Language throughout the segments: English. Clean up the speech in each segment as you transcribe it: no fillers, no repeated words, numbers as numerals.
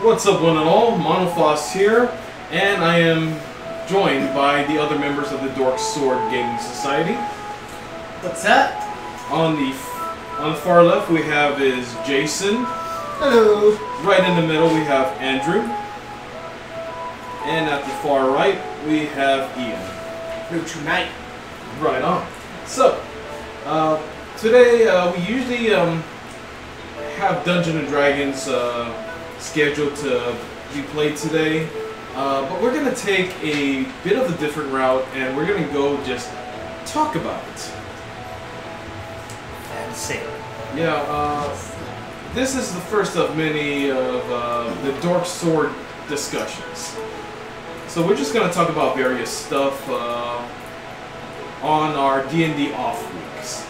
What's up, one and all? Monophos here, and I am joined by the other members of the DorkSword Gaming Society. What's up? On the far left we have is Jason. Hello. Right in the middle we have Andrew. And at the far right we have Ian. New tonight. Right on. So, today we usually have Dungeons and Dragons scheduled to be played today, but we're going to take a bit of a different route and we're going to go just talk about it. Fancy. Yeah, this is the first of many of the DorkSword discussions. So we're just going to talk about various stuff on our D&D off weeks.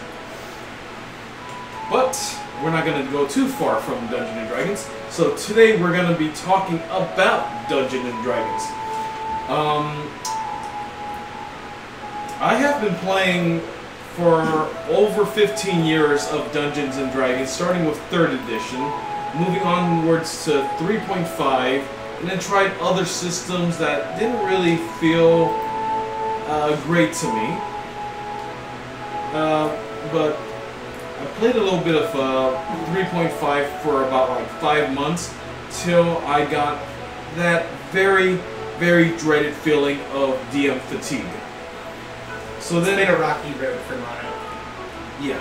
But we're not going to go too far from Dungeons and Dragons. So today we're going to be talking about Dungeons and Dragons. I have been playing for over 15 years of Dungeons and Dragons, starting with 3rd edition, moving onwards to 3.5, and then tried other systems that didn't really feel great to me. But I played a little bit of 3.5 for about like 5 months till I got that very, very dreaded feeling of DM fatigue. So then It's been a rocky road for Mono. Yeah,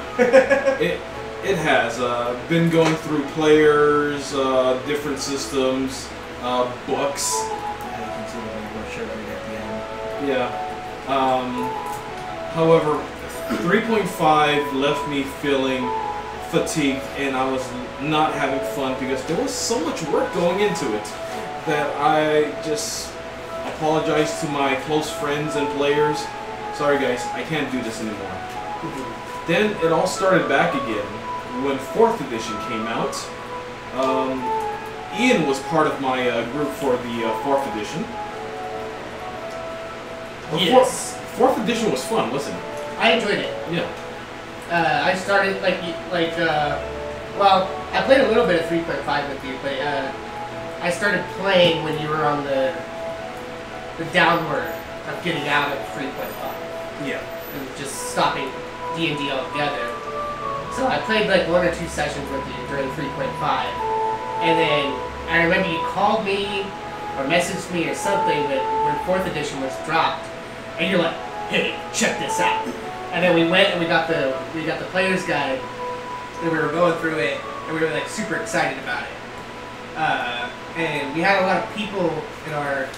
it has been going through players, different systems, books. Yeah. However, 3.5 left me feeling fatigued, and I was not having fun because there was so much work going into it that I just apologized to my close friends and players. Sorry guys, I can't do this anymore. Then it all started back again when 4th edition came out. Ian was part of my group for the 4th edition. Yes. 4th edition was fun, wasn't it? I enjoyed it. Yeah. I started well, I played a little bit of 3.5 with you, but I started playing when you were on the downward of getting out of 3.5. Yeah. And just stopping D&D altogether. So I played like 1 or 2 sessions with you during 3.5, and then I remember you called me or messaged me or something when 4th edition was dropped, and you're like, "Hey, check this out." And then we went and we got the player's guide, and we were going through it, and we were like super excited about it. And we had a lot of people in our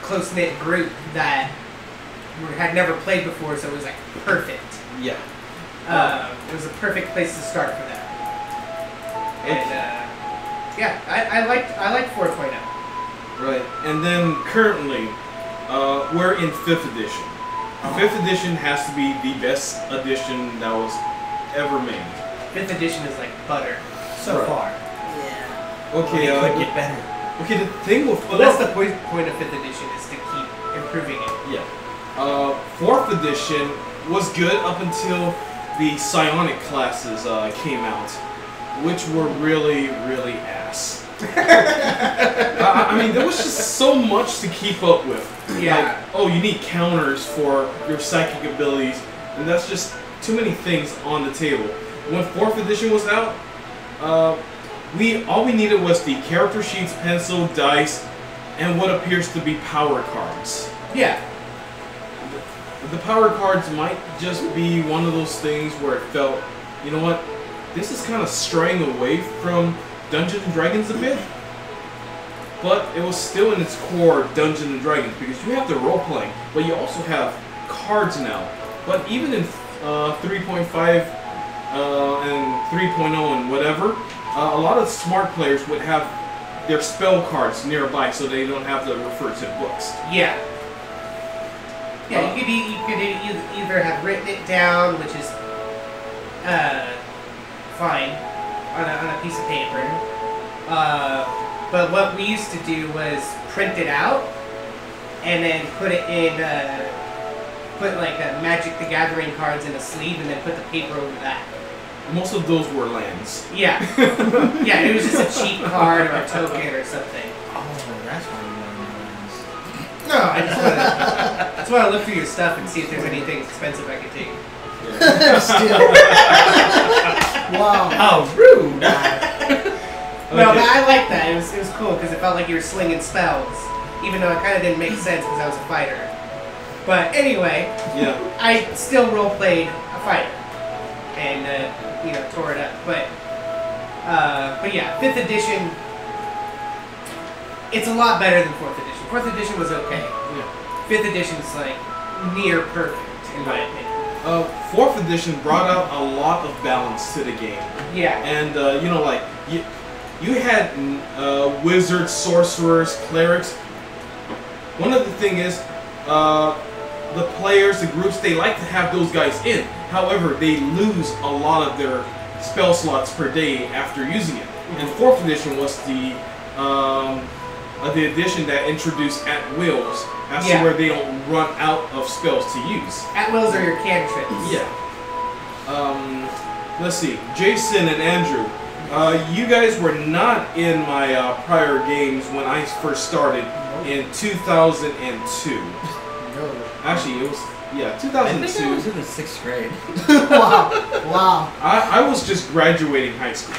close-knit group that had never played before, so it was like perfect. Yeah. It was a perfect place to start for them. And yeah, I liked 4.0. Right. And then currently, we're in 5th edition. 5th edition has to be the best edition that was ever made. 5th edition is like butter so Right. far. Yeah. Okay. It could get better. Okay. The thing with Well, that's the point of 5th edition, is to keep improving it. Yeah. 4th edition was good up until the psionic classes came out, which were really, really ass. I mean, there was just so much to keep up with. Yeah. Like, oh, you need counters for your psychic abilities, and that's just too many things on the table. When 4th edition was out, all we needed was the character sheets, pencil, dice, and what appears to be power cards. Yeah. The power cards might just be one of those things where it felt, you know what, this is kind of straying away from Dungeons and Dragons a bit, but it was still in its core Dungeons and Dragons because you have the role playing, but you also have cards now. But even in 3.5 and 3.0 and whatever, a lot of smart players would have their spell cards nearby so they don't have to refer to books. Yeah. Yeah, you could either have written it down, which is fine, on a piece of paper. But what we used to do was print it out and then put it in, put like Magic the Gathering cards in a sleeve and then put the paper over that. most of those were lands. Yeah. Yeah, it was just a cheap card or a token or something. Oh, that's why you want ones. No, I just want to look through your stuff and see if there's anything expensive I could take. Still. Wow. How rude! No, Okay. but I like that. It was cool because it felt like you were slinging spells, even though it kind of didn't make sense because I was a fighter. But anyway, Yeah. I still roleplayed a fighter and tore it up. But yeah, 5th edition. It's a lot better than 4th edition. 4th edition was okay. Yeah. 5th edition is like near perfect in my opinion. 4th edition brought out a lot of balance to the game. Yeah. And, you had wizards, sorcerers, clerics. One of the thing is, the players, the groups, they like to have those guys in. However, they lose a lot of their spell slots per day after using it. And 4th edition was the edition that introduced at-wills. That's where they don't run out of spells to use. At-wills are your cantrips. Yeah. Let's see. Jason and Andrew, you guys were not in my prior games when I first started in 2002. No. Actually, it was, 2002. I think I was in the 6th grade. Wow. I was just graduating high school.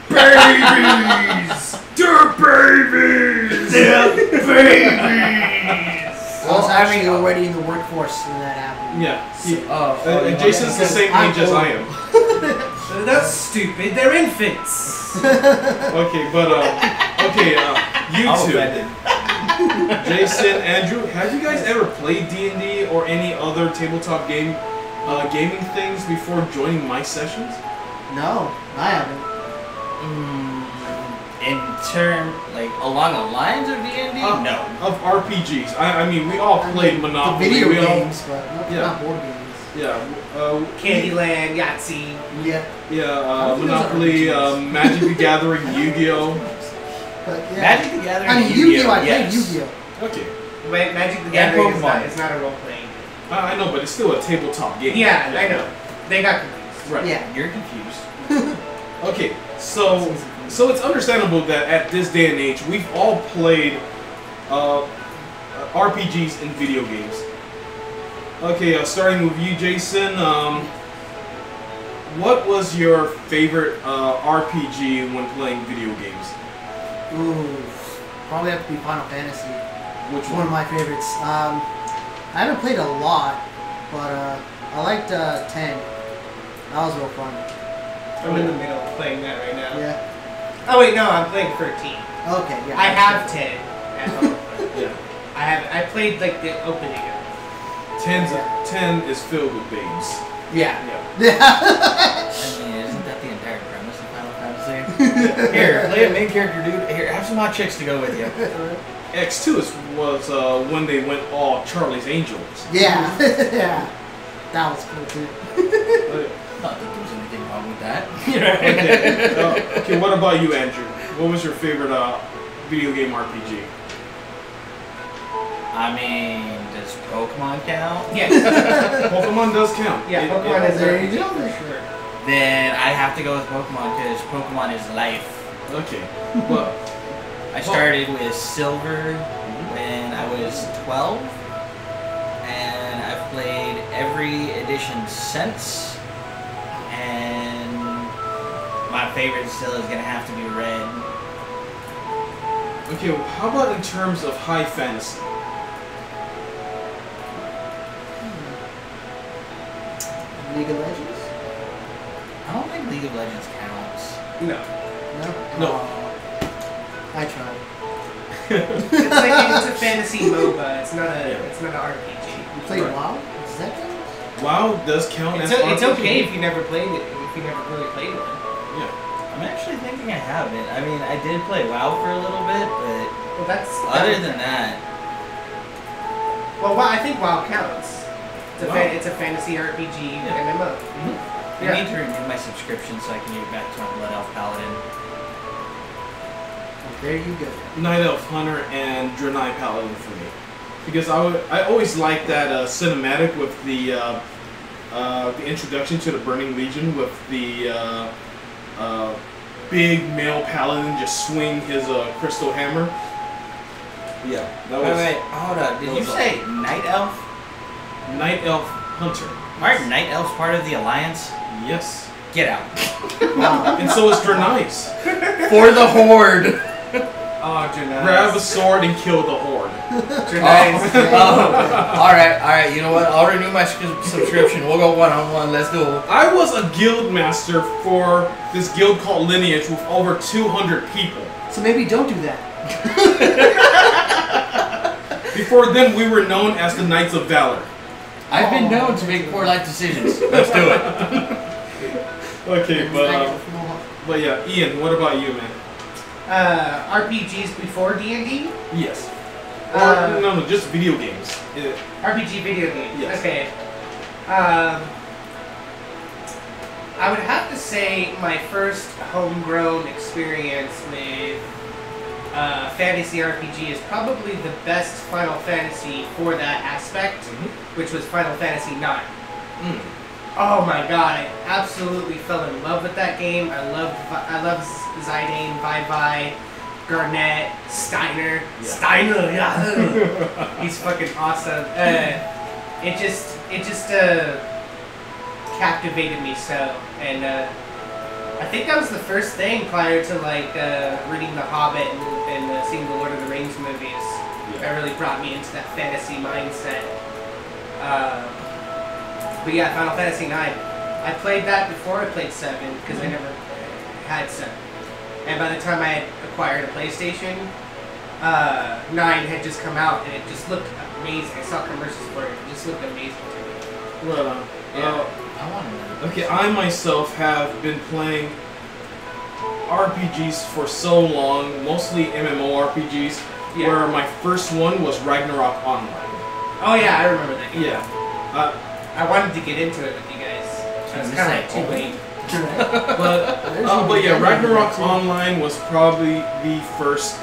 Babies! They're babies! They're babies! I was actually already in the workforce when that happened. Yeah. Jason's the same age as I am. That's stupid. They're infants. Okay, but you I'm two, offended. Jason, Andrew, have you guys ever played D&D or any other tabletop gaming things before joining my sessions? No, I haven't. In along the lines of D&D? No. Of RPGs. I mean, we all played Monopoly. The video we all, games, but not board games. Yeah. Candyland, Yahtzee. Yeah. Yeah, Monopoly, Magic the Gathering, Yu-Gi-Oh! But, yeah. Magic the Gathering. I mean, Yu-Gi-Oh! I yes. played Yu-Gi-Oh! Okay. Magic the And Gathering Pokemon. is not a role-playing. I know, but it's still a tabletop game. Yeah, I know. They got confused. Right. Yeah. You're confused. Okay, so it's understandable that at this day and age, we've all played RPGs in video games. Okay, starting with you, Jason. What was your favorite RPG when playing video games? Ooh, probably have to be Final Fantasy. Which One of my favorites. I haven't played a lot, but I liked 10. That was real fun. I'm in the middle of playing that right now. Yeah. Oh wait, no, I'm playing 13. Okay, yeah. I have 10 at home. Yeah. I played like the opening of it. 10 is filled with babes. Yeah. Yeah. I mean, isn't that the entire premise of Final Fantasy? Here, play a main character, dude. Here, have some hot chicks to go with you. X2 was when they went all Charlie's Angels. Yeah. Yeah. That was cool too. Not that there's anything wrong with that. Okay, what about you, Andrew? What was your favorite video game RPG? I mean, does Pokemon count? Yeah. Pokemon does count. Yeah, Pokemon is there RPG you go. for sure. Then I have to go with Pokemon because Pokemon is life. Okay. Well, I started with Silver when I was 12, and I've played every edition since. And my favorite still is gonna have to be Red. okay. Well, how about in terms of high fantasy? League of Legends? I don't think League of Legends counts. No. No? No. I tried. It's a fantasy MOBA. It's not an RPG. You played Right. WoW? Does that count? WoW does count as It's RPG. okay if you never played it. If you never really played one. Yeah. I'm actually thinking I haven't. I mean, I did play WoW for a little bit, but Well, that's other than that, Well, I think WoW counts. Wow. It's a fantasy RPG MMO. I need to renew my subscription so I can get back to my Blood Elf Paladin. Well, there you go. Night Elf Hunter and Draenei Paladin for me, because I always liked that cinematic with the the introduction to the Burning Legion with the big male paladin just swing his crystal hammer. Yeah, that was. Wait, hold on. Did you say Night Elf? Night Elf Hunter. Aren't Night Elves part of the Alliance? Yes. Get out. And so is Drenais. For the Horde. Oh, Drenais. Grab a sword and kill the horde. Drenais. Alright, you know what? I'll renew my subscription. We'll go one-on-one. Let's do it. I was a guild master for this guild called Lineage with over 200 people. So maybe don't do that. Before then, we were known as the Knights of Valor. I've been known to make poor life decisions. Let's do it. Okay, but yeah, Ian, what about you, man? RPGs before D&D? Yes. Or, no, just video games. RPG video games. Yes. Okay. I would have to say my first homegrown experience with fantasy RPG is probably the best Final Fantasy for that aspect, which was Final Fantasy IX. Oh my god, I absolutely fell in love with that game. I love Zidane, Vi, Garnet, Steiner. Yeah. Steiner, yeah. He's fucking awesome. It just captivated me so, and I think that was the first thing prior to like reading The Hobbit and seeing the Lord of the Rings movies that really brought me into that fantasy mindset. But yeah, Final Fantasy IX. I played that before I played 7 because I never had 7. And by the time I had acquired a PlayStation, 9 had just come out and it just looked amazing. I saw commercials for it. It just looked amazing to me. Well, I want to know. okay, I myself have been playing RPGs for so long, mostly MMORPGs, where my first one was Ragnarok Online. Oh yeah, I remember that game. Yeah. I wanted to get into it with you guys. I was kind of like too late. But yeah, Ragnarok Online was probably the first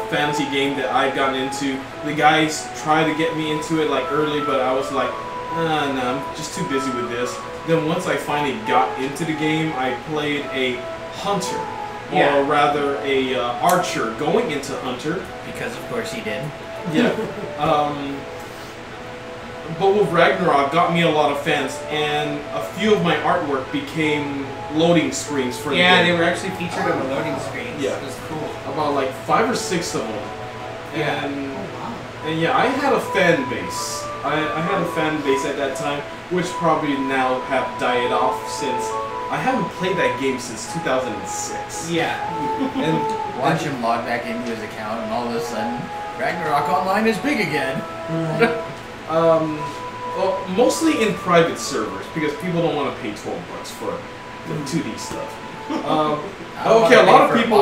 fantasy game that I've gotten into. The guys tried to get me into it like early, but I was like, no, I'm just too busy with this. Then once I finally got into the game, I played a hunter, or rather a archer going into hunter. Because of course he did. Yeah. But with Ragnarok, got me a lot of fans, and a few of my artwork became loading screens for the game. Yeah, they were actually featured on the loading screens. Yeah. It was cool. About like 5 or 6 of them. Yeah. And yeah, I had a fan base. I had a fan base at that time, which probably now have died off since I haven't played that game since 2006. Yeah. And Watch him log back into his account, and all of a sudden, Ragnarok Online is big again. well, mostly in private servers because people don't want to pay $12 for the 2D stuff. Okay, a lot of people.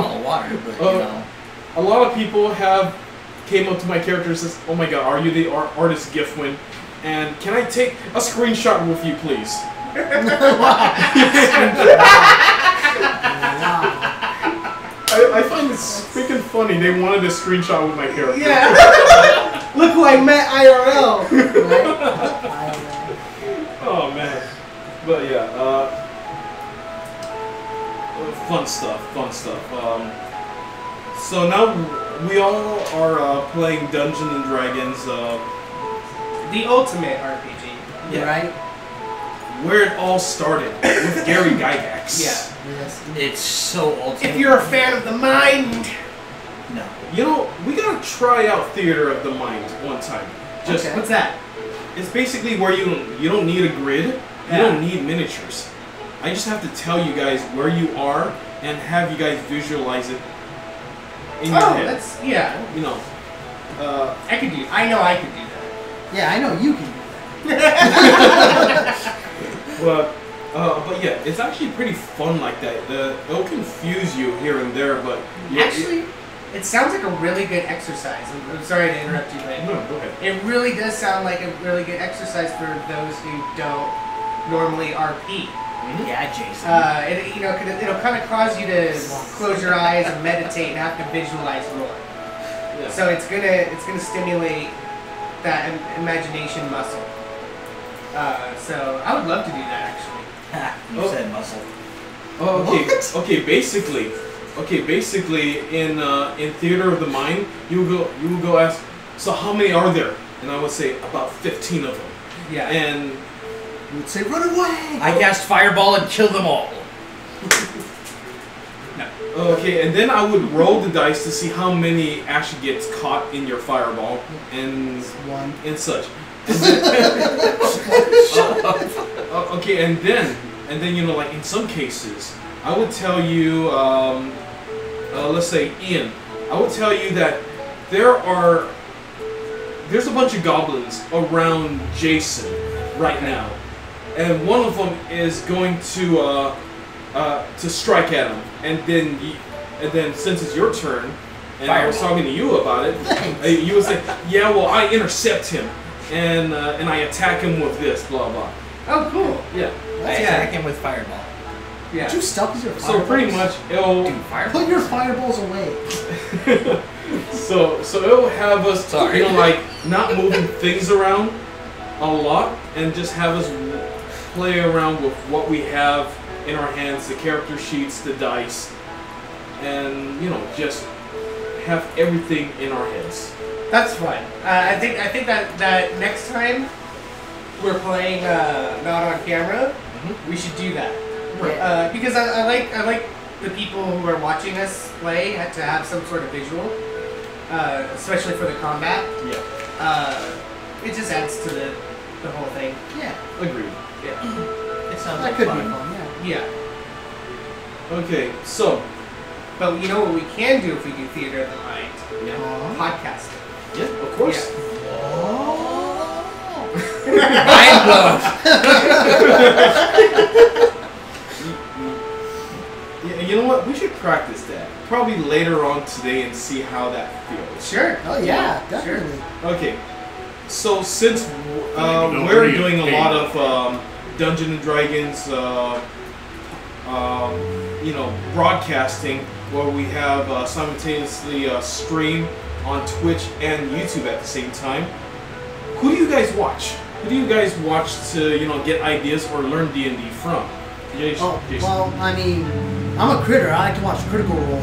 A lot of people have came up to my character and says, "Oh my God, are you the artist Giftwin? And can I take a screenshot with you, please?" I find this freaking funny. They wanted a screenshot with my character. Yeah. Look who I met IRL. Oh man. But yeah, fun stuff. So now we all are playing Dungeons and Dragons. The ultimate RPG. Yeah. Right? Where it all started with Gary Gygax. Yeah. Yes. It's so ultimate. If you're a fan of the mind. No. You know, we gotta try out Theater of the Mind one time. Just What's that? It's basically where you don't need a grid, you don't need miniatures. I just have to tell you guys where you are and have you guys visualize it in your head. That's You know, I could do. I know I could do that. Yeah, I know you can do that. but yeah, it's actually pretty fun like that. It'll confuse you here and there, but Actually, it sounds like a really good exercise. I'm sorry to interrupt you, but no, go ahead. it really does sound like a really good exercise for those who don't normally RP. Yeah, Jason. It'll kind of cause you to close your eyes and meditate and have to visualize more. Yeah. So it's gonna stimulate that imagination muscle. So I would love to do that actually. You said muscle. Oh, okay. Okay, basically, in Theater of the Mind, you will go ask, so how many are there? And I would say about 15 of them. Yeah. And You would say, run away! I cast fireball and kill them all. okay, and then I would roll the dice to see how many actually gets caught in your fireball and One. and such. And then, okay, and then like in some cases, I would tell you, let's say Ian, I would tell you that there's a bunch of goblins around Jason right now, and one of them is going to strike at him, and then since it's your turn, and I was talking to you about it, you would say, yeah, well, I intercept him, and I attack him with this, blah blah. Oh, cool. Yeah. I attack him with fireball. Yeah. Did you stop with your fireballs? So pretty much it'll Put your fireballs away. so it'll have us, Sorry. like not moving things around a lot, and just have us play around with what we have in our hands, the character sheets, the dice, and just have everything in our heads. That's fun. I think that next time we're playing not on camera, we should do that. Right. Because I like the people who are watching us play to have some sort of visual, especially for the combat. Yeah. It just adds to the whole thing. Yeah. Agreed. Yeah. It sounds That like could fun. be fun, yeah. Yeah. Okay, so But you know what we can do if we do Theater of the Mind? yeah, Podcast. yeah, of course. Mind blown. Yeah, you know what? We should practice that probably later on today and see how that feels. Sure. Oh, yeah, definitely. Okay, so since we're doing a lot of Dungeons and Dragons, broadcasting, where we have simultaneously stream on Twitch and YouTube at the same time. Who do you guys watch? Who do you guys watch to get ideas or learn D&D from? Jason. Oh, well, I mean, I'm a critter. I like to watch Critical Role.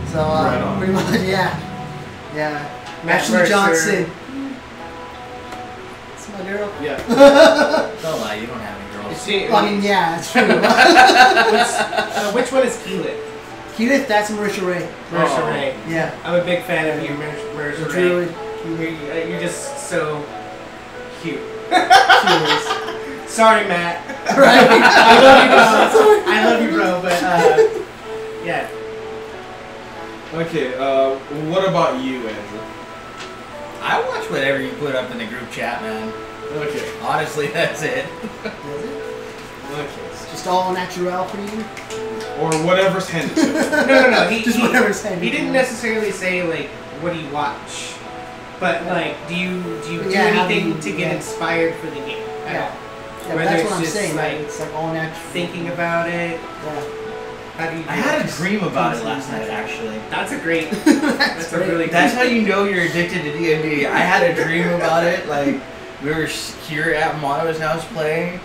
So, Right on. pretty much, yeah. Matt Ashley Mercer. Johnson. That's my girl. Yeah. Don't lie, you don't have any girls. Well, I mean, yeah, it's true. Which one is Keelit? Keyleth, that's Marisha Ray. Marisha Oh. Ray. Yeah. I'm a big fan of you, Marisha The Ray. druid. You're just so cute. She is. Sorry, Matt. Right? I love you, bro. But yeah. Okay. What about you, Andrew? I watch whatever you put up in the group chat, man. Okay. Honestly, that's it. Okay. Just all natural for you? Or whatever's handed to him. No. Just whatever's handed He to didn't him. necessarily say like, what do you watch? But like, do you do Yeah, how do anything you- to get yeah. inspired for the game? at Yeah. all? Yeah, but Whether that's it's what I'm just, saying. like, It's like all natural. Thinking about it. Yeah. How do you? Do I had a it? dream about it last night, actually. That's a great. That's a great. really. That's good how you know you're addicted to D&D. I had a dream about it. Like, we were here at Mono's house playing,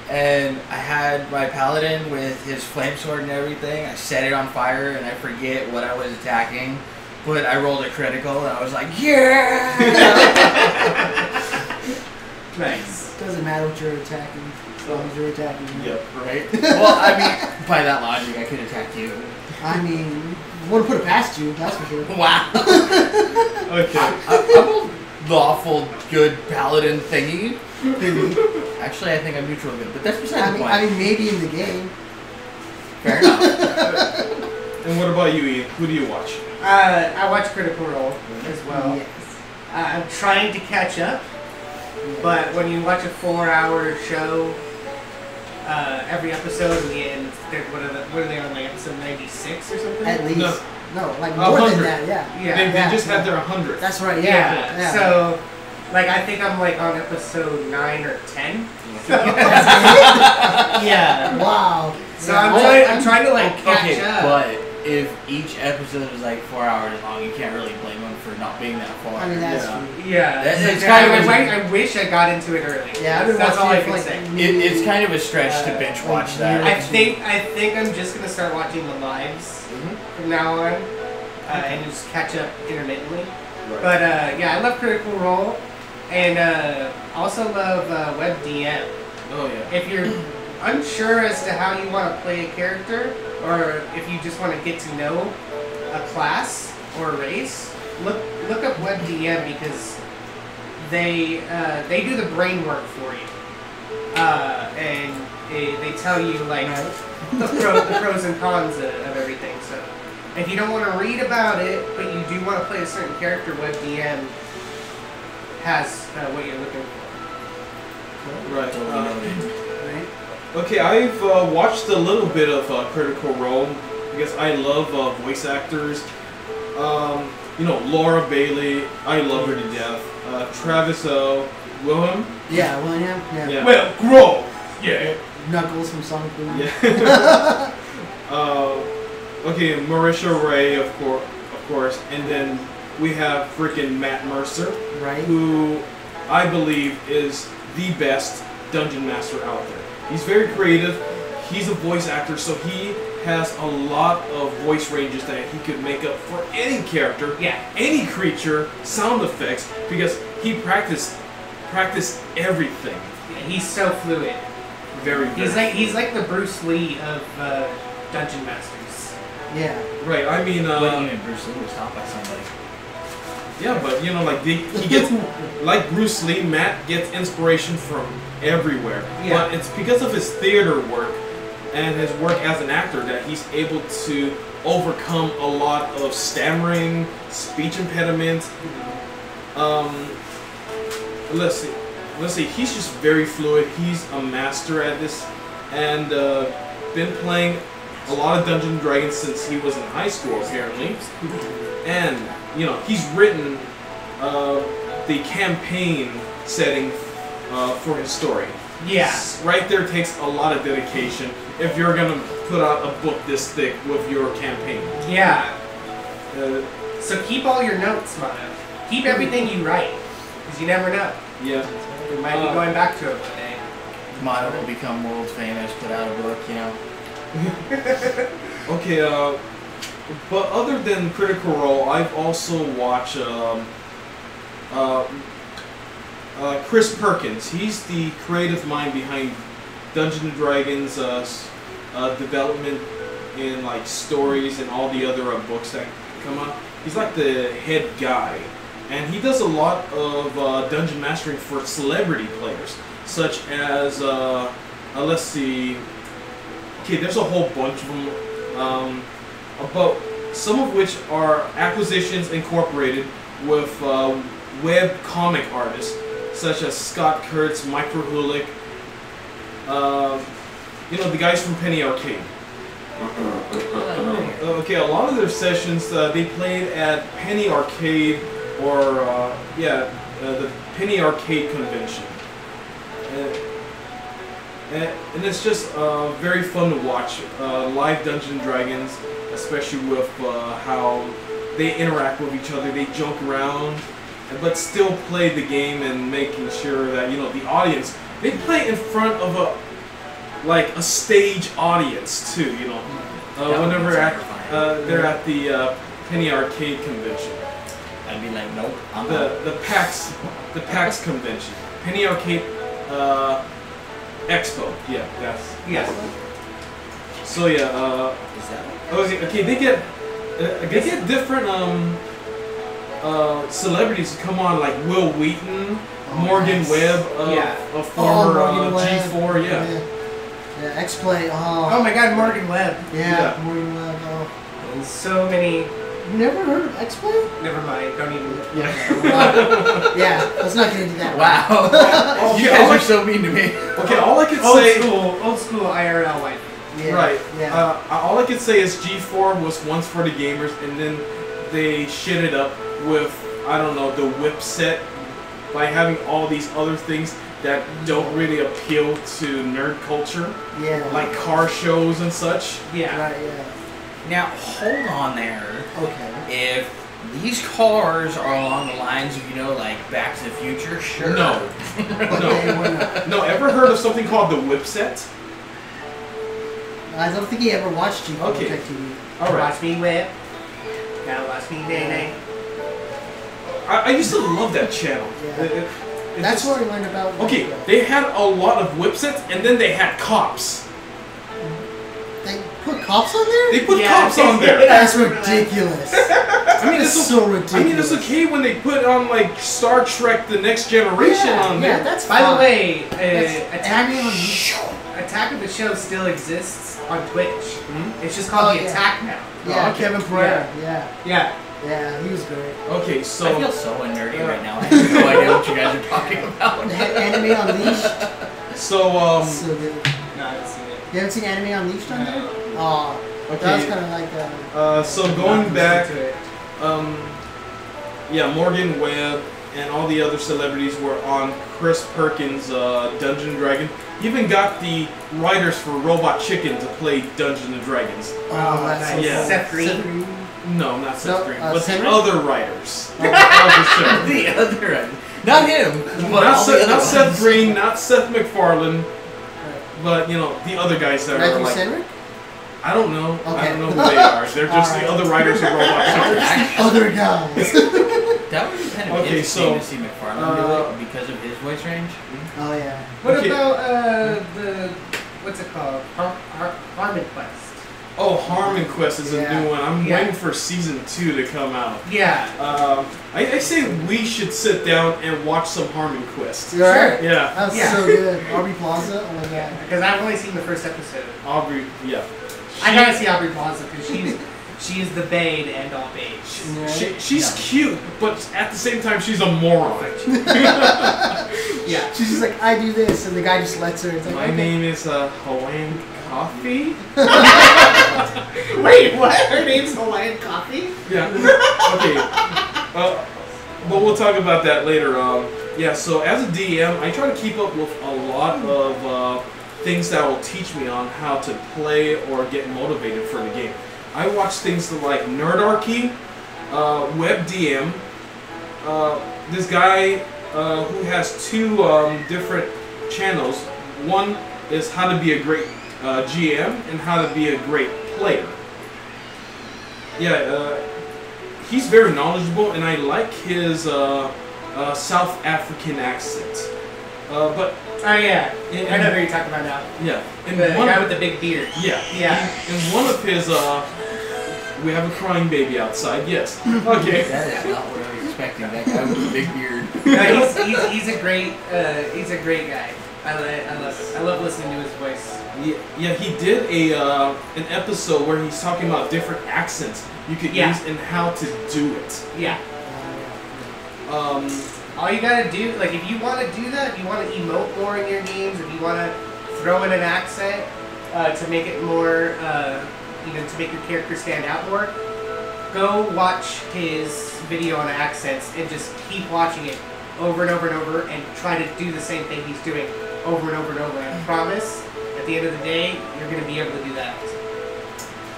and I had my Paladin with his flame sword and everything. I set it on fire, and I forget what I was attacking, but I rolled a critical, and I was like, yeah! Nice. Doesn't matter what you're attacking, as long as you're attacking. Yep. Right? Well, I mean, by that logic, I could attack you. I mean, wouldn't put it past you, that's for sure. Wow. Okay. I'm a lawful good paladin thingy. Actually, I think I'm neutral good, but that's beside the point. I mean, maybe in the game. Fair enough. And what about you, Ian? Who do you watch? I watch Critical Role as well. Yes. I'm trying to catch up, but when you watch a 4-hour show, every episode in the end, what are they on, like episode 96 or something? At least. No. No, like more 100. than that, yeah. Yeah. They yeah. just had their 100th. That's right, Yeah. yeah. So, like, I think I'm like on episode 9 or 10. Yeah. Wow. So Yeah. I'm trying to like catch Okay, up. but if each episode is like 4 hours long, you can't really blame them for not being that far. I mean, that's Yeah. true. Yeah. It's kind of I wish I got into it early. Yeah, I've been That's all watching I it can for, say. It's kind of a stretch to binge watch that. I think I'm just gonna start watching the lives from now on, and just catch up intermittently. Right. But yeah, I love Critical Role, and also love WebDM. Oh yeah. If you're unsure as to how you want to play a character, or if you just want to get to know a class or a race, look up WebDM because they do the brain work for you, and they tell you like the pros and cons of everything. So if you don't want to read about it, but you do want to play a certain character, WebDM has what you're looking for. Right. Right? Okay, I've watched a little bit of Critical Role because I love voice actors. You know, Laura Bailey, I love her to death. Travis Wilhelm. Yeah, William. Yeah. Yeah. Well, grow. Yeah. Knuckles from Sonic Boom. Yeah. Okay, Marisha Ray, of course, and then we have freaking Matt Mercer, Right. who I believe is the best dungeon master out there. He's very creative. He's a voice actor, so he has a lot of voice ranges that he could make up for any character, Yeah. any creature, sound effects, because he practiced everything. Yeah, he's so fluid. Very. He's like the Bruce Lee of Dungeon Masters. Yeah. right. I mean, When even Bruce Lee was taught by somebody. yeah, but you know, like he gets like Bruce Lee. Matt gets inspiration from everywhere. Yeah. But it's because of his theater work and his work as an actor that he's able to overcome a lot of stammering, speech impediments. Let's see. He's just very fluid. He's a master at this, and been playing a lot of Dungeons and Dragons since he was in high school, apparently. And you know, he's written the campaign setting for his story. Yeah. Right there takes a lot of dedication if you're gonna put out a book this thick with your campaign. Yeah. Uh, So keep all your notes, Mano. Keep everything you write, because you never know. yeah. We might be going back to it one day. Motto will become world famous, put out a book, you know. Okay. But other than Critical Role, I've also watched Chris Perkins. He's the creative mind behind Dungeons and Dragons development in like stories and all the other books that come out. He's like the head guy, and he does a lot of dungeon mastering for celebrity players, such as let's see. Okay, there's a whole bunch of them, about some of which are acquisitions incorporated with web comic artists, such as Scott Kurtz, Micro Hulick, you know, the guys from Penny Arcade. Okay, a lot of their sessions they played at Penny Arcade or the Penny Arcade convention, and it's just very fun to watch live Dungeons and Dragons, especially with how they interact with each other. They joke around, but still play the game and making sure that, you know, the audience, they play in front of a stage audience too, you know. Whenever they're at the Penny Arcade convention. I'd be like, nope, I'm The PAX convention. Penny Arcade Expo. Yeah, that's. Yes. So yeah. Is that Okay, they get different celebrities to come on, like Will Wheaton, Morgan nice. Webb, a former Morgan Webb. G4, yeah. Yeah, X-Play. Oh my God, Morgan Webb. Yeah, Yeah. Morgan Webb. Oh. So many. You never heard of X-Play? Never mind. Don't even. Yeah, let's not get into that. wow. You guys are so mean to me. Okay, all I could say. Old school IRL wife. Yeah, Right. Yeah. All I could say is G4 was once for the gamers, and then they shit it up with, I don't know, the whip set by having all these other things that don't really appeal to nerd culture, Yeah. like car shows and such. Yeah. Right, yeah. Now, hold on there. Okay. If these cars are along the lines of, like Back to the Future, sure. No. But they were not. No, ever heard of something called the whip set? I don't think he ever watched you. Okay. TV. All right. Watch me whip. Gotta watch me nay. I used to love that channel. Yeah. That's where we learned about. Okay, they had a lot of whip sets, and then they had cops. They put cops on there? They put cops on there. That's ridiculous. I mean, it's so ridiculous. I mean, it's okay when they put on like Star Trek: The Next Generation on there. Yeah, that's By fine. the way, That's Attack of the Show still exists on Twitch. Hmm? It's just called The yeah. Attack now. Yeah, okay. Kevin Pereira. Yeah. Yeah. Yeah, he was great. Okay, I so feel so nerdy right now. I have no idea what you guys are talking about. Anime Unleashed. so So good. No, I haven't seen it. You haven't seen Anime Unleashed on there? No. Oh, that was okay, kind of like so going back, To it. yeah, Morgan Webb and all the other celebrities were on Chris Perkins' Dungeon and Dragon. He even got the writers for Robot Chicken to play Dungeons and Dragons. oh, that's so nice. Yeah. cool. Seth Green. No, not Seth No, Green, uh, but Cedric? the other writers of the show. The other end. Not him. But Not, all the other not Seth ones. Green, not Seth MacFarlane, but the other guys that are Matthew like. Cedric? I don't know. I Okay. don't know who they are. They're just Alright. the other writers of Robot Chicken. Actually, Other guys. that would be kind of Okay, interesting so, to see McFarlane do it because of his voice range. Oh, yeah. What Okay. about the what's it called? Harmon Quest. Oh, Harmon Quest is a Yeah. new one. I'm Yeah. waiting for season 2 to come out. Yeah. I say we should sit down and watch some Harmon Quest. You alright? Yeah, That was Yeah. so good. Aubrey Plaza? Oh, my God. Because I've only seen the first episode. Aubrey. Yeah, I gotta see Aubrey Plaza because she's the bae to end all babes. she's Yeah. cute, but at the same time she's a moron. Yeah. She's just like, I do this, and the guy just lets her. It's like, My okay. name is Hawaiian Coffee. Wait, what? Her name's Hawaiian Coffee? Yeah. Okay. But we'll talk about that later. Yeah. So as a DM, I try to keep up with a lot of things that will teach me on how to play or get motivated for the game. I watch things like Nerdarchy, WebDM. This guy who has two different channels. One is how to be a great GM and how to be a great player. Yeah, he's very knowledgeable, and I like his South African accent. But Oh yeah. And- I know who you're talking about now. yeah, and The one guy with the big beard. yeah, Yeah. in one of his we have a crying baby outside. Yes. Okay. That is not what I was expecting. That guy with the big beard. No, he's a great guy. I love listening to his voice. Yeah, he did an episode where he's talking about different accents you could Yeah. use and how to do it. Yeah. All you gotta do, like, if you want to do that, if you want to emote more in your games, if you want to throw in an accent to make it more, to make your character stand out more, go watch his video on accents and just keep watching it over and over and over and try to do the same thing he's doing over and over and over. And I promise, at the end of the day, you're gonna be able to do that.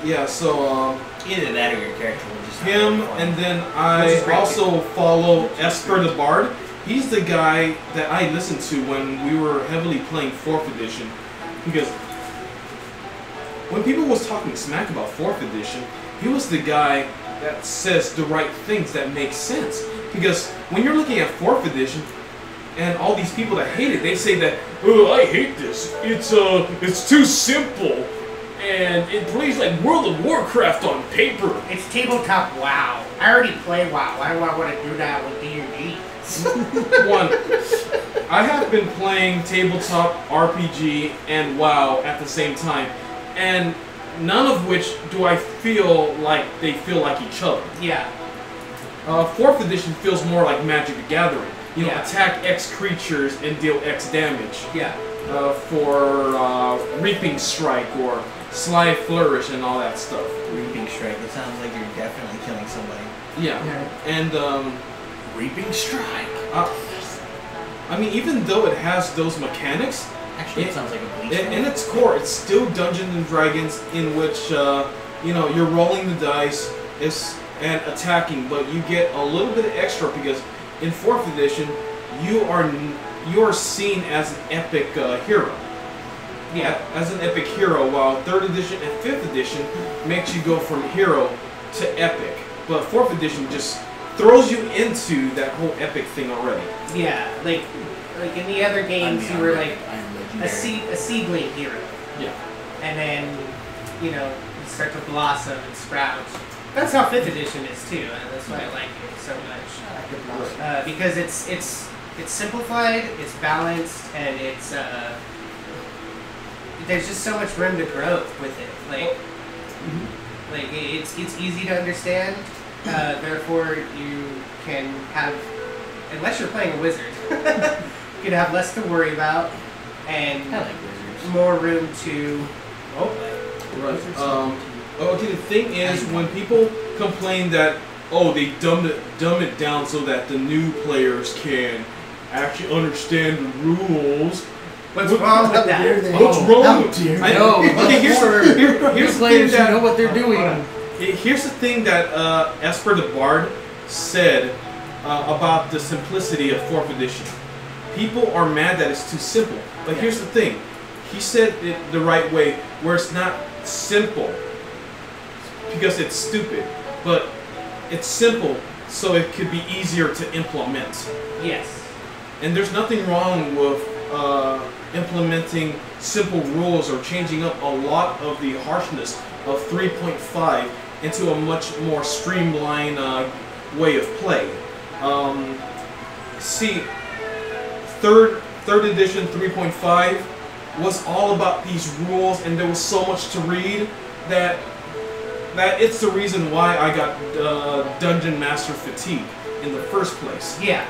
Yeah, so Either that or your character will just him, have fun. and then Which I is great. also follow Esper the Bard. He's the guy that I listened to when we were heavily playing 4th edition, because when people was talking smack about 4th edition, he was the guy that says the right things that make sense. Because when you're looking at 4th edition, and all these people that hate it, they say that, oh, I hate this. It's too simple. And it plays like World of Warcraft on paper. It's tabletop WoW. I already play WoW. Why do I want to do that with D&D? One, I have been playing tabletop RPG and WoW at the same time, and none of which do I feel like they feel like each other. Yeah. 4th edition feels more like Magic the Gathering. You know, Yeah. attack X creatures and deal X damage. Yeah. For Reaping Strike or Sly Flourish and all that stuff. Reaping Strike. It sounds like you're definitely killing somebody. Yeah. And Reaping Strike. I mean, even though it has those mechanics, Actually, it sounds like a bleach. in its core, it's still Dungeons and Dragons, in which you know, you're rolling the dice and attacking, but you get a little bit extra because in 4th edition, you are seen as an epic hero. Yeah. As an epic hero, while 3rd edition and 5th edition makes you go from hero to epic. But 4th edition just throws you into that whole epic thing already. Yeah, like in the other games, you were like a seedling hero. Yeah. And then, you know, you start to blossom and sprout. That's how 5th edition is too, and that's why I like it so much. Because it's simplified, it's balanced, and it's there's just so much room to grow with it. Like, like it's easy to understand. Therefore, you can have, unless you're playing a wizard, you can have less to worry about and I like wizards. more room to roleplay. Right. Okay, the thing is, when people complain that, oh, they dumb it down so that the new players can actually understand the rules. What's wrong with that? What's wrong with dear. I know. Okay, here's the players thing that, who know what they're doing. Here's the thing that Esper the Bard said about the simplicity of 4th edition. People are mad that it's too simple, but here's the thing. He said it the right way, where it's not simple because it's stupid, but it's simple so it could be easier to implement. Yes. And there's nothing wrong with implementing simple rules or changing up a lot of the harshness of 3.5 into a much more streamlined way of play. See, third edition 3.5 was all about these rules, and there was so much to read that it's the reason why I got Dungeon Master fatigue in the first place. Yeah.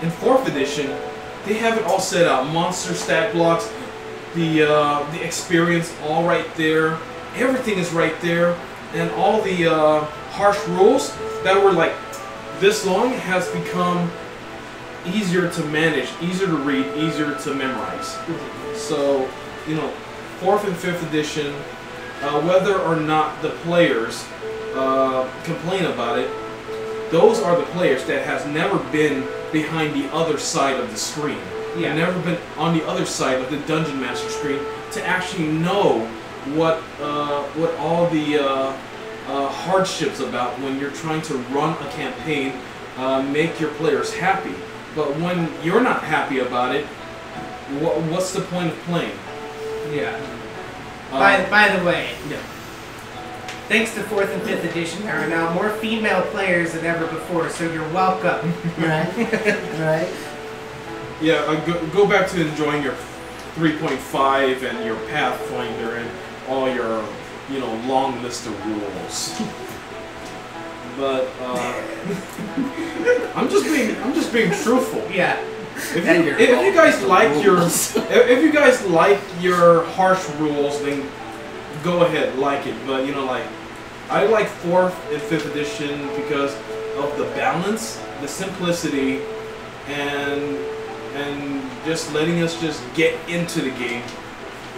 In 4th edition, they have it all set out. Monster stat blocks, the experience all right there. Everything is right there. And all the harsh rules that were like this long has become easier to manage, easier to read, easier to memorize. So, you know, 4th and 5th edition, whether or not the players complain about it, those are the players that has never been behind the other side of the screen. Yeah. Never been on the other side of the Dungeon Master screen to actually know what all the hardships about when you're trying to run a campaign, make your players happy. But when you're not happy about it, what's the point of playing? Yeah. By the way, yeah. Thanks to 4th and 5th edition, there are now more female players than ever before, so you're welcome. Right. Right. Yeah, go back to enjoying your 3.5 and your Pathfinder and all your, you know, long list of rules. But I'm just being truthful. Yeah. If you guys like your harsh rules, then go ahead, like it. But you know, like I like 4th and 5th edition because of the balance, the simplicity, and just letting us just get into the game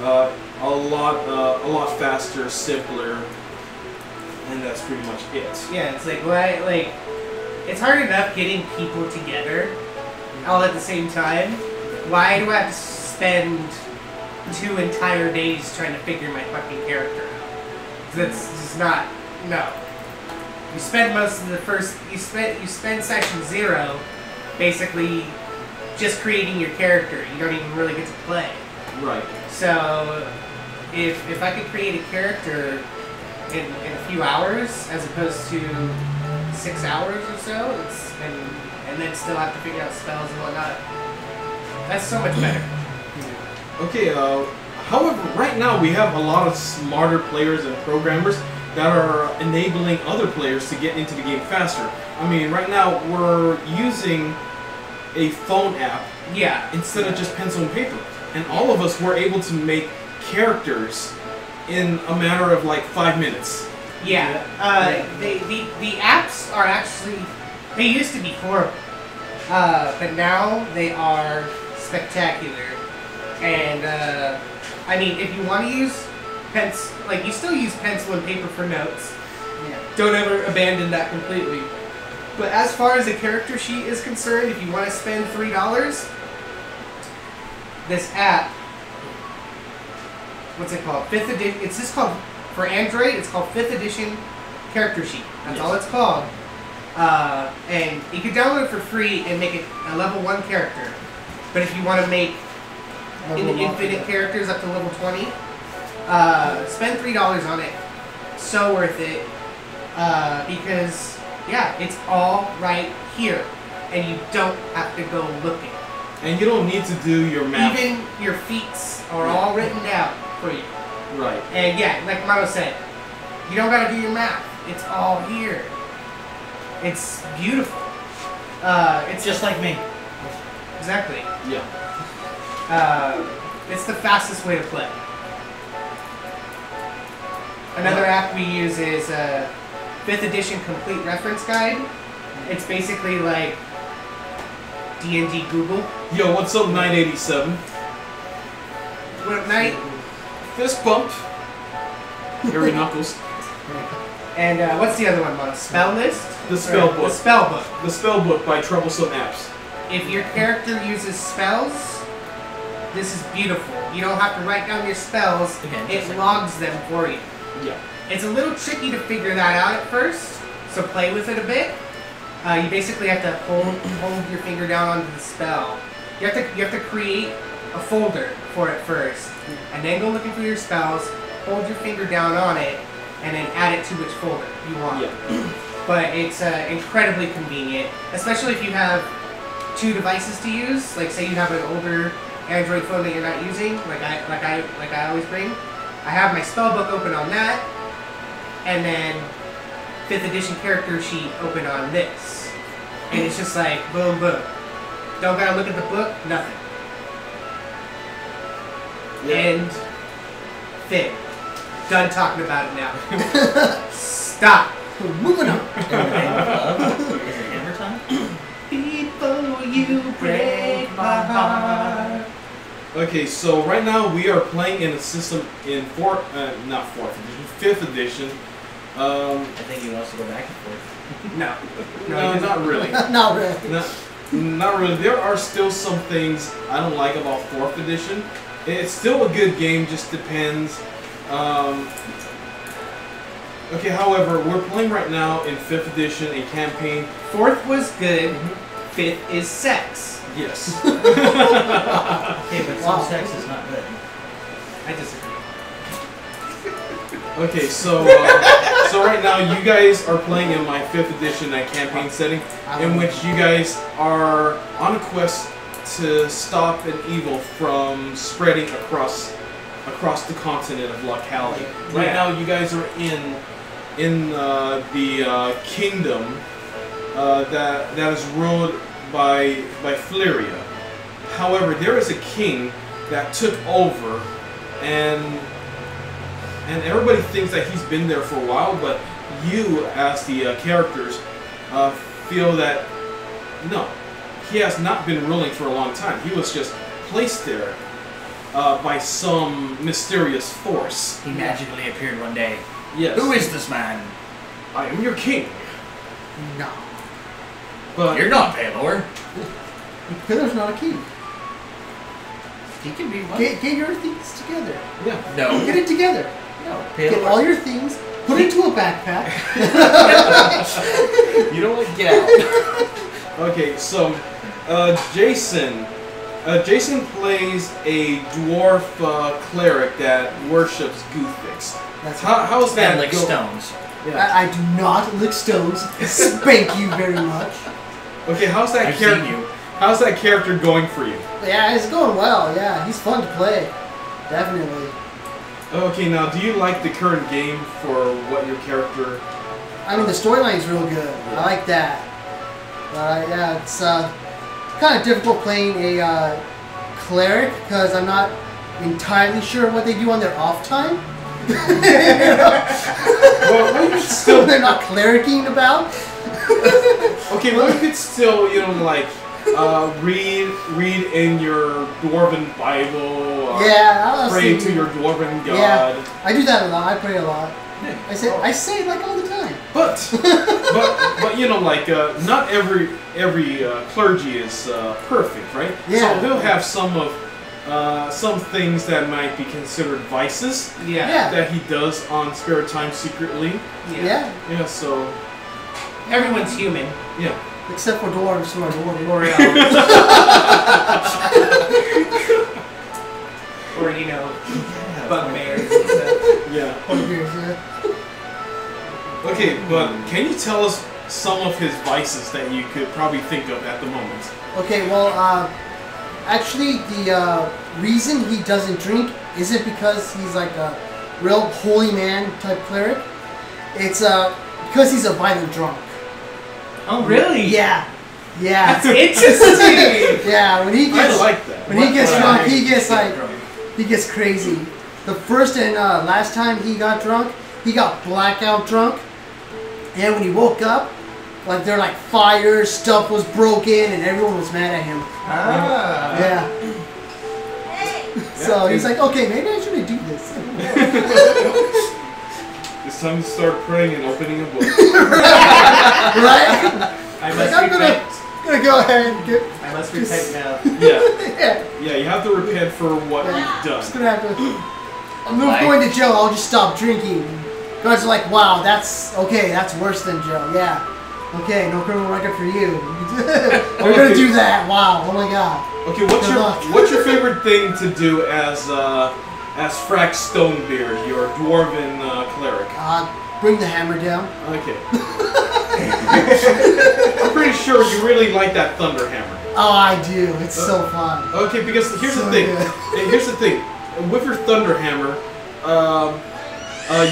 a lot faster, simpler, and that's pretty much it. Yeah, it's like it's hard enough getting people together all at the same time. Why do I have to spend 2 entire days trying to figure my fucking character out? That's just not, no. You spend most of the first, you spend section 0 basically just creating your character. You don't even really get to play. Right. So if I could create a character in a few hours as opposed to 6 hours or so, and then still have to figure out spells and whatnot, that's so much better. Okay, however, right now we have a lot of smarter players and programmers that are enabling other players to get into the game faster. I mean, right now we're using a phone app instead of just pencil and paper. And all of us were able to make characters in a matter of like 5 minutes. Yeah, the apps are actually, they used to be horrible, but now they are spectacular. And I mean, if you want to use pens, like you still use pencil and paper for notes. Yeah. Don't ever abandon that completely. But as far as a character sheet is concerned, if you want to spend $3, this app, what's it called? 5th edition. It's just called, for Android, it's called 5th edition character sheet. That's all it's called. And you can download it for free and make it a level 1 character. But if you want to make infinite characters up to level 20, spend $3 on it. So worth it. Because, yeah, it's all right here. And you don't have to go looking. And you don't need to do your math. Even your feats are all written down for you. Right. And yeah, like Milo said, you don't gotta do your math. It's all here. It's beautiful. It's Just like me. exactly. Yeah. It's the fastest way to play. Another app we use is 5th edition complete reference guide. It's basically like D&D Google. Yo, what's up, 987? What night? Fist bump. Hairy knuckles. And what's the other one, Milo? Spell list? The spell Or book. The spell book. The spell book by Troublesome Apps. If your character uses spells, this is beautiful. You don't have to write down your spells. Again, It just like logs them for you. Yeah. It's a little tricky to figure that out at first, so play with it a bit. You basically have to hold your finger down onto the spell. You have to create a folder for it first, and then go looking for your spells. Hold your finger down on it, and then add it to which folder you want. Yeah. But it's incredibly convenient, especially if you have 2 devices to use. Like, say you have an older Android phone that you're not using, like I always bring. I have my spellbook open on that, and then 5th edition character sheet open on this, and it's just like boom, boom. Don't gotta look at the book, nothing. Yeah. End. Thing. Done talking about it now. Stop. Moving on. in the name of love. Is it hammer time? Before you break my heart. Okay, so right now we are playing in a system in not 4th edition, 5th edition. I think he wants to go back and forth. No. No, not really. Not really. Not really. There are still some things I don't like about 4th edition. It's still a good game, just depends. Okay, however, we're playing right now in 5th edition, a campaign. 4th was good. 5th is sex. Yes. Okay, but some sex is not good. I disagree. Okay, so right now you guys are playing in my 5th edition campaign setting, in which you guys are on a quest to stop an evil from spreading across the continent of locality. Right now, you guys are in the kingdom that is ruled by Flyria. However, there is a king that took over, and everybody thinks that he's been there for a while, but you, as the characters, feel that no, he has not been ruling for a long time. He was just placed there by some mysterious force. He magically appeared one day. Yes. Who is this man? I am your king. No. But You're not Baylor. Pillar's not a king. He can be one. Get your things together. yeah. No. Get it together. No. Get all your things, put it into a backpack. You don't want to get out. Okay, so Jason. Jason plays a dwarf cleric that worships Goothix. That's How's that And like go- stones. Yeah. I do not lick stones. Spank you very much. Okay, how's that I've seen character? you. How's that character going for you? Yeah, it's going well. Yeah, he's fun to play. Definitely. Okay, now do you like the current game for what your character? I mean, the storyline's real good. I like that. Yeah, it's kind of difficult playing a cleric because I'm not entirely sure what they do on their off time. Well, you could still. They're not clericing about. Okay, well, you could still, like read in your Dwarven Bible. Yeah, pray to your Dwarven god. Yeah, I do that a lot. I pray a lot. I say it like all the time. But you know, like not every clergy is perfect, right? Yeah. So he'll have some things that might be considered vices. Yeah. That he does on spare time secretly. Yeah. Yeah. So Everyone's human. yeah. Except for dwarves who are dwarves. Or, you know, bugbears and stuff. Yeah. Yeah. Okay, but can you tell us some of his vices that you could probably think of at the moment? Okay, well, actually, the reason he doesn't drink isn't because he's like a real holy man type cleric. It's because he's a violent drunk. Oh, really? Yeah. Yeah. That's interesting. Yeah, when he gets I like that. when he gets drunk, he gets crazy. The first and last time he got drunk, he got blackout drunk. And when he woke up, like there like fires, stuff was broken, and everyone was mad at him. Ah. Yeah. So he's like, okay, maybe I shouldn't do this. It's time to start praying and opening a book. Right? I Like, must I'm repent. gonna go ahead and get. I must repent now. Yeah. Yeah. Yeah, you have to repent for what you've I'm just done. gonna have to. I'm not going to jail. I'll just stop drinking. Guys are like, wow, that's okay. That's worse than jail. Yeah. Okay, no criminal record for you. We're gonna do that. Wow. Oh my god. Okay, Good what's your favorite thing to do as Frak Stonebeard, your Dwarven cleric? Bring the hammer down. Okay. I'm pretty sure you really like that thunder hammer. Oh, I do. It's so fun. Okay, because here's So the thing. good. Here's the thing. With your thunder hammer,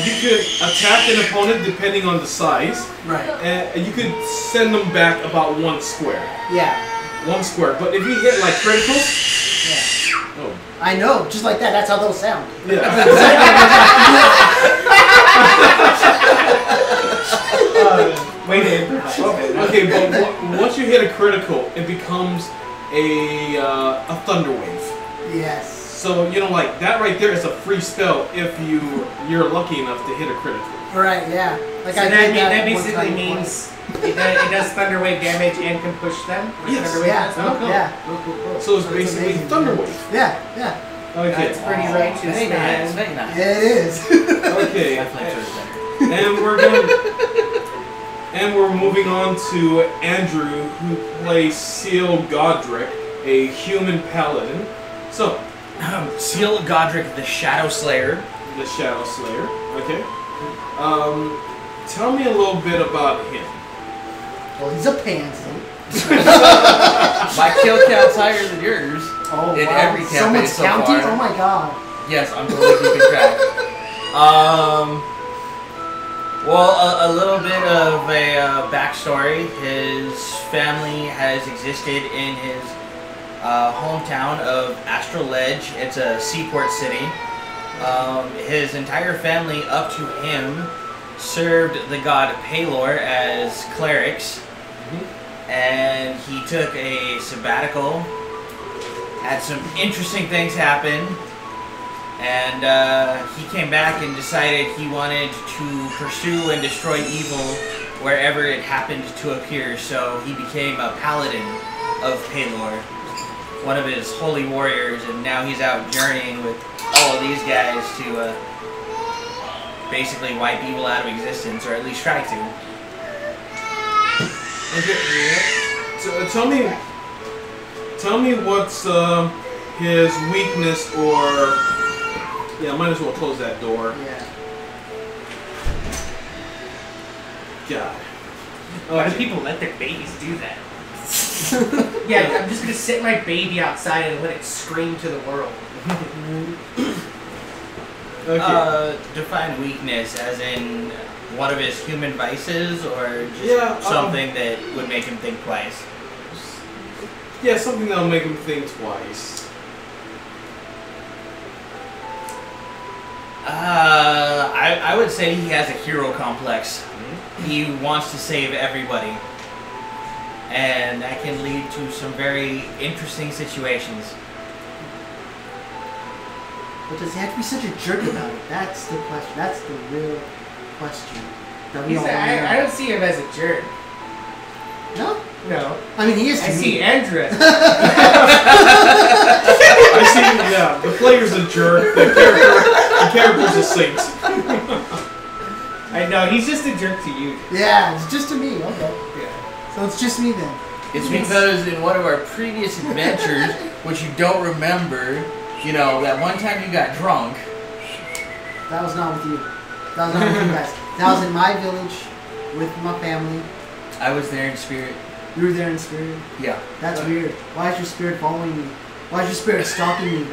you could attack an opponent depending on the size, Right. and you could send them back about 1 square. Yeah. 1 square. But if you hit like criticals, Yeah. oh I know. Just like that. That's how those sound. yeah. Way to improvise. Okay, but once you hit a critical, it becomes a thunder wave. Yes. So you know, like that right there is a free spell if you're lucky enough to hit a critical. Right. Yeah. Like So I that, did that one basically time means it does thunder wave damage and can push them? Like Yes. thunder wave Yeah. does? Oh, cool. Yeah. Cool. So it's That's basically amazing. thunder wave. Yeah. Yeah. Okay. That's pretty righteous, Very man. nice, very nice. Yeah, it is. Okay. My flames are better. And we're moving on to Andrew, who plays Seal Godric, a human paladin. So, Seal Godric, the Shadow Slayer. the Shadow Slayer. Okay. Tell me a little bit about him. Well, he's a pansy. My kill count's higher than yours. Oh, In wow. every campaign Someone's so counting? far. Oh my god. Yes, I'm totally keeping track. Well, a little bit of a backstory. His family has existed in his hometown of Astral Ledge. It's a seaport city. His entire family, up to him, served the god Pelor as clerics. And he took a sabbatical. Had some interesting things happen. And he came back and decided he wanted to pursue and destroy evil wherever it happened to appear. So he became a paladin of Pelor, one of his holy warriors, and now he's out journeying with all of these guys to basically wipe evil out of existence, or at least try to. Okay. So tell me what's his weakness, or yeah, I might as well close that door. Yeah. God. Why do people let their babies do that? Yeah, I'm just gonna sit my baby outside and let it scream to the world. Okay. Define weakness as in one of his human vices, or just something that would make him think twice? Yeah, something that'll make him think twice. I would say he has a hero complex. He wants to save everybody. and that can lead to some very interesting situations. But does he have to be such a jerk about it? That's the question. That's the real question. That we all wanna know. I don't see him as a jerk. No? No. I mean, he is to I me. see Andrew as a I see, yeah, the player's a jerk, the character's a saint. I know, he's just a jerk to you. Yeah, it's just to me. Okay. Yeah. So it's just me then. It's because in one of our previous adventures, which you don't remember, you know, that one time you got drunk. That was not with you. That was not with you guys. That was in my village with my family. I was there in spirit. You were there in spirit? Yeah. That's weird. Why is your spirit following me? Why is your spirit stalking me?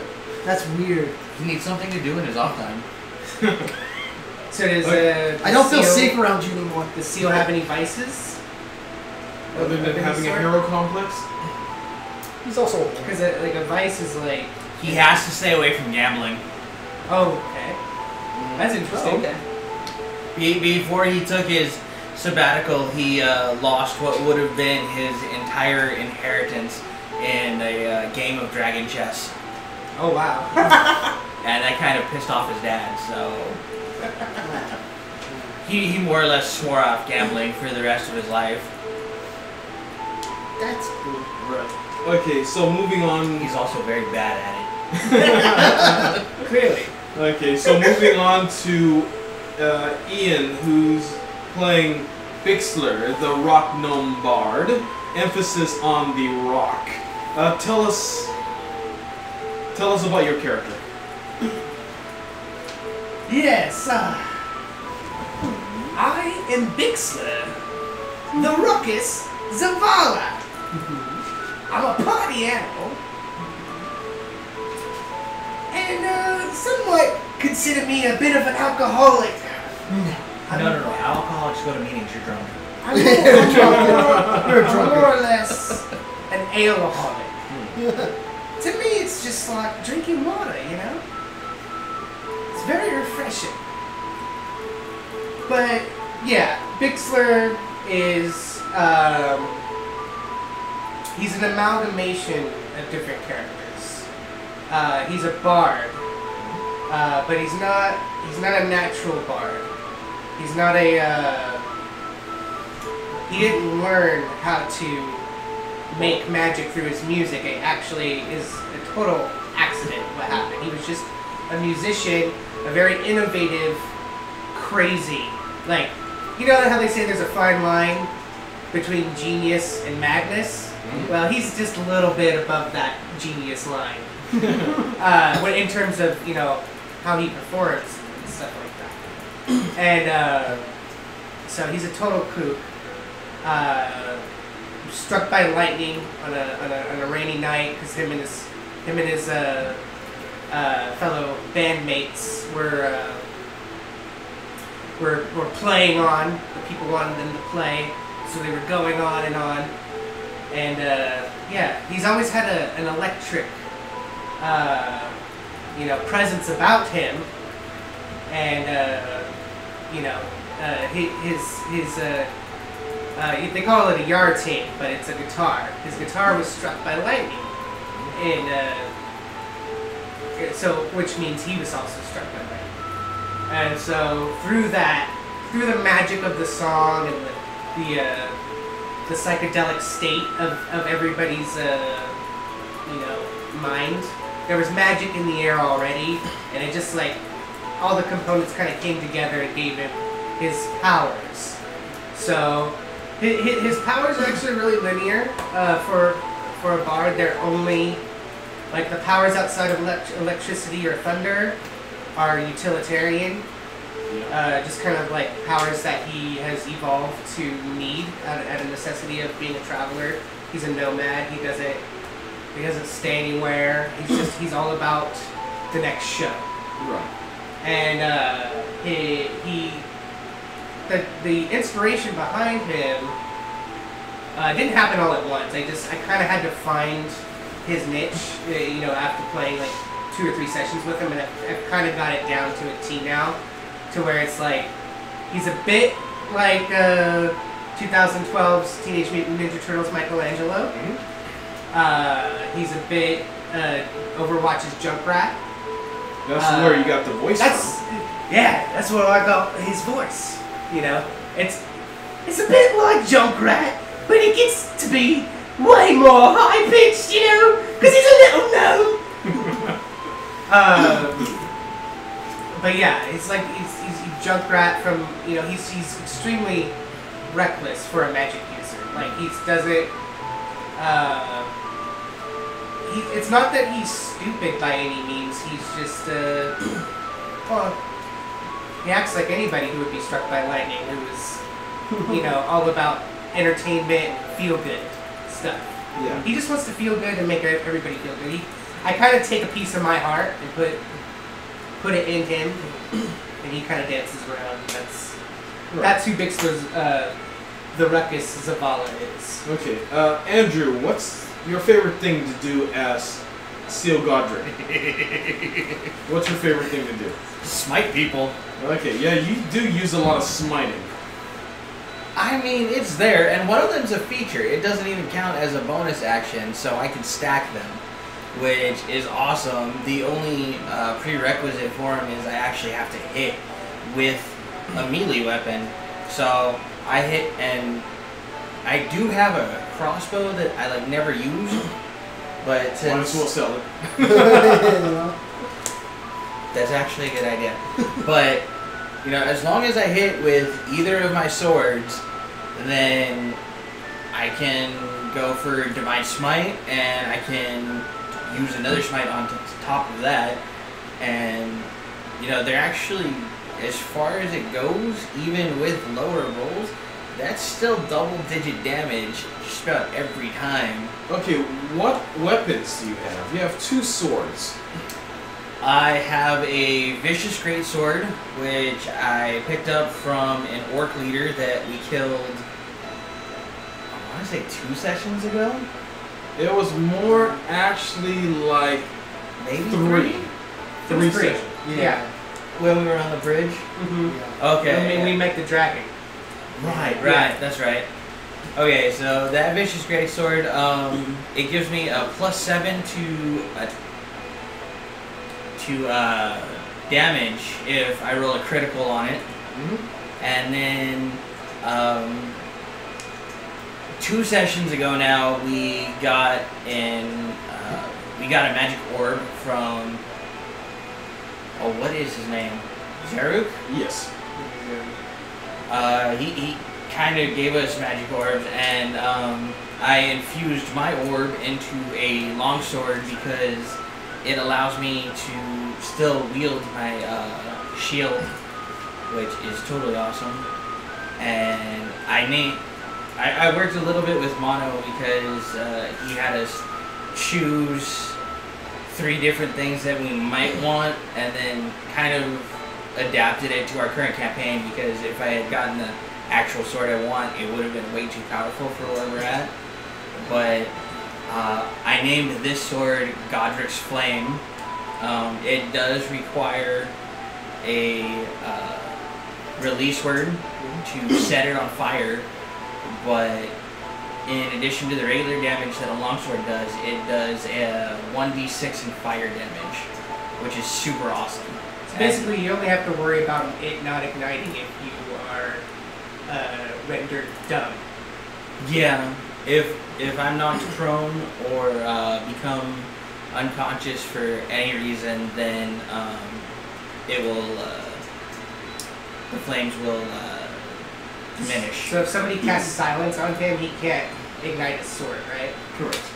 That's weird. He needs something to do in his off time. So does I don't feel safe around you anymore. Does Seal have any vices? Other than having a hero complex? He's also old. Because like a vice is like... He has to stay away from gambling. Oh, okay. That's interesting. Oh, okay. Before he took his sabbatical, he lost what would have been his entire inheritance in a game of dragon chess. Oh, wow. And that kind of pissed off his dad, so... he more or less swore off gambling for the rest of his life. That's cool. Right. Okay, so moving on. He's also very bad at it. Clearly. Okay, so moving on to Ian, who's playing Bixler, the rock gnome bard. Emphasis on the rock. Tell us about your character. Yes, I am Bixler, the ruckus Zavala. I'm a party animal. And somewhat consider me a bit of an alcoholic. No. Alcoholics go to meetings, you're drunk. I'm more or less an aleaholic. To me, it's just like drinking water, you know? It's very refreshing. But, yeah, Bixler is, he's an amalgamation of different characters. He's a bard, but he's not a natural bard. He's not he didn't learn how to make magic through his music. It actually is a total accident what happened. He was just a musician, a very innovative, crazy, like, you know how they say there's a fine line between genius and madness? Mm-hmm. Well, he's just a little bit above that genius line. In terms of, you know, how he performs and stuff like that. And so he's a total kook. Struck by lightning on a rainy night because him and his fellow bandmates were playing on. The people wanted them to play, so they were going on. And yeah, he's always had an electric presence about him, and they call it a yartane, but it's a guitar. His guitar was struck by lightning, and which means he was also struck by lightning. And so through the magic of the song and the psychedelic state of everybody's mind, there was magic in the air already, and it just like all the components kind of came together and gave him his powers. So his powers are actually really linear for a bard. They're only like the powers outside of electricity or thunder are utilitarian. Just kind of like powers that he has evolved to need out of necessity of being a traveler. He's a nomad. He doesn't stay anywhere. He's all about the next show. Right. And the inspiration behind him didn't happen all at once. I kind of had to find his niche, after playing like 2 or 3 sessions with him, and I've kind of got it down to a T now, to where it's like he's a bit like 2012's Teenage Mutant Ninja Turtles Michelangelo. He's a bit Overwatch's Junkrat. That's where you got the voice from. Yeah, that's what I got his voice. You know, it's a bit like Junkrat, but it gets to be way more high pitched, you know, because he's a little gnome. But yeah, it's like he's Junkrat from, you know, he's extremely reckless for a magic user. Like he does it. It's not that he's stupid by any means. He's just well, he acts like anybody who would be struck by lightning, who is, you know, all about entertainment, feel good stuff. Yeah. He just wants to feel good and make everybody feel good. I kind of take a piece of my heart and put it in him, and he kind of dances around. That's who Bixler's the Ruckus Zavala is. Okay, Andrew, what's your favorite thing to do as Seal Godric? What's your favorite thing to do? Smite people. Okay, yeah, you do use a lot of smiting. I mean, it's there, and one of them's a feature. It doesn't even count as a bonus action, so I can stack them, which is awesome. The only prerequisite for them is I actually have to hit with a melee weapon. So I hit, and I do have a crossbow that I like never use, but since might as well sell it. That's actually a good idea. But you know, as long as I hit with either of my swords, then I can go for Divine Smite, and I can use another smite on top of that. And you know, they're actually, as far as it goes, even with lower rolls, that's still double-digit damage just about every time. Okay, what weapons do you have? You have 2 swords. I have a Vicious Greatsword, which I picked up from an orc leader that we killed, I want to say 2 sessions ago? It was more actually like Maybe 3. 3 sessions. Yeah. When we were on the bridge? Mm-hmm. Okay. I mean, we make the dragon. Right, Yeah. that's right. Okay, so that Vicious Greatsword, it gives me a +7 to damage if I roll a critical on it. And then 2 sessions ago now we got a magic orb from, oh, what is his name? Zaruk? Yes. He kind of gave us magic orbs, and I infused my orb into a longsword because it allows me to still wield my shield, which is totally awesome. And I worked a little bit with Mono because he had us choose 3 different things that we might want, and then kind of adapted it to our current campaign, because if I had gotten the actual sword I want, it would have been way too powerful for where we're at. But I named this sword Godric's Flame. It does require a release word to set it on fire, but in addition to the regular damage that a longsword does, it does a 1d6 in fire damage, which is super awesome. So basically, you only have to worry about it not igniting if you are rendered dumb. Yeah, if I'm knocked prone or become unconscious for any reason, then it will the flames will diminish. So if somebody casts silence on him, he can't ignite his sword, right? Correct.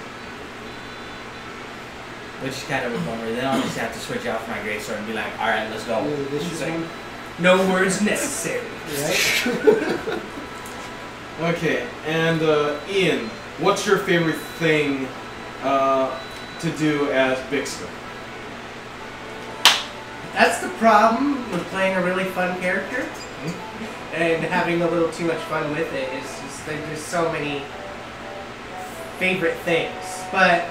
Which is kind of a bummer. Then I'll just have to switch out for my greatsword and be like, all right, let's go. Vicious one. No words necessary. Right? Okay, and Ian, what's your favorite thing to do as Bixler? That's the problem with playing a really fun character and having a little too much fun with it. Is just that there's so many favorite things. But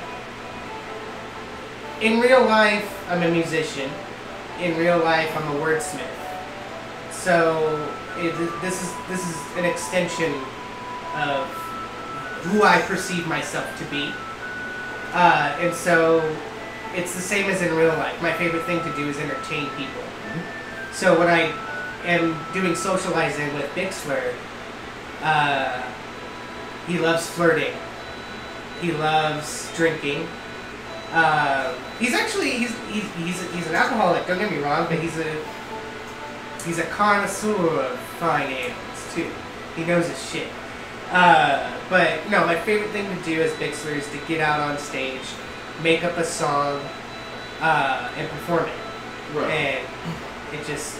in real life, I'm a musician. In real life, I'm a wordsmith. So this is an extension of who I perceive myself to be. And so it's the same as in real life. My favorite thing to do is entertain people. So when I am doing socializing with DokSword, he loves flirting. He loves drinking. He's an alcoholic. Don't get me wrong, but he's a connoisseur of fine ales too. He knows his shit. But no, my favorite thing to do as DokSword is to get out on stage, make up a song, and perform it. Right. And it just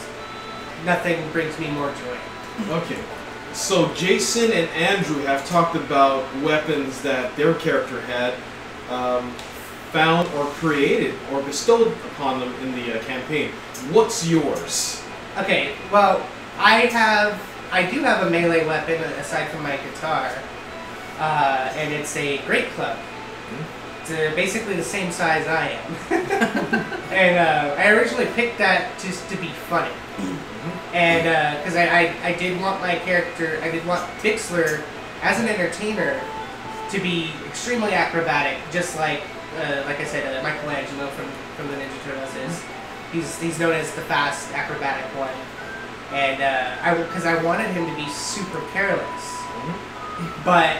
nothing brings me more joy. Okay. So Jason and Andrew have talked about weapons that their character had found or created or bestowed upon them in the campaign. What's yours? Okay, well, I do have a melee weapon aside from my guitar, and it's a great club. It's basically the same size I am. And I originally picked that just to be funny. And because I did want my character, I did want Bixler as an entertainer to be extremely acrobatic, just like I said, Michelangelo from the Ninja Turtles is. He's known as the fast acrobatic one. And because I wanted him to be super careless, but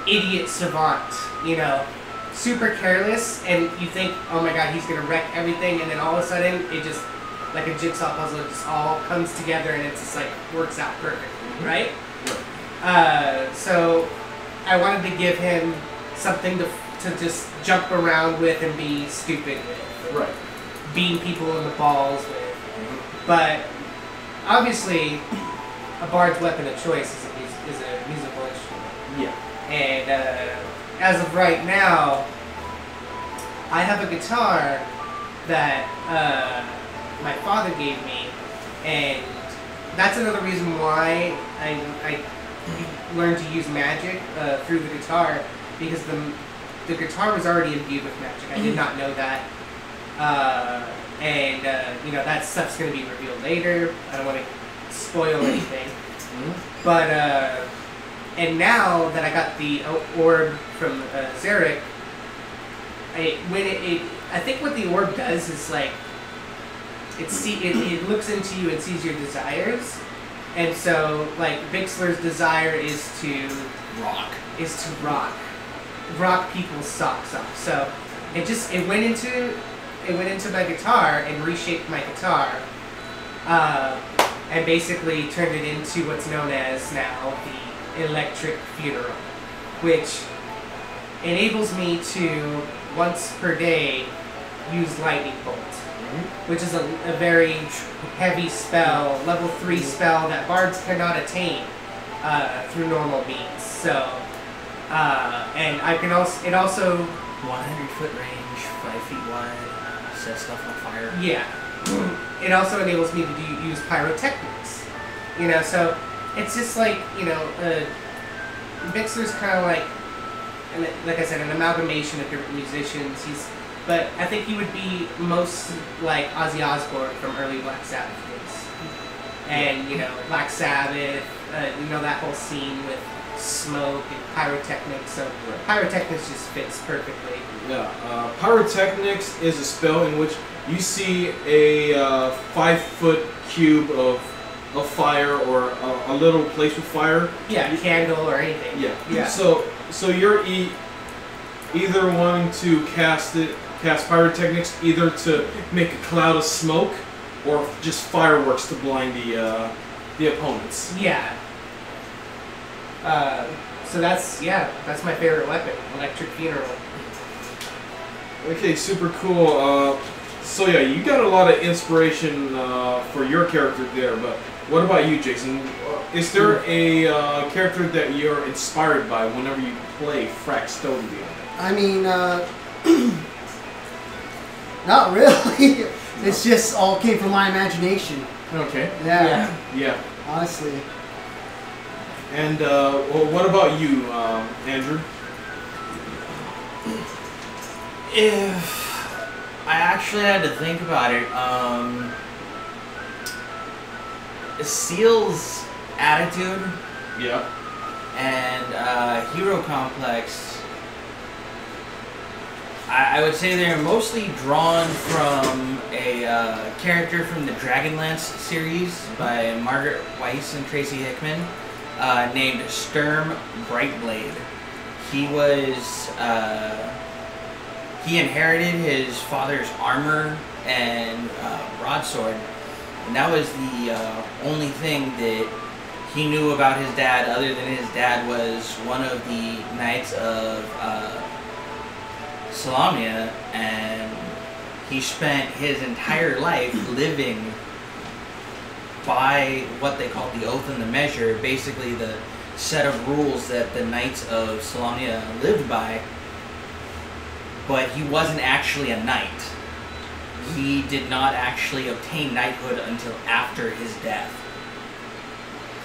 idiot savant, you know, super careless, and you think, oh my god, he's gonna wreck everything, and then all of a sudden it just, like a jigsaw puzzle, it just all comes together and it's just like works out perfectly, right? So I wanted to give him something to just jump around with and be stupid with, Right. beating people in the balls with, but obviously, a bard's weapon of choice is a musical instrument. Yeah. And as of right now, I have a guitar that my father gave me, and that's another reason why I learned to use magic through the guitar, because the guitar was already imbued with magic. I did not know that. You know, that stuff's going to be revealed later. I don't want to spoil anything. But, and now that I got the orb from Zarek, I think what the orb does is, like, it looks into you and sees your desires. And so, like, Bixler's desire is to rock people's socks off. So it went into my guitar and reshaped my guitar, and basically turned it into what's known as now the electric funeral, which enables me to once per day use lightning bolt, which is a very heavy spell, level 3 spell that bards cannot attain through normal means. So, and I can also, it also 100-foot range, 5 feet wide, set stuff on fire. Yeah. It also enables me to use pyrotechnics. You know, so it's just like, you know, Bixler's kind of like I said, an amalgamation of different musicians. But I think he would be most like Ozzy Osbourne from early Black Sabbath days. And, you know, Black Sabbath, you know, that whole scene with smoke and pyrotechnics, so pyrotechnics just fits perfectly. Yeah, pyrotechnics is a spell in which you see a 5-foot cube of fire, or a little place with fire. Yeah, a candle or anything. Yeah. So you're either wanting to cast pyrotechnics either to make a cloud of smoke, or just fireworks to blind the opponents. Yeah. So that's my favorite weapon, electric funeral. Okay, super cool. So yeah, you got a lot of inspiration for your character there, but what about you, Jason? Is there a character that you're inspired by whenever you play Frak Stonebeard? I mean, not really. It's just all came from my imagination. Okay. Yeah. Honestly. And well, what about you, Andrew? If I actually had to think about it, Seal's attitude Yeah. And Hero Complex, I would say they're mostly drawn from a character from the Dragonlance series by Margaret Weiss and Tracy Hickman, named Sturm Brightblade. He was, he inherited his father's armor and broadsword, and that was the only thing that he knew about his dad, other than his dad was one of the Knights of Salamia, and he spent his entire life living by what they called the Oath and the Measure, basically the set of rules that the Knights of Salamia lived by, but he wasn't actually a knight. He did not actually obtain knighthood until after his death.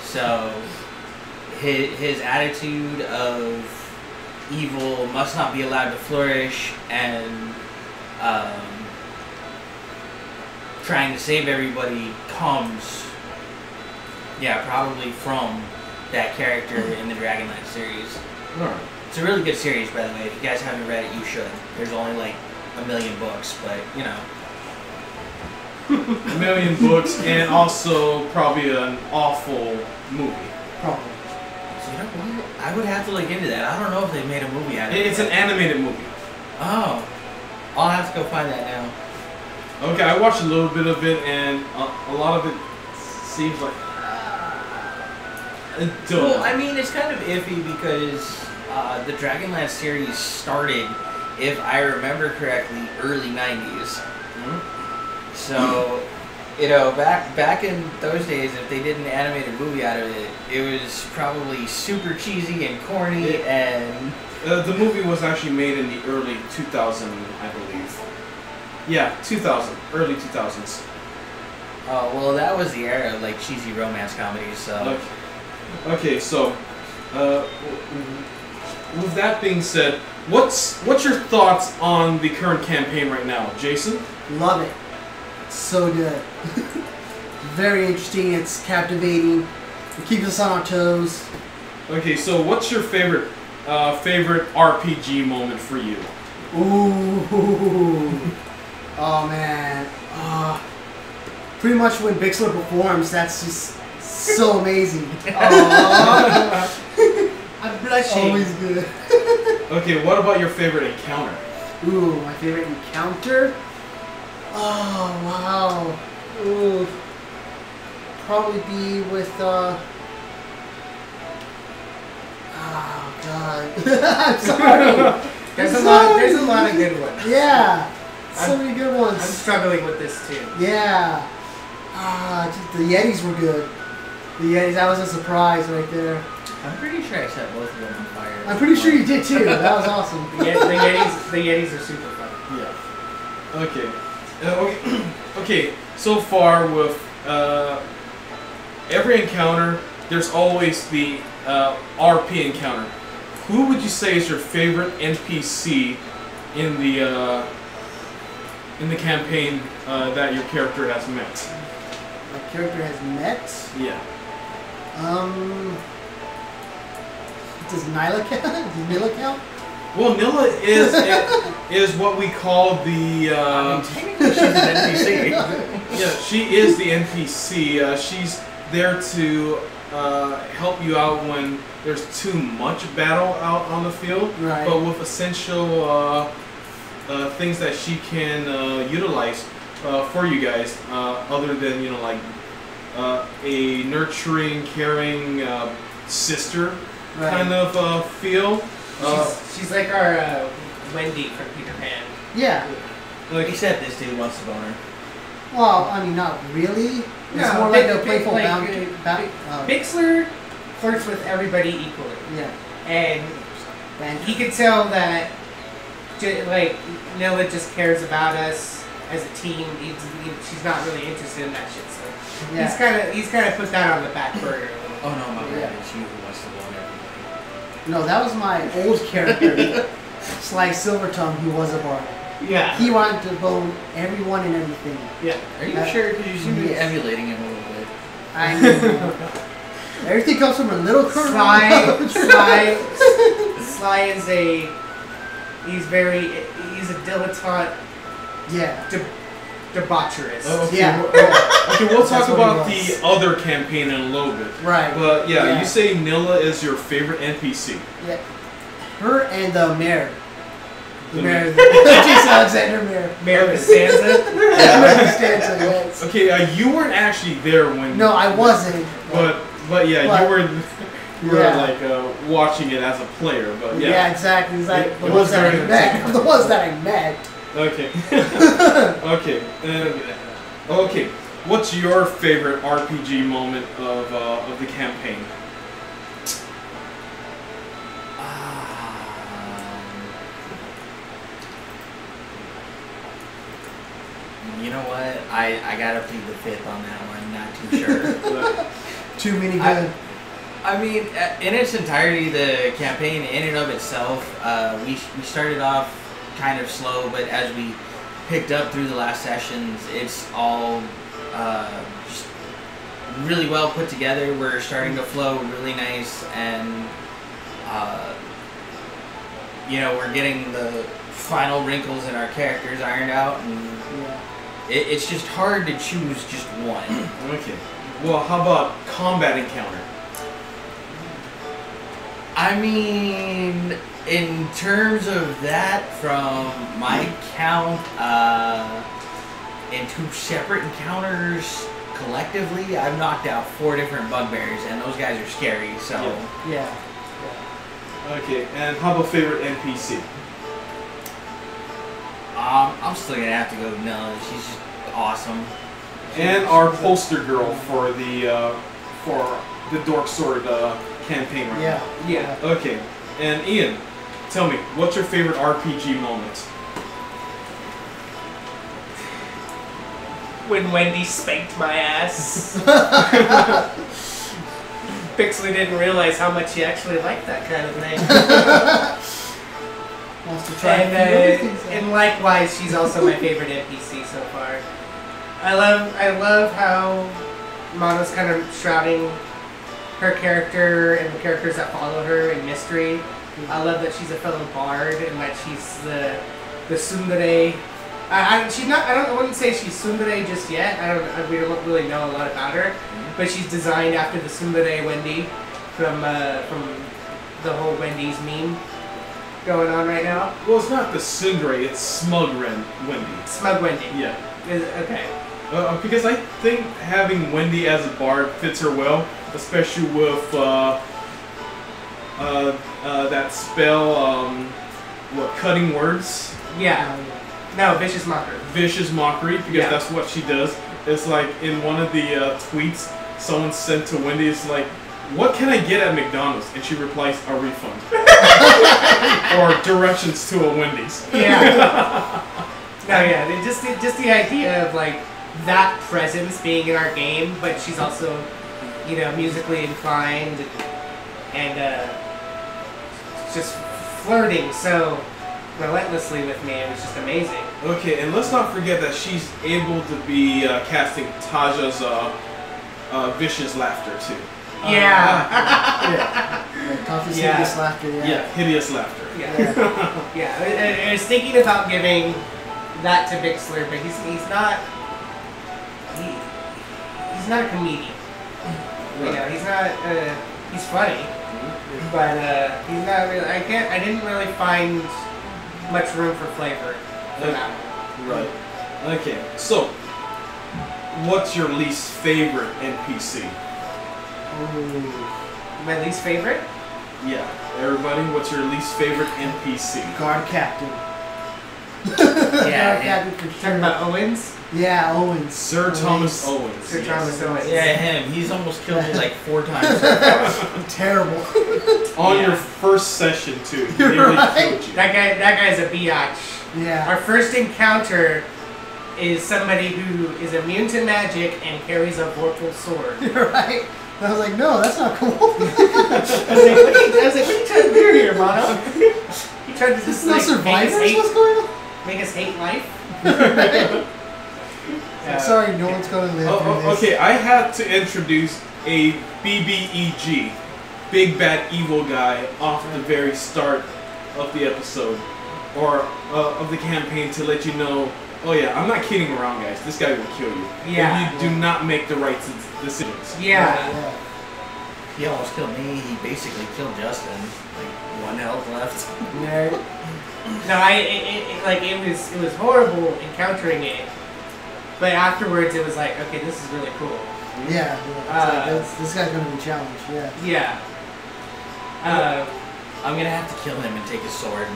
So his attitude of evil must not be allowed to flourish, and trying to save everybody comes, probably from that character in the Dragonlance series. Alright. It's a really good series, by the way. If you guys haven't read it, you should. There's only like 1 million books, but you know. 1 million books, and also probably an awful movie. Probably. So you know what? I would have to look into that. I don't know if they made a movie out of it. It's an animated movie. Oh. I'll have to go find that now. Okay, I watched a little bit of it, and a lot of it seems like... Well, I mean, it's kind of iffy because the Dragonlance series started, if I remember correctly, early 90s. So, you know, back in those days, if they did an animated movie out of it, it was probably super cheesy and corny, and... the movie was actually made in the early 2000s, I believe. Yeah, 2000. Early 2000s. Oh, well, that was the era of, like, cheesy romance comedies, so... Okay, so, with that being said, what's your thoughts on the current campaign right now, Jason? Love it. It's so good. Very interesting. It's captivating. It keeps us on our toes. Okay, so what's your favorite RPG moment for you? Ooh. Oh man. Pretty much when Bixler performs, that's just so amazing. I'm blushing. Always good. Okay, what about your favorite encounter? Ooh, my favorite encounter? Oh, wow. Ooh. Probably be with, oh, God. I'm sorry. There's a lot of good ones. Yeah. So many good ones. I'm struggling with this too. Yeah. Just the Yetis were good. The Yetis, that was a surprise right there. I'm pretty sure I set both of them on fire. I'm pretty sure you did too. That was awesome. The Yetis are super fun. Yeah. Okay. Okay. So far with every encounter, there's always the RP encounter. Who would you say is your favorite NPC in the campaign that your character has met? My character has met? Yeah. Does Nyla count? Does Nila count? Well, Nila is what we call the. Technically, she's an NPC. Yeah, she is the NPC. She's there to help you out when there's too much battle out on the field, right. But with essential things that she can utilize for you guys, other than like a nurturing, caring sister right. kind of feel. She's like our Wendy from Peter Pan. Yeah. Like except this dude wants to bone her. Well, I mean, not really. It's No, more like a playful bounty. Bixler flirts with everybody equally. Yeah. And he could tell that, like, Nilla just cares about us as a team. She's not really interested in that shit. So yeah. he's kind of put that on the back burner. Oh no, my bad. It's you who wants to bone everybody. No, that was my old character, Sly Silvertongue, who was a bard. Yeah. He wanted to bone everyone and everything. Yeah. Are you sure? Because you seem to be emulating him a little bit. I know. Everything comes from a little kernel. Sly is a... He's a dilettante Yeah. debaucherous. Oh, okay. Yeah. Okay, we'll talk That's what about he was. the other campaign in a little bit. Right. But yeah, Yeah. you say Nilla is your favorite NPC. Yeah. Her and the mayor. The The mayor. mayor. Jason Alexander Mayor. Mayor Costanza. Mayor Costanza, yes. Okay, you weren't actually there when. No, I wasn't. But yeah, But- you were. You were Yeah. like watching it as a player, but yeah. Yeah, exactly. It's like It the was ones that very I met. The ones that I met. Okay. Okay. Okay. What's your favorite RPG moment of the campaign? You know what? I gotta plead the fifth on that one. Not too sure. Too many good. I mean, in its entirety, the campaign in and of itself, we started off kind of slow, but as we picked up through the last sessions, it's all just really well put together. We're starting to flow really nice, and you know, we're getting the final wrinkles in our characters ironed out, and Yeah. it's just hard to choose just one. Okay. Well, how about combat encounter? I mean, in terms of that, from my count, in 2 separate encounters collectively, I've knocked out 4 different bugbears, and those guys are scary. So, Yeah. Okay. And how about favorite NPC? I'm still gonna have to go with Nella. She's just awesome. And our poster girl for the DorkSword campaign right Yeah. Yeah. now. Okay. And Ian, tell me, what's your favorite RPG moment? When Wendy spanked my ass. Pixley didn't realize how much he actually liked that kind of thing. Wants to try a few other And, things out. and likewise, she's also my favorite NPC so far. I love how Mono's kind of shrouding her character and the characters that follow her in mystery. I love that she's a fellow bard and that she's the tsundere. I wouldn't say she's tsundere just yet. We don't really know a lot about her, but she's designed after the tsundere Wendy from the whole Wendy's meme going on right now. Well, it's not the Tsundere, it's Smug Wendy. Smug Wendy. Yeah. Okay. Because I think having Wendy as a bard fits her well, especially with that spell, cutting words? Yeah. No, vicious mockery. Vicious Mockery, because Yeah. that's what she does. It's like in one of the tweets someone sent to Wendy, it's like, what can I get at McDonald's? And she replies, a refund. Or directions to a Wendy's. Yeah. No, yeah. Just the idea of like that presence being in our game, but she's also, you know, musically inclined and just flirting so relentlessly with me. It was just amazing. Okay, and let's not forget that she's able to be casting Taja's vicious laughter too. Yeah. Toughness, Yeah. hideous laughter. Yeah, hideous laughter. Yeah. Yeah. I was thinking about giving that to Bixler, but he's not. He's not a comedian. You know, he's not. He's funny, but he's not really. I didn't really find much room for flavor for that one. Right. Okay, so what's your least favorite NPC? My least favorite? Yeah, everybody, what's your least favorite NPC? Guard captain. Yeah, Guard captain for Talking sure. about Owens? Yeah, Owens. Sir Thomas Owens. Sir yes. Thomas Owens. Yeah, him. He's almost killed me like 4 times so far. Terrible. On Yeah. your first session too. He You're nearly right. killed you. That guy's a biatch. Yeah. Our first encounter is somebody who is immune to magic and carries a vorpal sword. You're right. And I was like, no, that's not cool. I was like, what are you trying to do here, Mono? You trying to just No like survivors? make What's going on? us hate life? I'm sorry, no one's going to live through this. Okay, I had to introduce a BBEG, big bad evil guy, off the very start of the episode or of the campaign to let you know, oh yeah, I'm not kidding around, guys. This guy will kill you. Yeah. If you do not make the right decisions. Yeah. He almost killed me. He basically killed Justin. Like 1 health left. Nerd. No, it was horrible encountering it, but afterwards it was like, okay, this is really cool. Yeah. This guy's gonna be challenged. Yeah. Yeah. I'm gonna have to kill him and take his sword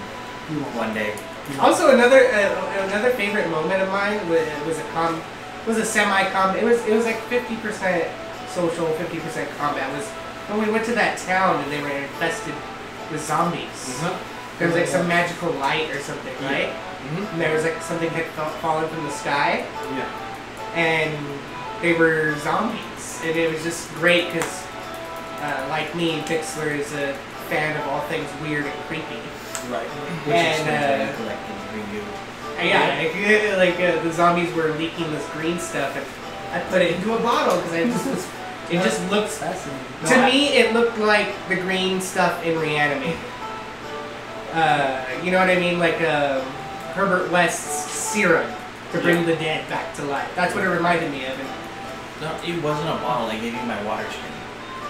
one day. Also, another favorite moment of mine was a semi-com. It was like 50% social, 50% combat. It was when we went to that town and they were infested with zombies. There was like some magical light or something, right? And there was like something had fallen from the sky. Yeah. And they were zombies, and it was just great because, like me, Pixler is a fan of all things weird and creepy. Right. Which And, is collecting green goo. Yeah, the zombies were leaking this green stuff, and I put it into a bottle because it just looked. Fascinating. To me, it looked like the green stuff in Reanimator. You know what I mean? Like Herbert West's serum to bring the dead back to life. That's what it reminded me of. And No, it wasn't a bottle. I gave you my water skin.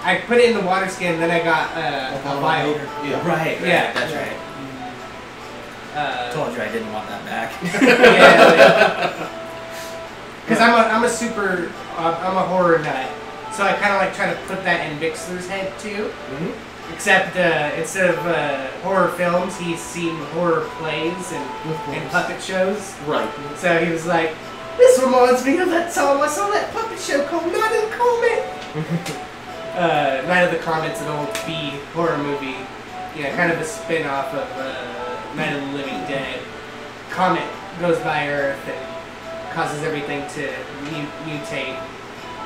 I put it in the water skin, then I got a vial. Yeah. Right. Yeah. That's right. Told you I didn't want that back. Because I'm a horror nut, so I kind of like try to put that in Bixler's head too. Except instead of horror films, he's seen horror plays and puppet shows. Right. So he was like, "This reminds me of that time I saw that puppet show called Night of the Comet." Night of the Comet's an old B horror movie, kind of a spin-off of Night of the Living Dead. Comet goes by Earth and causes everything to mutate.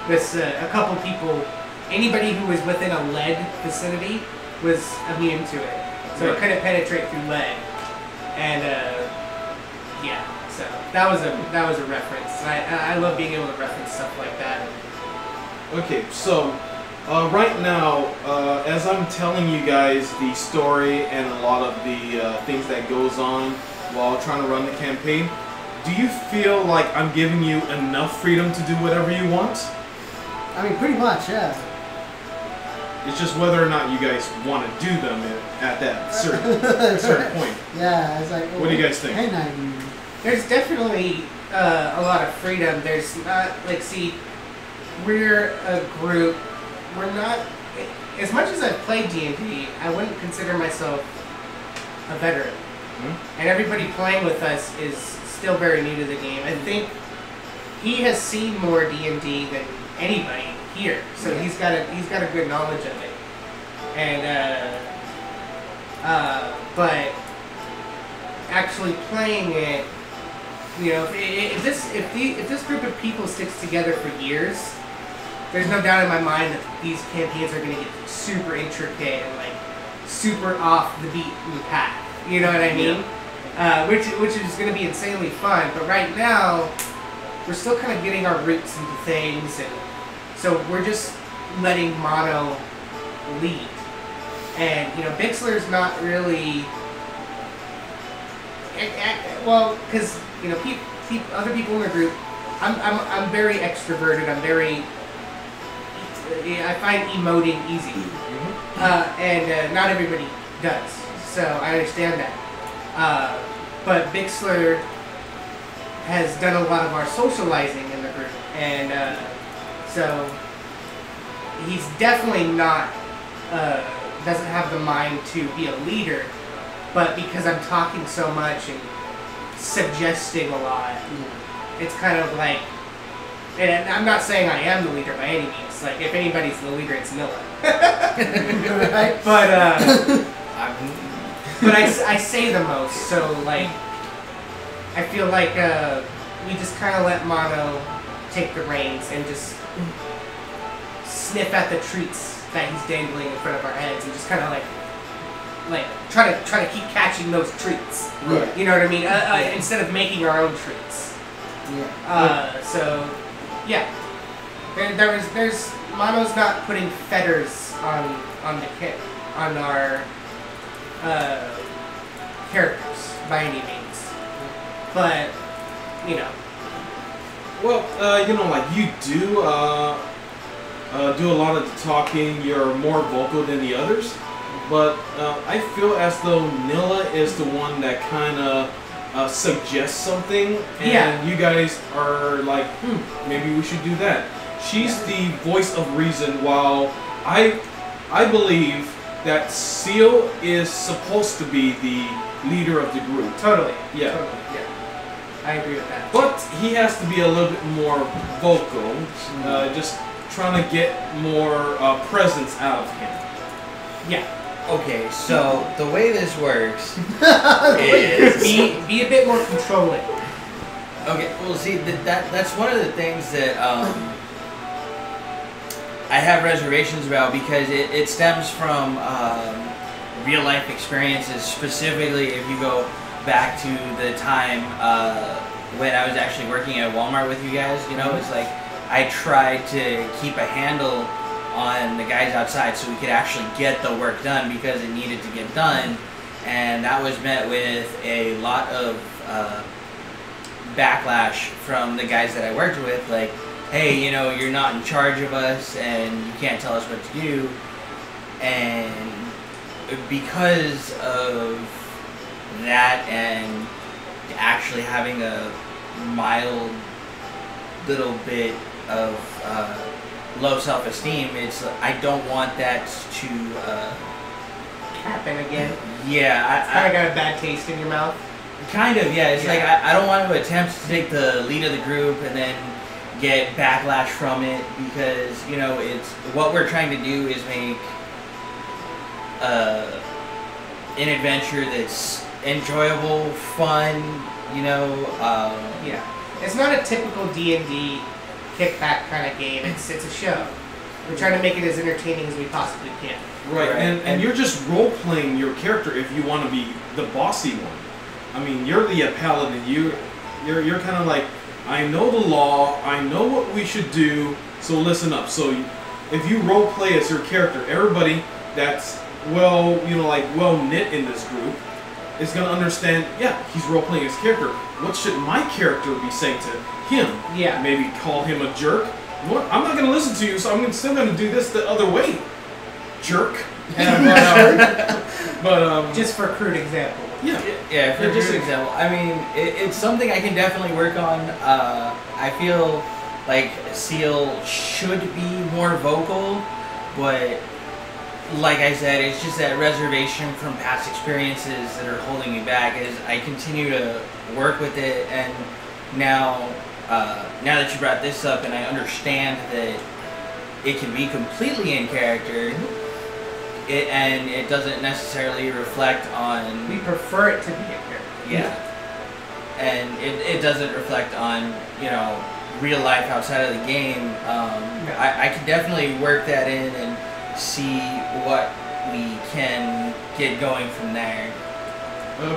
This a couple people, anybody who was within a lead vicinity was immune to it, so it couldn't penetrate through lead. And so that was a reference. I love being able to reference stuff like that. Okay, so right now, as I'm telling you guys the story and a lot of the things that goes on while trying to run the campaign, do you feel like I'm giving you enough freedom to do whatever you want? I mean, pretty much, yeah. It's just whether or not you guys want to do them at that certain point. Yeah, it's like. What do you guys think? There's definitely a lot of freedom. There's not we're a group. We're not, as much as I've played D&D, I wouldn't consider myself a veteran. And everybody playing with us is still very new to the game. I think he has seen more D&D than anybody here, so he's got a good knowledge of it. And but actually playing it, if this group of people sticks together for years, there's no doubt in my mind that these campaigns are going to get super intricate and like super off the beaten path. You know what I mean? Which is going to be insanely fun. But right now, we're still kind of getting our roots into things, and so we're just letting Mono lead. And Bixler's not really because other people in the group. I'm very extroverted. I find emoting easy, and not everybody does. So I understand that. But Bixler has done a lot of our socializing in the group, and so he's definitely not doesn't have the mind to be a leader. But because I'm talking so much and suggesting a lot, it's kind of like. And I'm not saying I am the leader by any means. Like, if anybody's the leader, it's Noah. Right? But I say the most, so like I feel like we just kind of let Mono take the reins and just sniff at the treats that he's dangling in front of our heads, and just kind of like try to keep catching those treats. Right. You know what I mean? Instead of making our own treats. Yeah. So yeah, there's Mono's not putting fetters on our characters by any means, but you know. Well, you know, like you do a lot of the talking. You're more vocal than the others, but I feel as though Nilla is the one that kind of suggests something, and you guys are like, maybe we should do that. She's the voice of reason, while I believe that Seal is supposed to be the leader of the group. Totally. Yeah. Totally. Yeah. I agree with that. But he has to be a little bit more vocal, just trying to get more presence out of him. Yeah. Okay, so the way this works is be a bit more controlling. okay. Well, see, that's one of the things that I have reservations about, because it stems from real life experiences. Specifically, if you go back to the time when I was actually working at Walmart with you guys, you know, it's like I tried to keep a handle on the guys outside so we could actually get the work done, because it needed to get done, and that was met with a lot of backlash from the guys that I worked with, like, hey, you know, you're not in charge of us and you can't tell us what to do. And because of that, and actually having a mild little bit of low self-esteem, it's I don't want that to happen again. Yeah, I got a bad taste in your mouth. Kind of, yeah. It's like I don't want to attempt to take the lead of the group and then get backlash from it, because, you know, it's what we're trying to do is make an adventure that's enjoyable, fun, you know. Yeah, it's not a typical D&D kickback kind of game. It's a show. We're trying to make it as entertaining as we possibly can. Right, and you're just role playing your character if you want to be the bossy one. I mean, you're the Paladin. You're kind of like, I know the law, I know what we should do, so listen up. So if you role play as your character, everybody that's well knit in this group is going to understand, yeah, he's role playing his character. What should my character be saying to him? Yeah. Maybe call him a jerk. What? I'm not going to listen to you, so I'm still going to do this the other way. Jerk. But just for a crude example. Yeah, for just an example. I mean, it's something I can definitely work on. I feel like Seal should be more vocal, but like I said, it's just that reservation from past experiences that are holding me back as I continue to work with it. And now that you brought this up and I understand that it can be completely in character, it doesn't necessarily reflect on... We prefer it to be in character. Yeah. And it doesn't reflect on, you know, real life outside of the game. I can definitely work that in and see what we can get going from there.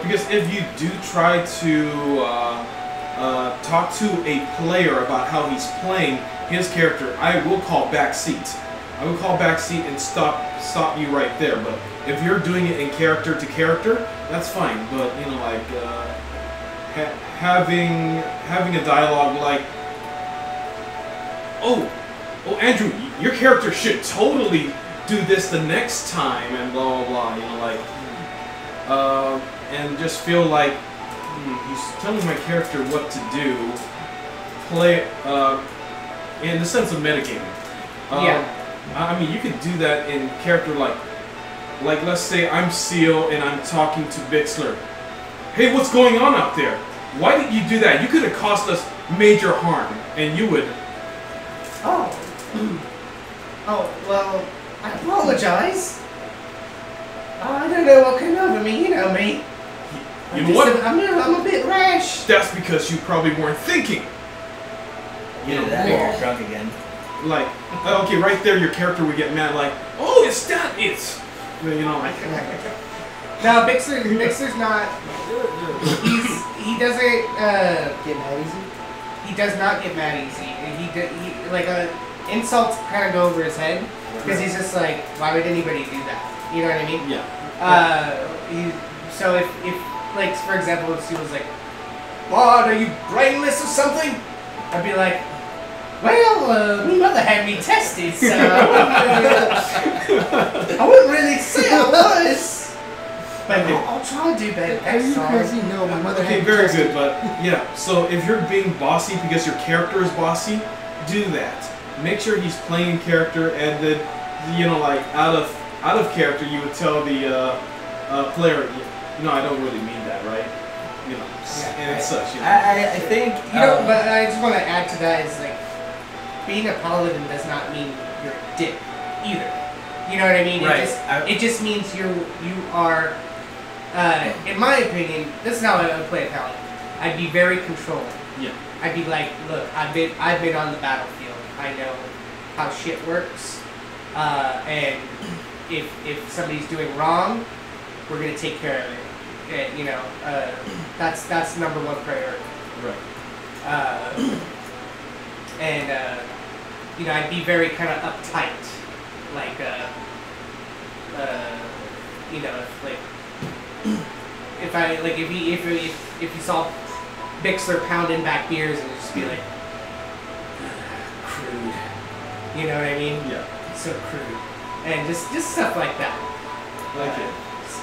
Because if you do try to talk to a player about how he's playing his character, I will call backseat. I will call backseat and stop you right there. But if you're doing it in character to character, that's fine. But you know, like having a dialogue like, oh, Andrew, your character should totally do this the next time, and blah blah blah. You know, like, and just feel like he's telling my character what to do. Play in the sense of metagaming. Yeah. I mean, you could do that in character, like let's say I'm Seal and I'm talking to Bixler. Hey, what's going on out there? Why did you do that? You could have caused us major harm, and you would. Oh. Oh, well, I apologize. I don't know what came over me, you know me. You know what? I'm a bit rash. That's because you probably weren't thinking. You know that, you're drunk again. Like, okay, right there, your character would get mad, like, oh, it's that, it's, you know, like. No, Bixler's not. He doesn't Get mad easy? He does not get mad easy. He like insults kind of go over his head because he's just like, why would anybody do that? You know what I mean? Yeah. So if like for example, if he was like, "What, are you brainless or something?" I'd be like, "Well, my mother had me tested, so I wouldn't really say I was, but I'll try to do better next time." No, my mother Okay, had very tested. good, but yeah. So if you're being bossy because your character is bossy, do that. Make sure he's playing character, and then you know, like out of character, you would tell the player, you know, I don't really mean that, right? You know, and it's such. You know. I think You know, but I just want to add to that is like, being a paladin does not mean you're a dick either. You know what I mean? Right. It just means you are. In my opinion, this is how I would play a paladin. I'd be very controlling. Yeah. I'd be like, look, I've been on the battlefield. I know how shit works, and if somebody's doing wrong, we're gonna take care of it. You know, that's number one priority. Right. And you know, I'd be very kind of uptight, like you know, if you saw Bixler pounding back beers and just be like, crude. You know what I mean? Yeah. So crude. And just stuff like that. Like it.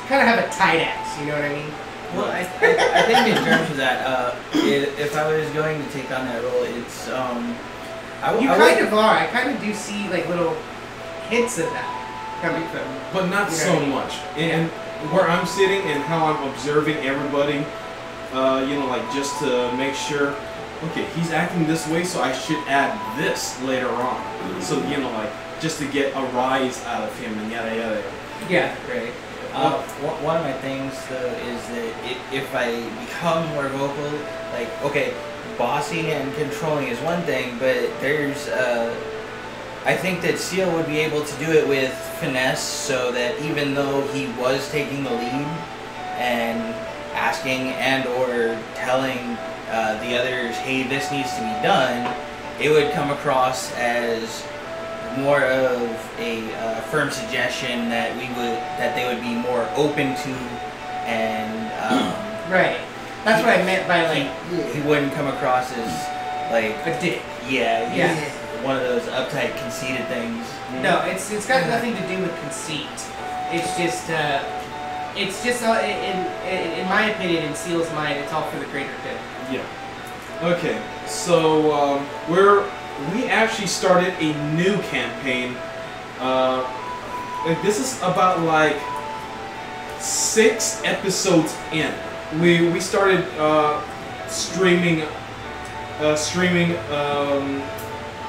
Kind of have a tight ass, you know what I mean? Well, I think in terms of that, if I was going to take on that role, it's You kind of are. I kind of do see like little hints of that coming from. But not you know so what I mean? much. And where I'm sitting and how I'm observing everybody, you know, like just to make sure, okay, he's acting this way, so I should add this later on. So, you know, like just to get a rise out of him and yada yada. Yeah. great. One of my things though is that if I become more vocal, like okay, bossy and controlling is one thing, but there's I think that Seal would be able to do it with finesse, so that even though he was taking the lead and asking and or telling the others, hey, this needs to be done, it would come across as more of a firm suggestion that they would be more open to, and Right. That's what I meant by like he wouldn't come across as like a dick. yeah, one of those uptight, conceited things. No, it's got nothing to do with conceit. It's just in my opinion, in Seal's mind, it's all for the greater good. Yeah. Okay, so we actually started a new campaign. This is about like 6 episodes in. We started streaming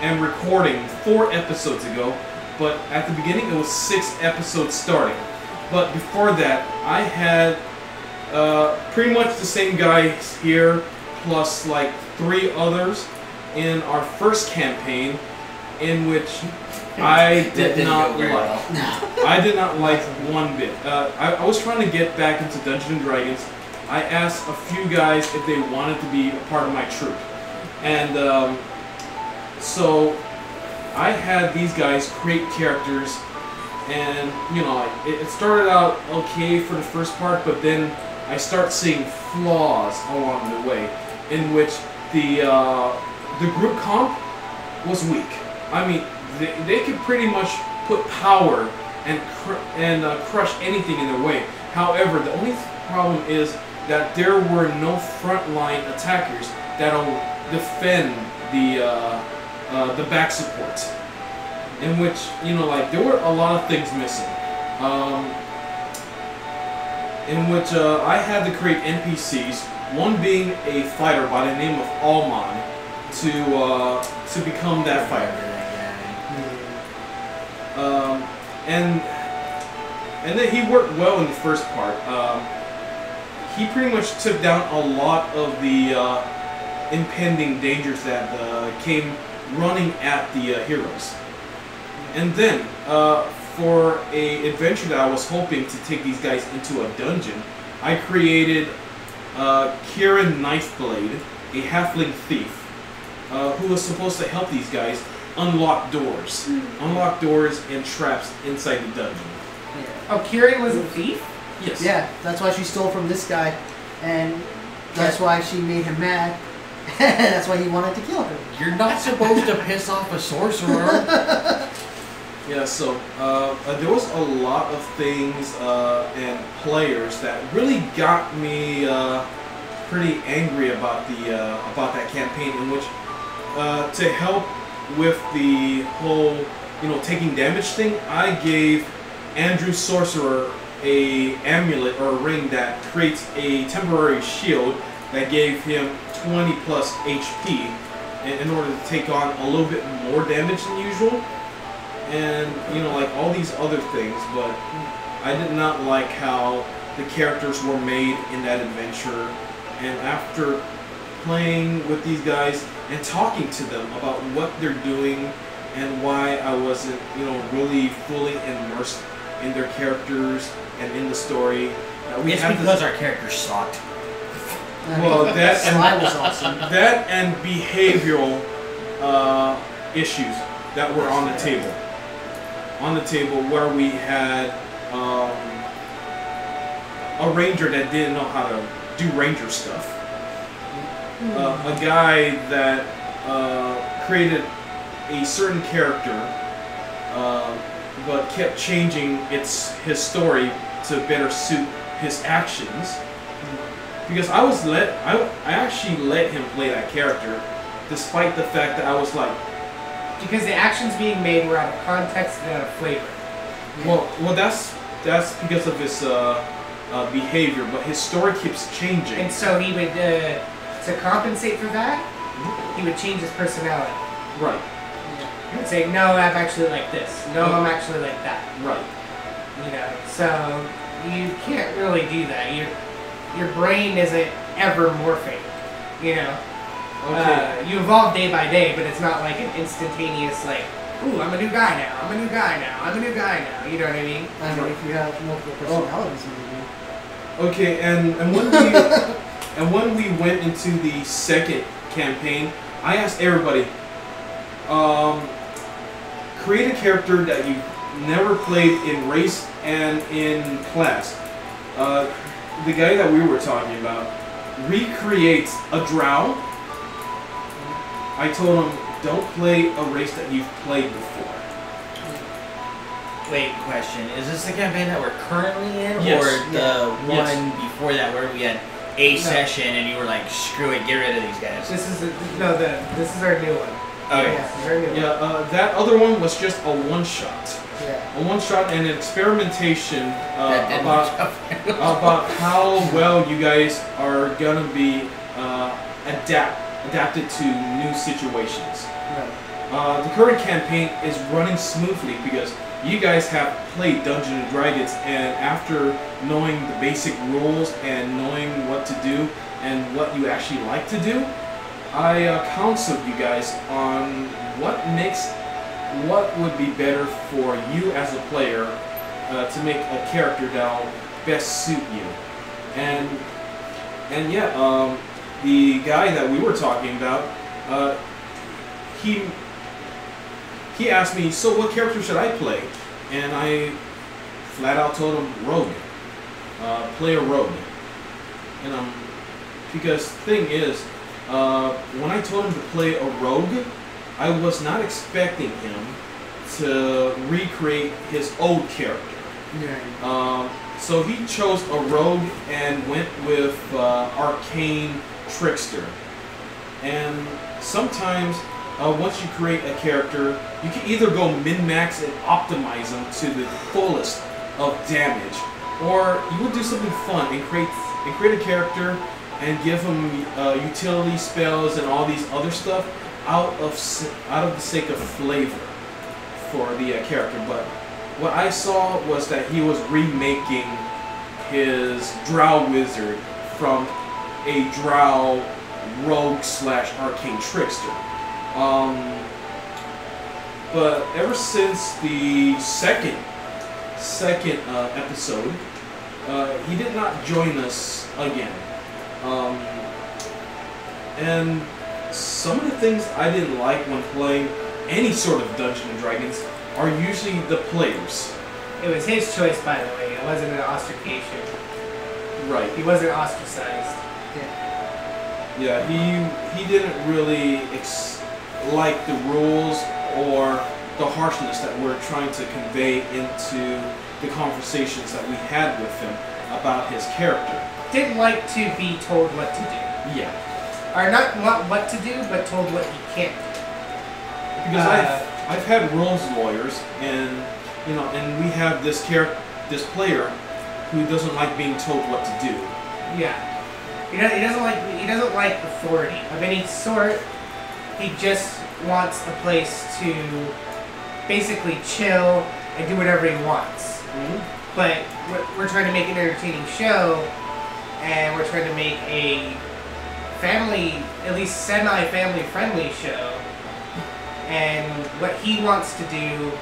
and recording 4 episodes ago, but at the beginning it was 6 episodes starting. But before that, I had pretty much the same guys here, plus like 3 others in our first campaign, in which I did not like. I did not like one bit. I was trying to get back into Dungeons and Dragons. I asked a few guys if they wanted to be a part of my troop, and so I had these guys create characters, and you know, it started out okay for the first part, but then I start seeing flaws along the way, in which the group comp was weak. I mean, they could pretty much put power and crush anything in their way. However, the only problem is that there were no frontline attackers that'll defend the back support. In which, you know, like there were a lot of things missing. In which I had to create NPCs. One being a fighter by the name of Almon to become that fighter. And then he worked well in the first part. He pretty much took down a lot of the impending dangers that came running at the heroes. And then, for an adventure that I was hoping to take these guys into a dungeon, I created Kieran Knifeblade, a halfling thief, who was supposed to help these guys unlock doors. Unlock doors and traps inside the dungeon. Oh, Kiri was a thief? Yes. Yeah, that's why she stole from this guy, and that's why she made him mad. That's why he wanted to kill her. You're not supposed to piss off a sorcerer. Yeah, so there was a lot of things and players that really got me pretty angry about that campaign, in which to help with the whole taking damage thing, I gave Andrew Sorcerer a amulet or a ring that creates a temporary shield that gave him 20 plus HP in order to take on a little bit more damage than usual. And like all these other things, but I did not like how the characters were made in that adventure. And after playing with these guys and talking to them about what they're doing and why I wasn't really fully immersed in their characters and in the story, It's because our characters sucked. well, that Sly was awesome. that and behavioral issues that were on the table. On the table where we had a ranger that didn't know how to do ranger stuff. A guy that created a certain character but kept changing his story to better suit his actions. Because I actually let him play that character, despite the fact that I was like, Because the actions being made were out of context and out of flavor. well, that's because of his behavior, but his story keeps changing. And so he would, to compensate for that, he would change his personality. Right, He would say, no, I'm actually like this. No, I'm actually like that. right. So you can't really do that. Your brain isn't ever morphing. Okay. You evolve day by day, but it's not like an instantaneous, like, ooh, I'm a new guy now, I'm a new guy now, I'm a new guy now. You know what I mean? I mean, if you have multiple personalities, maybe. Okay, and when we went into the second campaign, I asked everybody, create a character that you never played in race and in class. The guy that we were talking about recreates a drow. I told him, don't play a race that you've played before. Wait, question. Is this the campaign that we're currently in? Yes. Or the one Yes. before that where we had a session and you were like, screw it, get rid of these guys? This is our new one. Okay. Yeah, this is our new one. Yeah, that other one was just a one-shot. Yeah. A one-shot and an experimentation That didn't about how well you guys are gonna be adapted to new situations. Right. The current campaign is running smoothly because you guys have played Dungeons and Dragons, and after knowing the basic rules and knowing what to do and what you actually like to do, I counseled you guys on what would be better for you as a player to make a character that'll best suit you. And yeah, the guy that we were talking about, he asked me, so what character should I play? And I flat out told him rogue. Play a rogue. And because the thing is, when I told him to play a rogue, I was not expecting him to recreate his old character. Yeah. So he chose a rogue and went with arcane trickster. And sometimes once you create a character, you can either go min-max and optimize them to the fullest of damage, or you will do something fun and create a character and give them utility spells and all these other stuff out of the sake of flavor for the character. But what I saw was that he was remaking his drow wizard from a drow rogue / arcane trickster. But ever since the second episode, he did not join us again. And some of the things I didn't like when playing any sort of Dungeons and Dragons are usually the players. It was his choice, by the way. It wasn't an ostracation. Right. He wasn't ostracized. Yeah, he didn't really like the rules or the harshness that we're trying to convey into the conversations that we had with him about his character. Didn't like to be told what to do. Yeah. Or not what to do, but told what he can't do. Because I've had rules lawyers, and and we have this player who doesn't like being told what to do. Yeah. He doesn't like authority of any sort. He just wants a place to basically chill and do whatever he wants. Mm-hmm. But we're trying to make an entertaining show, and we're trying to make a family, at least semi-family friendly show. And what he wants to do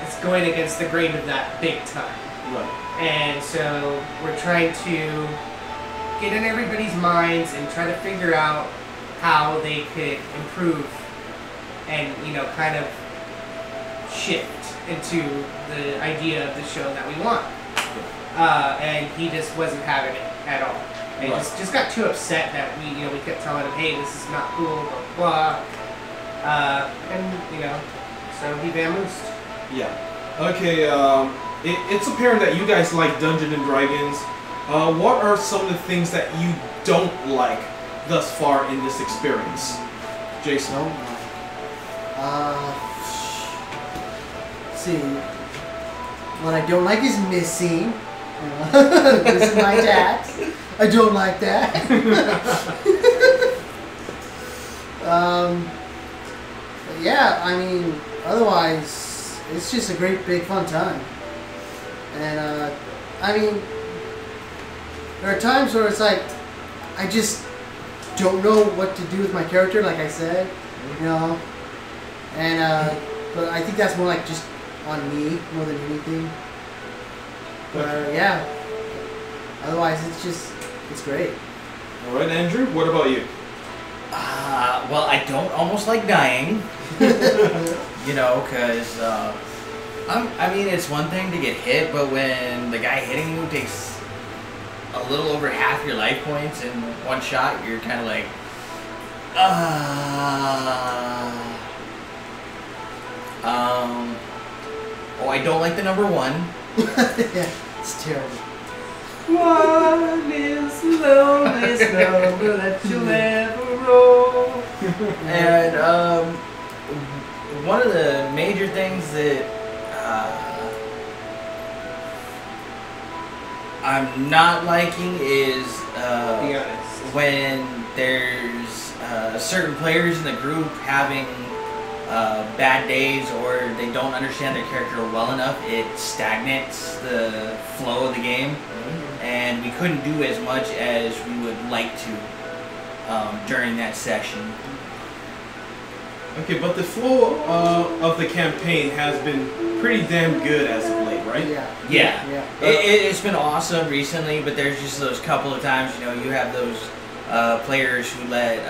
is going against the grain of that big time. Right. And so we're trying to get in everybody's minds and try to figure out how they could improve and, kind of shift into the idea of the show that we want. And he just wasn't having it at all. And just got too upset that we kept telling him, hey, this is not cool, blah, blah. So he vamoosed. Yeah. Okay, it's apparent that you guys like Dungeons and Dragons. What are some of the things that you don't like thus far in this experience? Jason? See. What I don't like is missing. This is my tax. I don't like that. But yeah, I mean, otherwise, it's just a great big fun time. And I mean, there are times where it's like, I just don't know what to do with my character, like I said, and but I think that's more like just on me more than anything. But yeah, otherwise it's great. All right, Andrew, what about you? Well, I don't almost like dying, because I mean, it's one thing to get hit, but when the guy hitting you takes a little over half your life points in one shot, you're kind of like, Oh, I don't like the number 1. Yeah, it's terrible. One is the lowest number that you'll ever roll. And one of the major things that I'm not liking is be honest. When there's certain players in the group having bad days, or they don't understand their character well enough. It stagnates the flow of the game, and we couldn't do as much as we would like to during that session. Okay, but the flow of the campaign has been pretty damn good as of late, right? Yeah. It's been awesome recently, but there's just those couple of times, you have those players who let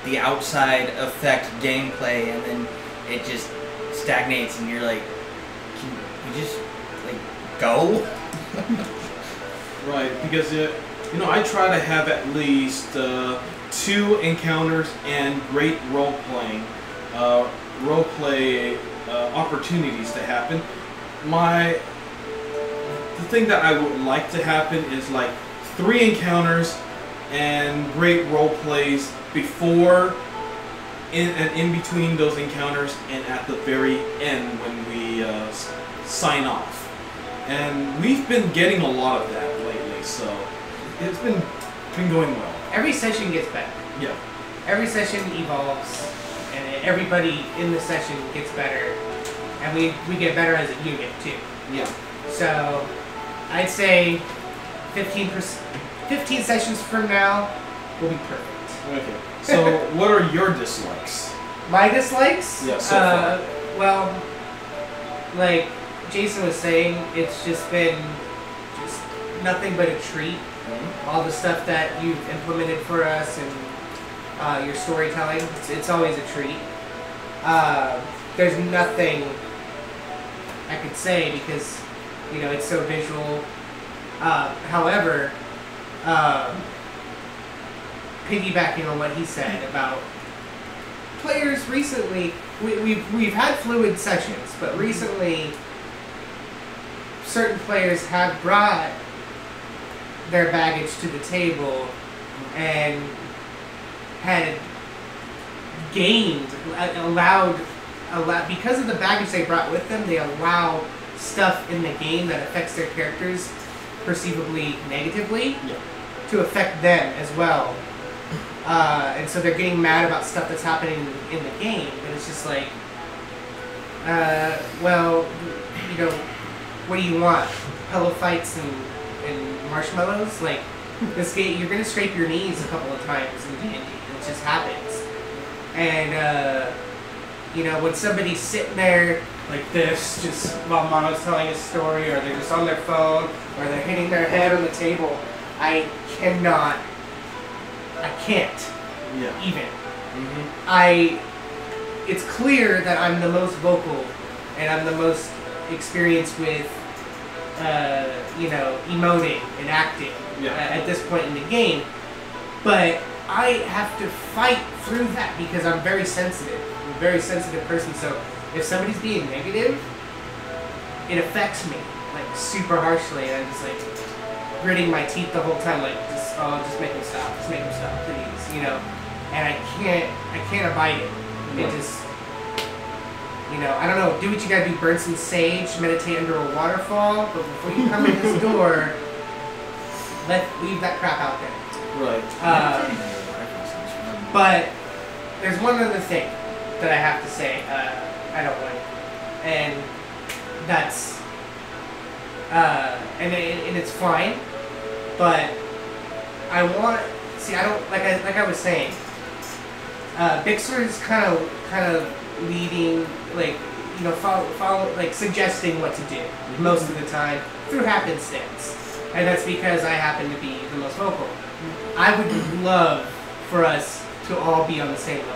the outside affect gameplay, and then it just stagnates, and you're like, can you just go? Right, because I try to have at least 2 encounters and great role-play opportunities to happen. The thing that I would like to happen is 3 encounters and great role plays before, in between those encounters, and at the very end when we sign off. And we've been getting a lot of that lately, so it's been going well. Every session gets better. Yeah. Every session evolves, and everybody in the session gets better, and we get better as a unit too. Yeah. So I'd say 15 sessions from now will be perfect. Okay. So what are your dislikes? My dislikes? Yeah, so far. Well, like Jason was saying, it's just been nothing but a treat. All the stuff that you've implemented for us and your storytelling, it's always a treat. there's nothing I could say because, you know, it's so visual. However, piggybacking on what he said about players recently, we've had fluid sessions, but recently certain players have brought their baggage to the table and had gained, allowed, because of the baggage they brought with them, they allow stuff in the game that affects their characters perceivably negatively to affect them as well. And so they're getting mad about stuff that's happening in the game, and it's just like, well, you know, what do you want? Pillow fights and marshmallows? Like, this game, you're gonna scrape your knees a couple of times in D&D. It just happens. And, you know, when somebody's sitting there like this, just while Mono's telling a story, or they're just on their phone, or they're hitting their head on the table, I can't even. It's clear that I'm the most vocal, and I'm the most experienced with, you know, emoting and acting at this point in the game, but I have to fight through that because I'm very sensitive. I'm a very sensitive person, so if somebody's being negative, it affects me, like, super harshly, and I'm just, like, gritting my teeth the whole time, like, just make him stop, please, you know, and I can't abide it. It just, you know, I don't know, do what you gotta do, burn some sage, meditate under a waterfall, but before you come in this door, leave that crap out there. Right. But there's one other thing that I have to say I don't like, and that's and it's fine, but I don't like I was saying. DokSword is kind of leading, like, you know, follow like suggesting what to do most of the time through happenstance, and that's because I happen to be the most vocal. I would love for us to all be on the same level.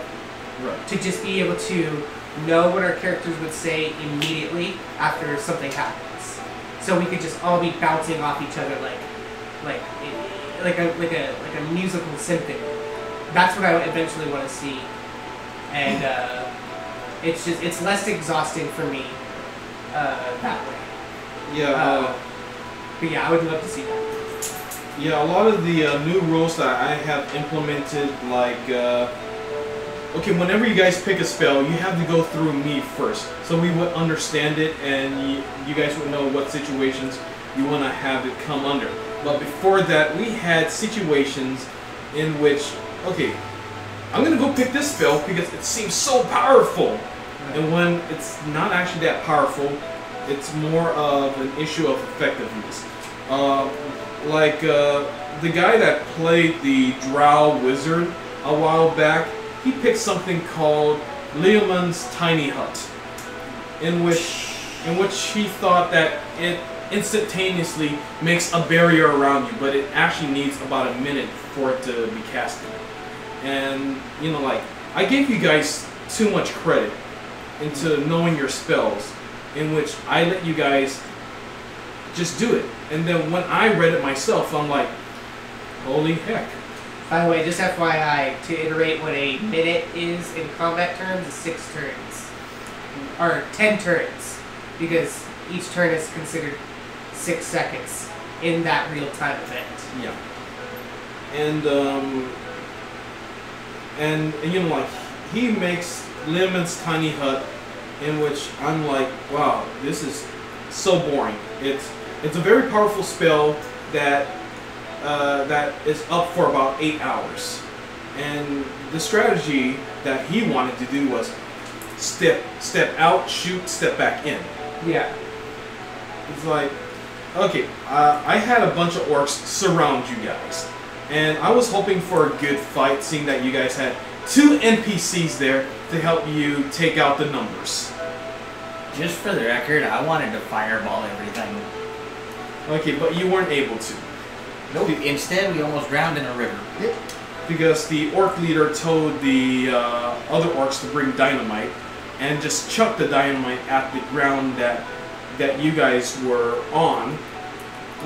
Right. To just be able to know what our characters would say immediately after something happens, so we could just all be bouncing off each other like a musical symphony. That's what I eventually want to see, and it's less exhausting for me that way. Yeah. But yeah, I would love to see that. Yeah, a lot of the new rules that I have implemented, like, okay, whenever you guys pick a spell, you have to go through me first, so we would understand it, and you guys would know what situations you want to have it come under. But before that, we had situations in which, okay, I'm going to go pick this spell because it seems so powerful, and when it's not actually that powerful, it's more of an issue of effectiveness. Like, the guy that played the Drow Wizard a while back, he picked something called Leomund's Tiny Hut, in which he thought that it instantaneously makes a barrier around you, but it actually needs about a minute for it to be casted. And, you know, like, I gave you guys too much credit into knowing your spells, in which I let you guys just do it. And then when I read it myself, I'm like, holy heck. By the way, just FYI, to iterate what a minute is in combat terms, is 6 turns. Or 10 turns. Because each turn is considered 6 seconds in that real-time event. Yeah. And you know, like, he makes Lemon's Tiny Hut, in which I'm like, wow, this is so boring. It's a very powerful spell that is up for about 8 hours. And the strategy that he wanted to do was step out, shoot, step back in. Yeah. It's like, okay, I had a bunch of orcs surround you guys, and I was hoping for a good fight, seeing that you guys had 2 NPCs there to help you take out the numbers. Just for the record, I wanted to fireball everything. Okay, but you weren't able to. Nope. Instead, we almost drowned in a river. Yep. Because the orc leader told the other orcs to bring dynamite, and just chuck the dynamite at the ground that you guys were on,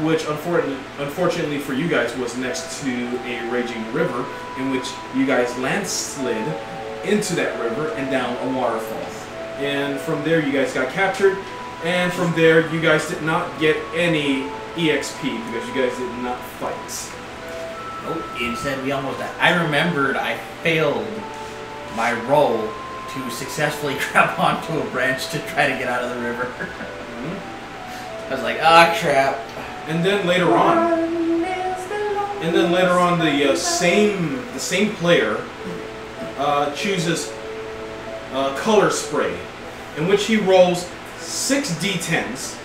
which unfortunately for you guys was next to a raging river, in which you guys landslid into that river and down a waterfall. And from there you guys got captured, and from there you guys did not get any EXP because you guys did not fight. Oh, instead we almost died. I remembered I failed my roll to successfully grab onto a branch to try to get out of the river. I was like, ah, crap. And then later on, the same player chooses color spray, in which he rolls 6 d10s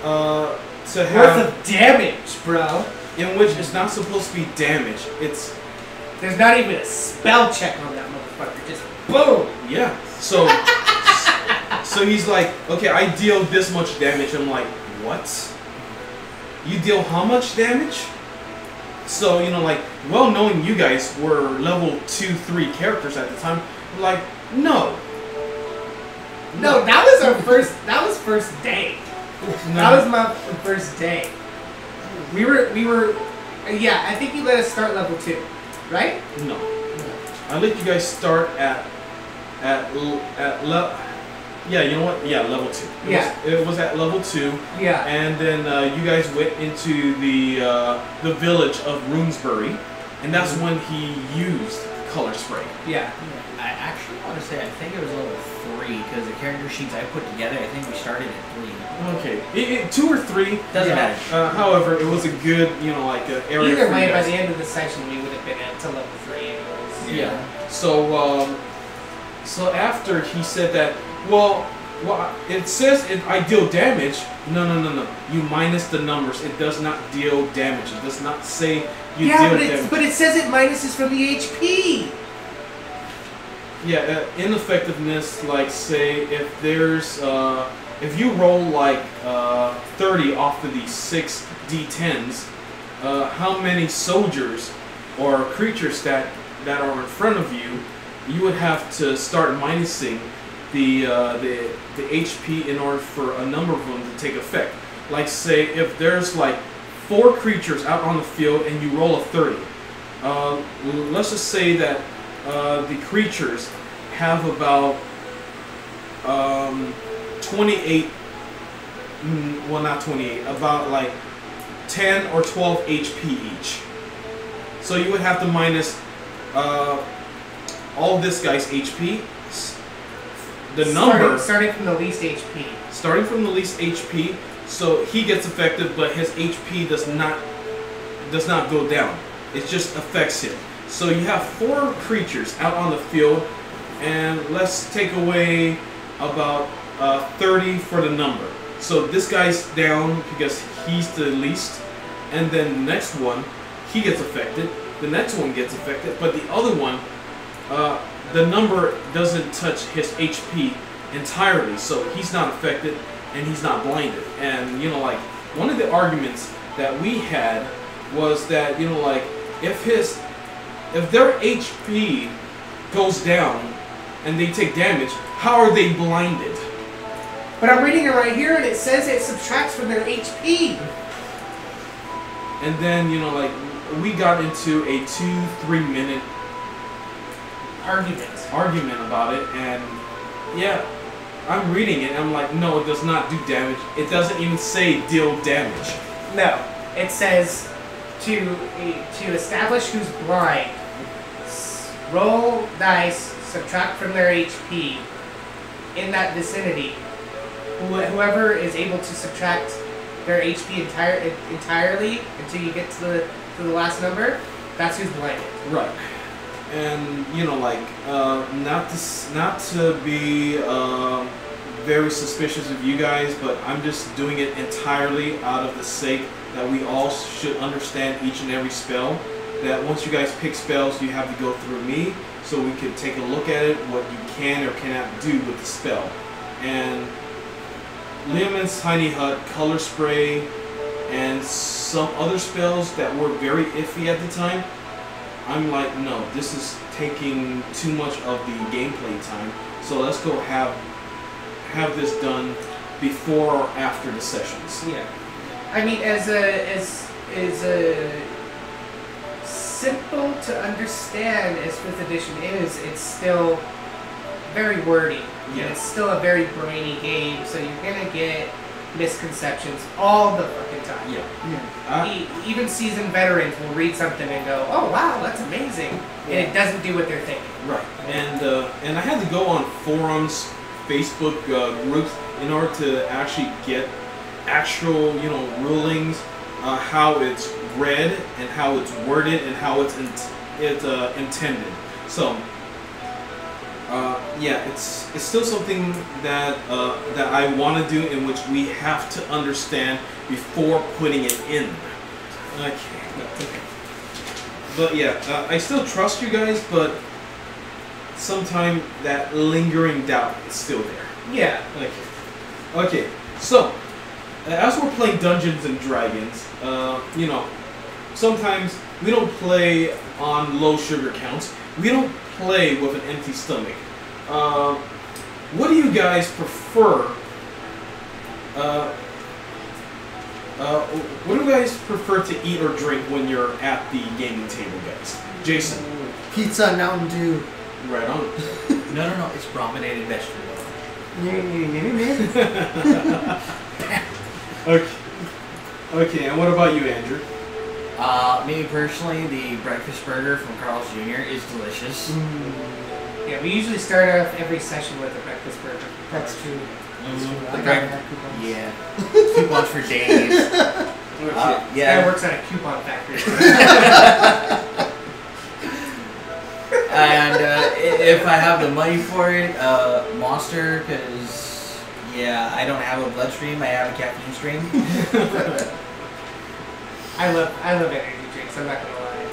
to have worth of damage, bro. In which it's not supposed to be damage. There's not even a spell check on that motherfucker. Just boom. Yeah. So he's like, okay, I deal this much damage. I'm like, what? You deal how much damage? So, you know, like, well, knowing you guys were level 2-3 characters at the time, I'm like, no. No, that was our first. That was first day. No. That was my first day. We were. Yeah, I think you let us start level 2, right? No. I let you guys start at level. Yeah, you know what? Yeah, level 2. It was at level 2. Yeah. And then you guys went into the village of Runesbury, and that's when he used color spray. Yeah. I actually want to say I think it was level 3 because the character sheets I put together, I think we started at 3. Okay, 2 or 3 doesn't matter. However, it was a good, you know, like area. Either for way, you by guys. the end of the session, we would have been at to level 3 anyways. Yeah. So after he said that, well, it says I deal damage. No. You minus the numbers. It does not deal damage. It does not say you deal damage. But it says it minuses from the HP. Yeah, ineffectiveness, like say if there's if you roll like 30 off of these 6 d10s, how many soldiers or creatures that are in front of you, you would have to start minusing the HP in order for a number of them to take effect. Like say if there's like 4 creatures out on the field and you roll a 30, let's just say that the creatures have about 28, well not 28, about like 10 or 12 HP each. So you would have to minus all this guy's HP. The number starting from the least HP. Starting from the least HP, so he gets affected, but his HP does not go down. It just affects him. So you have 4 creatures out on the field, and let's take away about 30 for the number. So this guy's down because he's the least, and then the next one, he gets affected. The next one gets affected, but the other one, the number doesn't touch his HP entirely, so he's not affected and he's not blinded. And you know, like one of the arguments that we had was that, you know, like if their HP goes down and they take damage, how are they blinded? But I'm reading it right here, and it says it subtracts from their HP. And then, you know, like we got into a 2-3 minute argument about it, and yeah, I'm reading it and I'm like, no, it does not do damage. It doesn't even say deal damage. No, it says to establish who's blind, roll dice, subtract from their HP in that vicinity. Whoever is able to subtract their HP entirely until you get to the last number, that's who's blinded. Right. And you know, like not to be very suspicious of you guys, but I'm just doing it entirely out of the sake that we all should understand each and every spell. That once you guys pick spells, you have to go through me, so we can take a look at it, what you can or cannot do with the spell. And Leomund's Tiny Hut, Color Spray, and some other spells that were very iffy at the time, I'm like, no, this is taking too much of the gameplay time. So let's go have this done before or after the sessions. Yeah. I mean, as a simple to understand as 5th edition is, it's still very wordy. Yeah. And it's still a very brainy game, so you're gonna get misconceptions all the fucking time. Yeah. Even seasoned veterans will read something and go, "Oh wow, that's amazing," and it doesn't do what they're thinking. Right. And I had to go on forums, Facebook groups in order to actually get actual, rulings, how it's read and how it's worded and how it's intended. So, yeah, it's still something that I want to do, in which we have to understand before putting it in. Okay. But yeah, I still trust you guys, but sometimes that lingering doubt is still there. Yeah. Okay. So, as we're playing Dungeons and Dragons, sometimes we don't play on low sugar counts. We don't play with an empty stomach. What do you guys prefer? What do you guys prefer to eat or drink when you're at the gaming table, guys? Jason. Pizza and Mountain Dew. Right on. No, it's brominated vegetable. Okay, and what about you, Andrew? Me personally, the breakfast burger from Carl's Jr. is delicious. Yeah, we usually start off every session with a breakfast burger. That's true. I The got that coupons. Yeah. Coupons for days. This Yeah. guy works at a coupon factory. And if I have the money for it, Monster, because yeah, I don't have a bloodstream, I have a caffeine stream. I love energy drinks. I'm not gonna lie.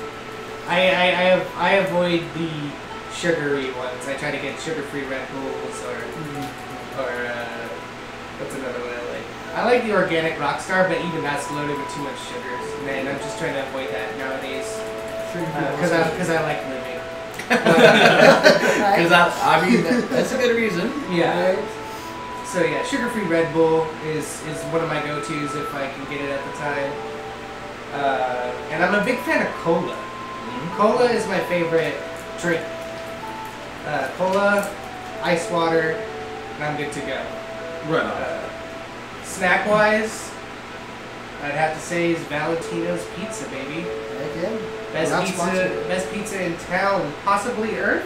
I avoid the sugary ones. I try to get sugar-free Red Bulls or what's another one I like? I like the organic Rockstar, but even that's loaded with too much sugars. Man, I'm just trying to avoid that nowadays because I like living. Because I mean, that's a good reason. Yeah. So yeah, sugar-free Red Bull is one of my go-tos if I can get it at the time. And I'm a big fan of cola. Cola is my favorite drink. Cola, ice water, and I'm good to go. Right on. Snack-wise, I'd have to say is Valentino's Pizza, baby. Heck yeah. Best pizza in town, possibly Earth.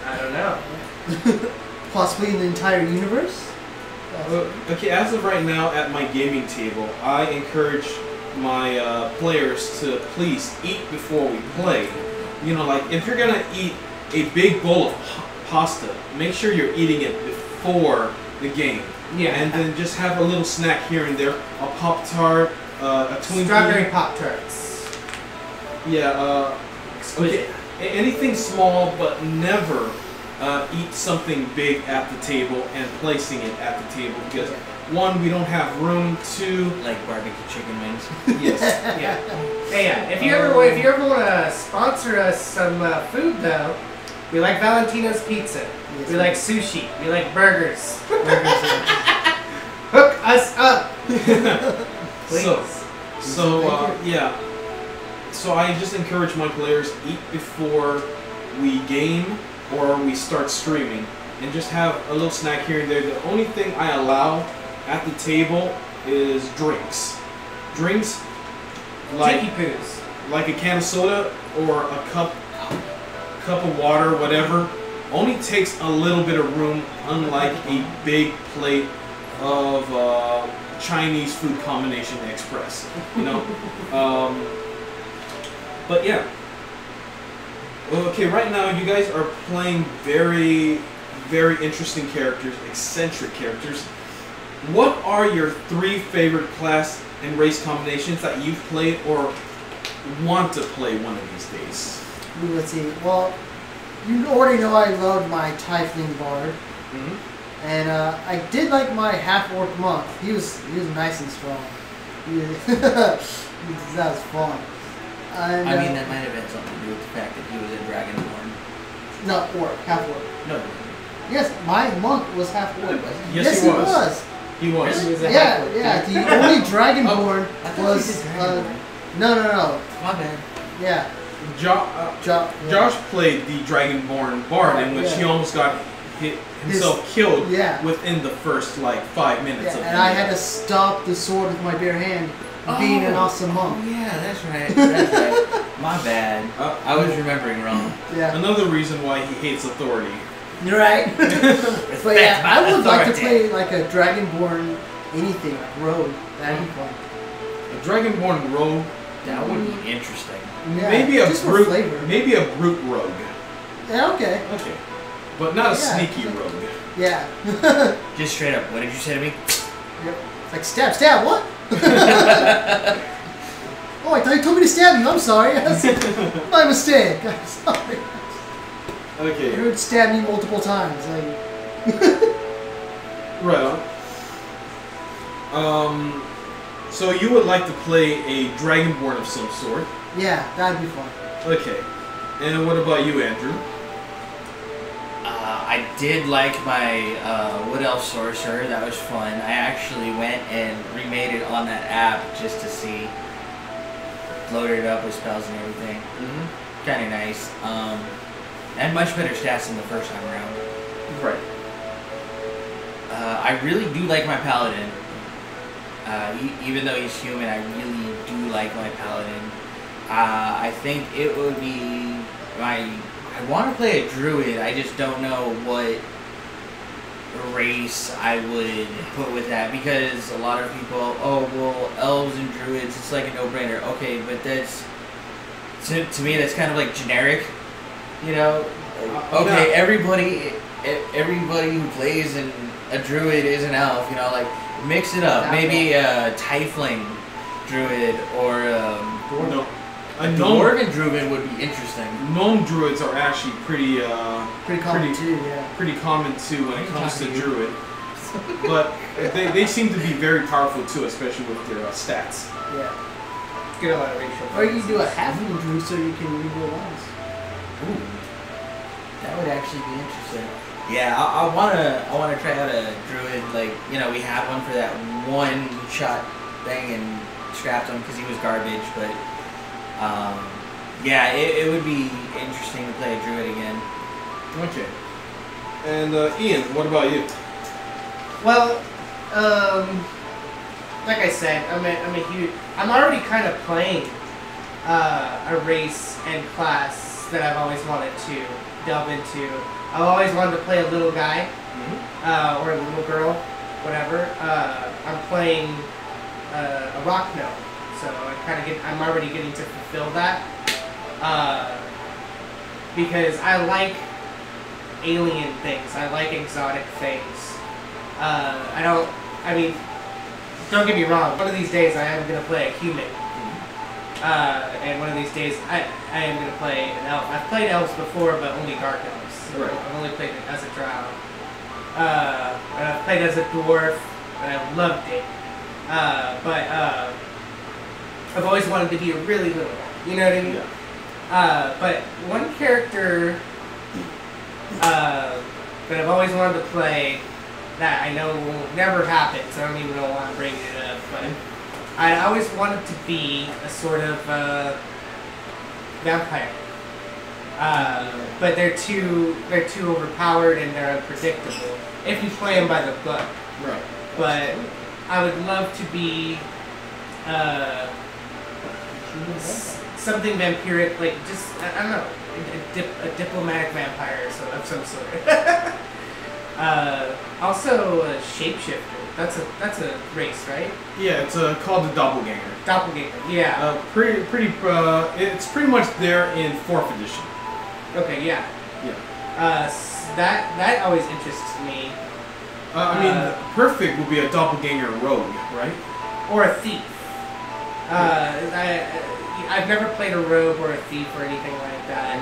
I don't know. Possibly in the entire universe? Okay, as of right now at my gaming table, I encourage my players to please eat before we play. Like if you're gonna eat a big bowl of pasta, make sure you're eating it before the game. Yeah. And then just have a little snack here and there, a Pop-Tart, a Twinkie. Strawberry Pop-Tarts. Yeah, okay. Anything small, but never eat something big at the table and placing it at the table because one, we don't have room. Two, Like barbecue chicken wings. yes, Yeah. Hey, yeah. If you ever want to sponsor us some food, though, we like Valentino's Pizza. Yes, We like sushi. We like burgers. Hook us up, please. Yeah. So I just encourage my players eat before we game or we start streaming, and just have a little snack here and there. The only thing I allow at the table is drinks. Drinks like Tiki poos. like a can of soda or a cup of water, whatever. Only takes a little bit of room, unlike a big plate of Chinese food combination express. But yeah. Okay, right now you guys are playing very, very interesting characters, eccentric characters. What are your 3 favorite class and race combinations that you've played or want to play one of these days? Let's see. Well, you already know I loved my Tiefling Bard. And I did like my half-orc monk. He was nice and strong. That was fun. And, I mean, that might have had something to do with the fact he was a dragonborn. No, orc, half orc. No. Yes, my monk was half orc. Yes, he was. He was. He was a Yeah, half-orc. yeah. The only dragonborn I thought you was said dragonborn. no. My bad. Yeah, Yeah. Josh played the Dragonborn Bard, in which Yeah. he almost got himself killed yeah. within the first like 5 minutes Yeah, of and the I had to stop the sword with my bare hand, being an awesome Oh monk. yeah, that's right. That's right. My bad. I was remembering wrong. Yeah, Another reason why he hates authority. you're right. But Respect yeah, my I would like to authority. play like a dragonborn anything, like rogue. That'd be fun. A Dragonborn rogue, That would be interesting. Yeah, maybe a just for brute, flavor. maybe a brute rogue. Yeah, okay. Okay, but not a Yeah. sneaky rogue. Yeah. Just straight up, what did you say to me? Yep. Like stab, what? Oh, I thought you told me to stab you. I'm sorry. That's my mistake. I'm sorry. I Okay, heard stab me multiple times. Like, right on. So you would like to play a Dragonborn of some sort? yeah, that'd be fun. Okay, and what about you, Andrew? I did like my Wood Elf Sorcerer. That was fun. I actually went and remade it on that app just to see. Loaded it up with spells and everything. Mm-hmm. Kind of nice. And much better stats than the first time around. Right. I really do like my Paladin. Even though he's human, I really do like my Paladin. I think it would be my... I want to play a Druid, I just don't know what race I would put with that, because a lot of people, oh, well, Elves and Druids, it's like a no-brainer. Okay, but that's... To me, that's kind of like generic, you know? Okay, everybody who plays a Druid is an Elf, you know, like... Mix it up. Maybe a Tiefling Druid or No. a Dwarven Druid would be interesting. Gnome druids are actually pretty Pretty common too, yeah. pretty common too when it comes to druid. But they seem to be very powerful too, especially with their stats. Yeah. Get a lot of racial. Or you do a halfling druid so you can reroll ones. Ooh, that would actually be interesting. Yeah, I wanna try out a Druid. Like, you know, we had one for that one shot thing and scrapped him because he was garbage. But yeah, it would be interesting to play a Druid again. Okay. And Ian, what about you? Well, like I said, I'm already kind of playing a race and class that I've always wanted to delve into. I've always wanted to play a little guy, or a little girl, whatever. I'm playing a rock gnome, so I'm already getting to fulfill that. Because I like alien things, I like exotic things. Don't get me wrong, one of these days I am going to play a human. And one of these days I am going to play an elf. I've played elves before, but only dark elves. Right. I've only played it as a drow. And I've played as a dwarf, and I loved it. But I've always wanted to be a really little guy. You know what I mean? Yeah. But one character that I've always wanted to play that I know will never happen, so I don't even know why I'm bringing it up, but I always wanted to be a sort of vampire. But they're too overpowered and they're unpredictable if you play them by the book. Right. But I would love to be something vampiric, like just I don't know, a diplomatic vampire of some sort. Also a shapeshifter. That's a race, right? Yeah, it's called the Doppelganger. Doppelganger. Yeah. It's pretty much there in 4th edition. Okay. Yeah. Yeah. That always interests me. Perfect would be a Doppelganger rogue, right? Or a thief. I've never played a rogue or a thief or anything like that.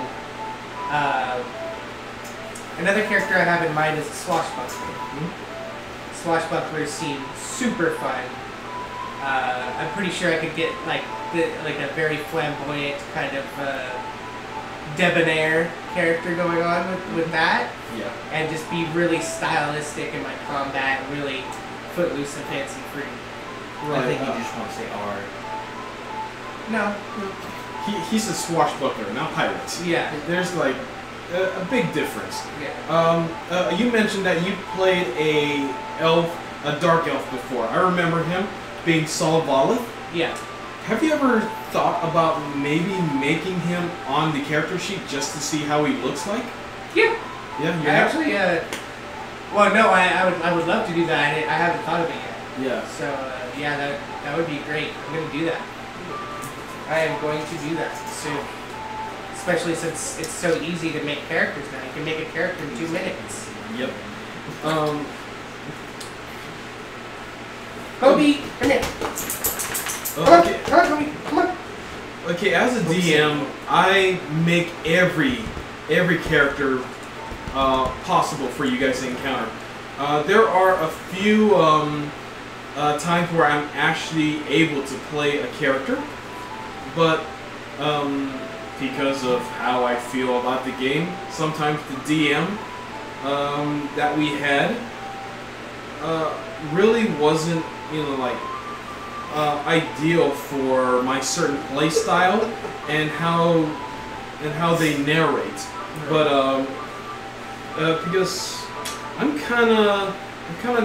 Another character I have in mind is a swashbuckler. Swashbucklers seem super fun. I'm pretty sure I could get like a very flamboyant kind of debonair character going on with that, Yeah. and just be really stylistic in my combat, really footloose and fancy free. I think you just want to say R. No. He's a swashbuckler, not pirate. Yeah. There's like a big difference. Yeah. You mentioned that you played a dark elf before. I remember him being Saul Volith. Yeah. Have you ever thought about maybe making him on the character sheet just to see how he looks like? Yeah. Yeah. I actually, well, no, I would love to do that. I haven't thought of it yet. Yeah. So, yeah, that would be great. I'm going to do that. I am going to do that soon. Especially since it's so easy to make characters now. You can make a character in 2 minutes. Yep. Kobe, come here. Okay. Come on, Kobe. Come on. Okay, as a DM, I make every character possible for you guys to encounter. There are a few times where I'm actually able to play a character, but because of how I feel about the game, sometimes the DM that we had really wasn't, ideal for my certain play style and how they narrate. But because I'm kind of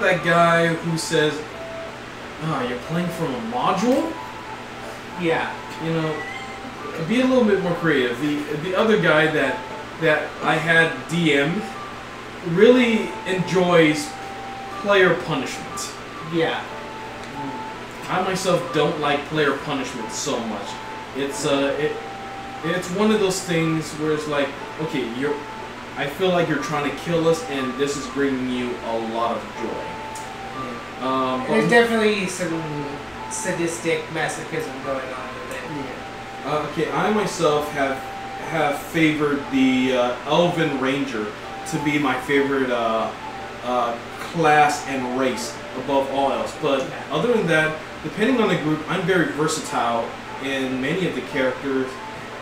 that guy who says, "Oh, you're playing from a module." Yeah. Be a little bit more creative. The other guy that I had DM really enjoys player punishment. Yeah. I myself don't like player punishment so much. It's one of those things where it's like, okay, I feel like you're trying to kill us, and this is bringing you a lot of joy. There's definitely some sadistic masochism going on with it. Yeah. Okay, I myself have favored the Elven Ranger to be my favorite class and race above all else. But other than that, depending on the group, I'm very versatile in many of the characters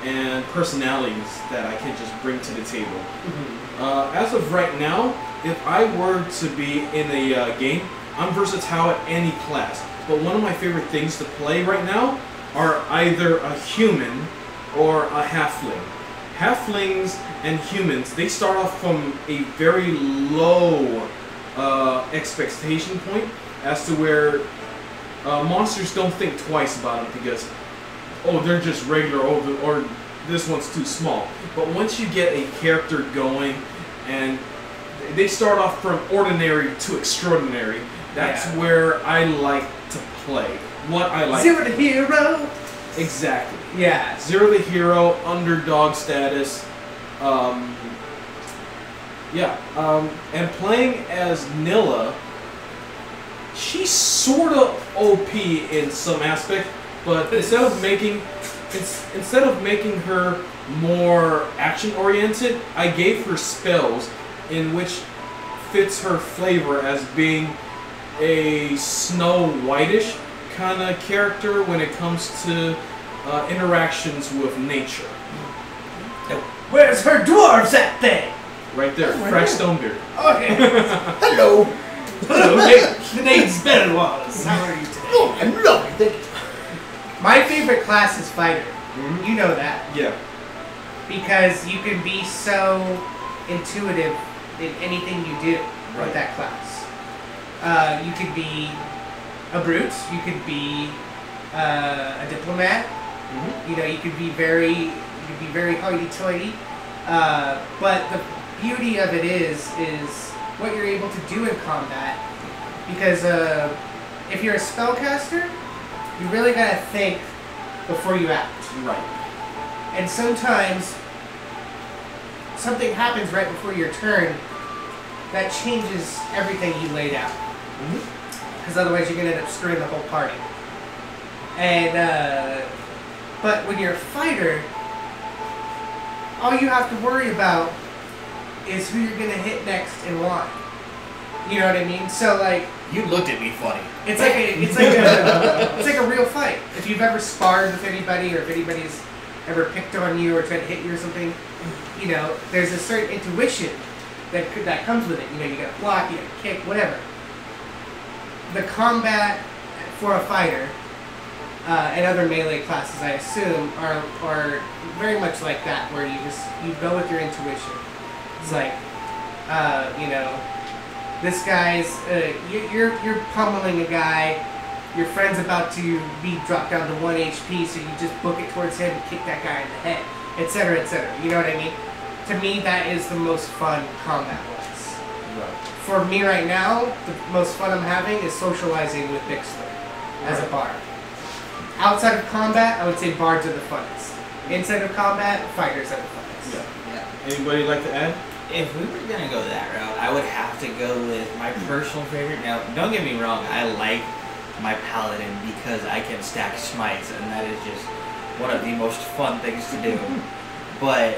and personalities that I can just bring to the table. Mm-hmm. As of right now, if I were to be in a game, I'm versatile at any class. But one of my favorite things to play right now are either a human or a halfling. Halflings and humans, they start off from a very low expectation point as to where monsters don't think twice about it because, oh, they're just regular, or this one's too small. But once you get a character going and they start off from ordinary to extraordinary, that's where I like to play. What I like. Zero to hero. Exactly. Yeah. Zero to hero, underdog status. And playing as Nilla, she's sort of OP in some aspect, but instead of making her more action oriented, I gave her spells in which fits her flavor as being a Snow Whitish kind of character when it comes to interactions with nature. Where's her dwarves at then? Right there, Frak Stonebeard. Okay. Hello. Hello. The name's Benoit. How are you today? Oh, I'm lovely. My favorite class is fighter. Mhm. You know that. Yeah. Because you can be so intuitive in anything you do with that class. You could be a brute. You could be a diplomat. Mm-hmm. You could be very hoity-toity. But the beauty of it is what you're able to do in combat. Because if you're a spellcaster, you really gotta think before you act. Right. And sometimes something happens right before your turn that changes everything you laid out. Because otherwise you're going to end up screwing the whole party. And, but when you're a fighter, all you have to worry about is who you're going to hit next and why. You know what I mean? So, like, You looked at me funny. it's like a real fight. If you've ever sparred with anybody, or if anybody's ever picked on you or tried to hit you or something, you know, there's a certain intuition that comes with it. You know, you gotta block, you gotta kick, whatever. The combat for a fighter and other melee classes, I assume, are very much like that, where you go with your intuition. It's like, you know, this guy's you're pummeling a guy. Your friend's about to be dropped down to 1 HP, so you just book it towards him and kick that guy in the head, etc., etc. You know what I mean? To me, that is the most fun combat-wise. Right. For me right now, the most fun I'm having is socializing with Bixler as a bard. Outside of combat, I would say bards are the funnest. Inside of combat, fighters are the funnest. Yeah. Anybody like to add? If we were gonna go that route, I would have to go with my personal favorite. Now, don't get me wrong, I like my Paladin because I can stack smites, and that is just one of the most fun things to do. But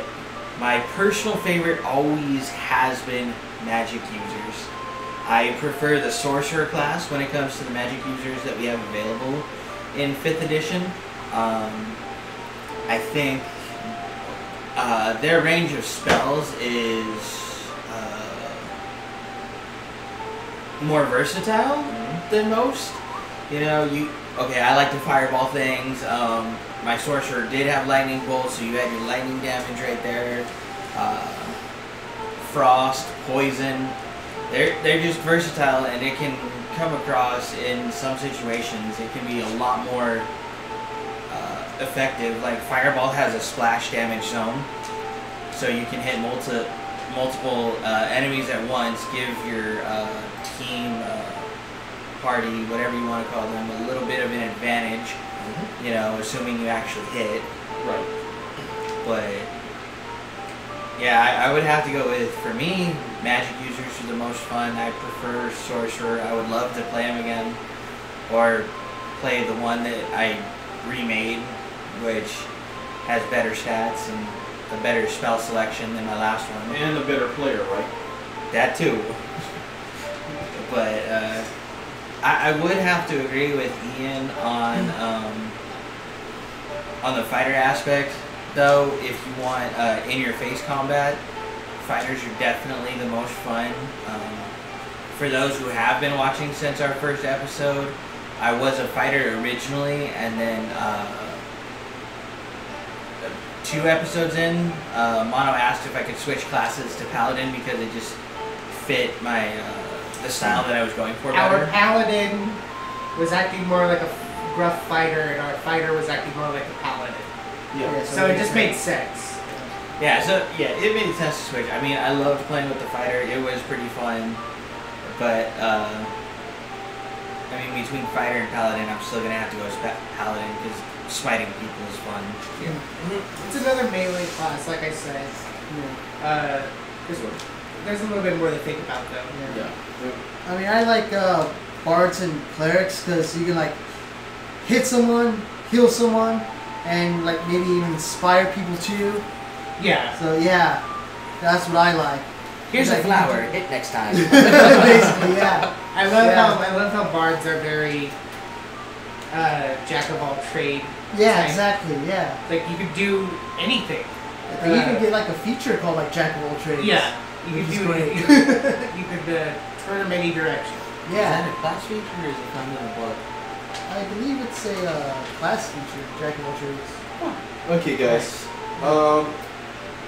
my personal favorite always has been magic users. I prefer the sorcerer class when it comes to the magic users that we have available in 5th edition. I think their range of spells is more versatile than most. You know, I like to fireball things. My sorcerer did have lightning bolt, so you had your lightning damage right there. Frost, poison. They're just versatile, and it can come across in some situations. It can be a lot more effective. Like fireball has a splash damage zone, so you can hit multiple enemies at once. Give your team, party, whatever you want to call them, a little bit of an advantage. You know, assuming you actually hit. Right. But yeah, I would have to go with, for me, magic users are the most fun. I prefer sorcerer. I would love to play him again, or play the one that I remade, which has better stats and a better spell selection than my last one. And a better player, right? That too. But I would have to agree with Ian on the fighter aspect, though. If you want in-your-face combat, fighters are definitely the most fun. For those who have been watching since our first episode, I was a fighter originally, and then 2 episodes in, Mono asked if I could switch classes to Paladin because it just fit my the style that I was going for better. Our Paladin was acting more like a gruff fighter, and our fighter was acting more like a Paladin. Yeah. So it just made sense. Yeah, so yeah, it made sense to switch. I mean, I loved playing with the fighter. It was pretty fun. But, I mean, between fighter and Paladin, I'm still going to have to go with Paladin because smiting people is fun. Yeah. It's another melee class, like I said. There's a little bit more to think about, though. Yeah. I mean, I like bards and clerics because you can like hit someone, heal someone, and like maybe even inspire people too. Yeah. So yeah, that's what I like. Here's a flower. Hit next time. Basically, yeah. I love how bards are very jack of all trade. Yeah, type. exactly. Yeah. Like you could do anything. You can get like a feature called like Jack of all trades. Yeah. You could do great. you could turn them any direction. Yeah. Is that a class feature or is it found in the book? I believe it's a class feature, Jack of all trades. Okay, guys.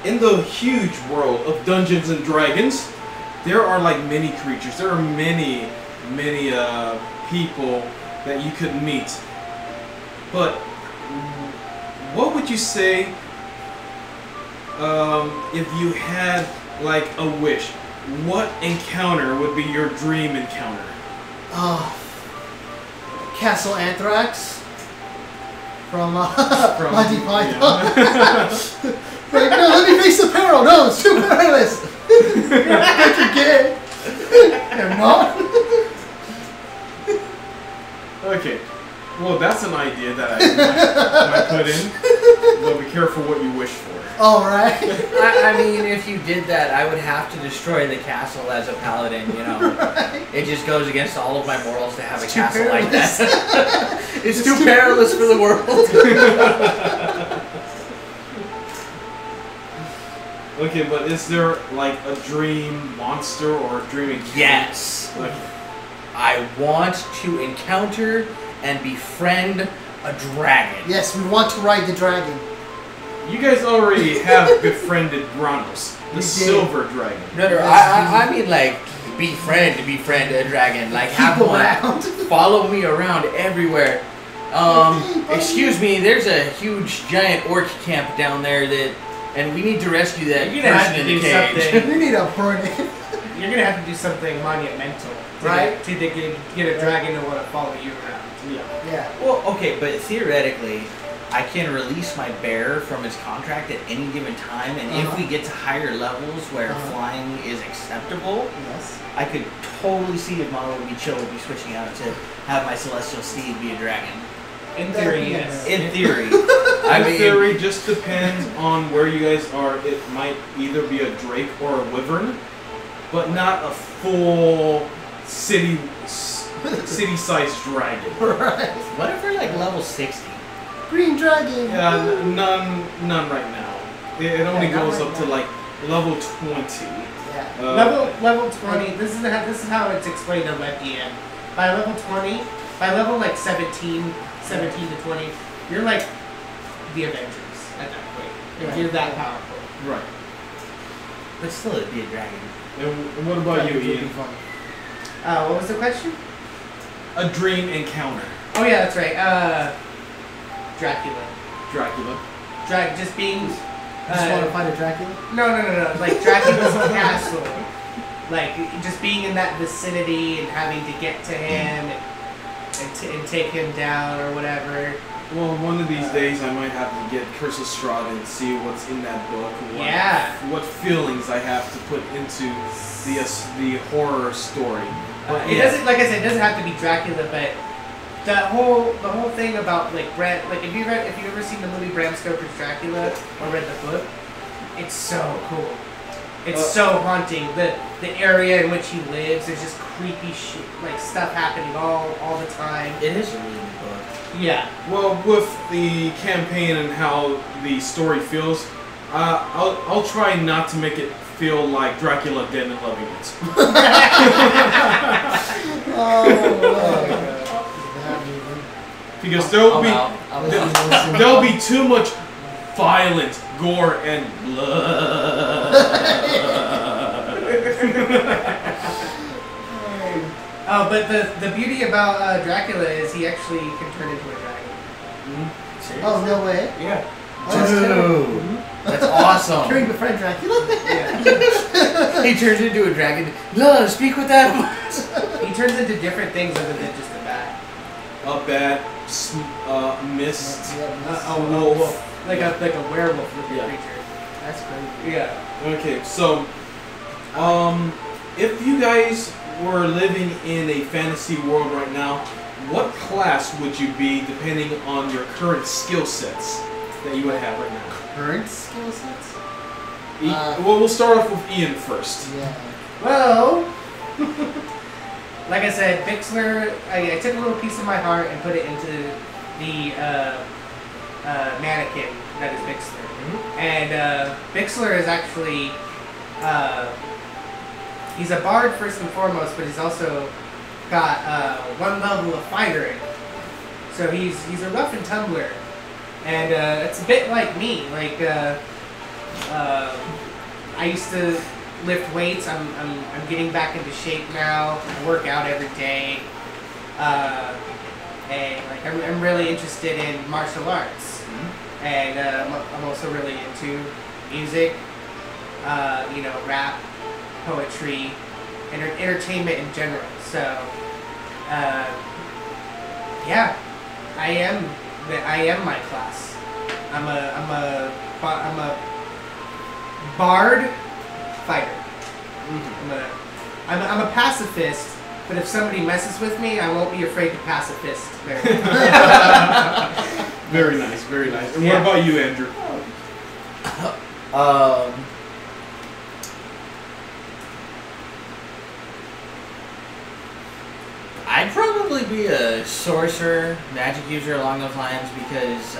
In the huge world of Dungeons and Dragons, there are like many creatures. There are many people that you could meet. But what would you say if you had like a wish? What encounter would be your dream encounter? Castle Anthrax from Monty Python. Yeah. Like, no, let me face the peril. No, it's too perilous. You're gay. You're not. Okay. Well, that's an idea that I might put in. But be careful what you wish for. All right. I mean, if you did that, I would have to destroy the castle as a paladin, you know. Right. It just goes against all of my morals to have It's a too castle like perilous. that. It's too perilous for the world. Okay, but is there like a dream monster or a dream encounter? Yes. Like, I want to encounter and befriend a dragon. Yes, we want to ride the dragon. you guys already have befriended Granos, the did. silver dragon. No, I mean like befriend a dragon. Like have Keep one around. follow me around everywhere. Excuse me, there's a huge giant orc camp down there and we need to rescue that You're gonna have person to in the do cage. something. We need to burn it. You're gonna have to do something monumental Right. to get a dragon to want to follow you around. Yeah. Yeah. Well, okay, but theoretically, I can release my bear from its contract at any given time, and if we get to higher levels where flying is acceptable, Yes. I could totally see if Mono would be chill with me switching out to have my celestial steed be a dragon. In theory, yes. In theory. I mean, theory just depends on where you guys are. It might either be a drake or a wyvern, but not a full city-sized dragon. Right. What if we're like level 60? Green dragon. Yeah, none right now. It only Yeah, not goes right up now. to like level 20. Yeah. Level 20. This is how it's explained on my DM. By level 20, by level like 17 to 20, you're like the Avengers at that point. Right. You're that powerful. Right. But still, it'd be a dragon. And what about you, Dragons would be Ian? fun. What was the question? A dream encounter. Oh yeah, that's right. Dracula. Just being. Just want to find a Dracula? No. Like Dracula's castle. Like just being in that vicinity and having to get to him and take him down or whatever. Well, one of these days I might have to get Curse of Strahd and see what's in that book. What feelings I have to put into the horror story. It doesn't, like I said, it doesn't have to be Dracula, but the whole thing about like Bram, like if you've ever seen the movie Bram Stoker's Dracula or read the book, it's so cool. It's so haunting. The area in which he lives, there's just creepy shit, like stuff happening all the time. It is a really good book. Yeah. Well, with the campaign and how the story feels, I'll try not to make it feel like Dracula dead and loving it. Because there'll be too much violence, gore, and blood. But the beauty about Dracula is he actually can turn into a dragon. Oh, no way. Yeah. Dude, that's awesome. Trying to befriend Dracula? Yeah. He turns into a dragon. No, speak with that. He turns into different things other than just a bat. A bat, mist, A wolf. Like a werewolf looking creature. That's crazy. Yeah. Okay, so, if you guys were living in a fantasy world right now, what class would you be depending on your current skill sets that you would have right now? Current skill sets? Well, we'll start off with Ian first. Yeah. Well, like I said, Bixler, I took a little piece of my heart and put it into the mannequin that is Bixler. And Bixler is actually, he's a bard first and foremost, but he's also got one level of fighter in him. So he's a rough and tumbler. And it's a bit like me. Like, I used to lift weights. I'm getting back into shape now. I work out every day. And like I'm really interested in martial arts. And I'm also really into music, rap, poetry, entertainment in general. So, yeah, I am my class. I'm a bard fighter. I'm a pacifist, but if somebody messes with me, I won't be afraid to pacifist. Very nice, very nice. And what about you, Andrew? I'd probably be a sorcerer, magic user along those lines because,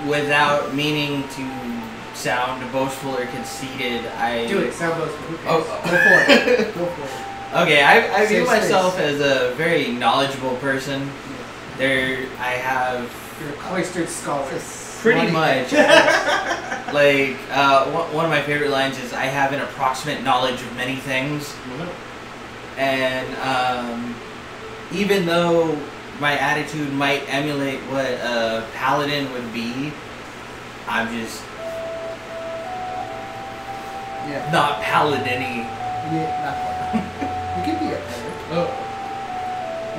without meaning to sound boastful or conceited, Do it. Sound boastful. Who Oh, cares? Go for it. Okay, I view Safe myself space. as a very knowledgeable person. I have You're a cloistered scholar. pretty Money. much, like, one of my favorite lines is, I have an approximate knowledge of many things. And even though my attitude might emulate what a paladin would be, I'm just not paladin-y. Yeah, not quite. You could be a cleric. Oh.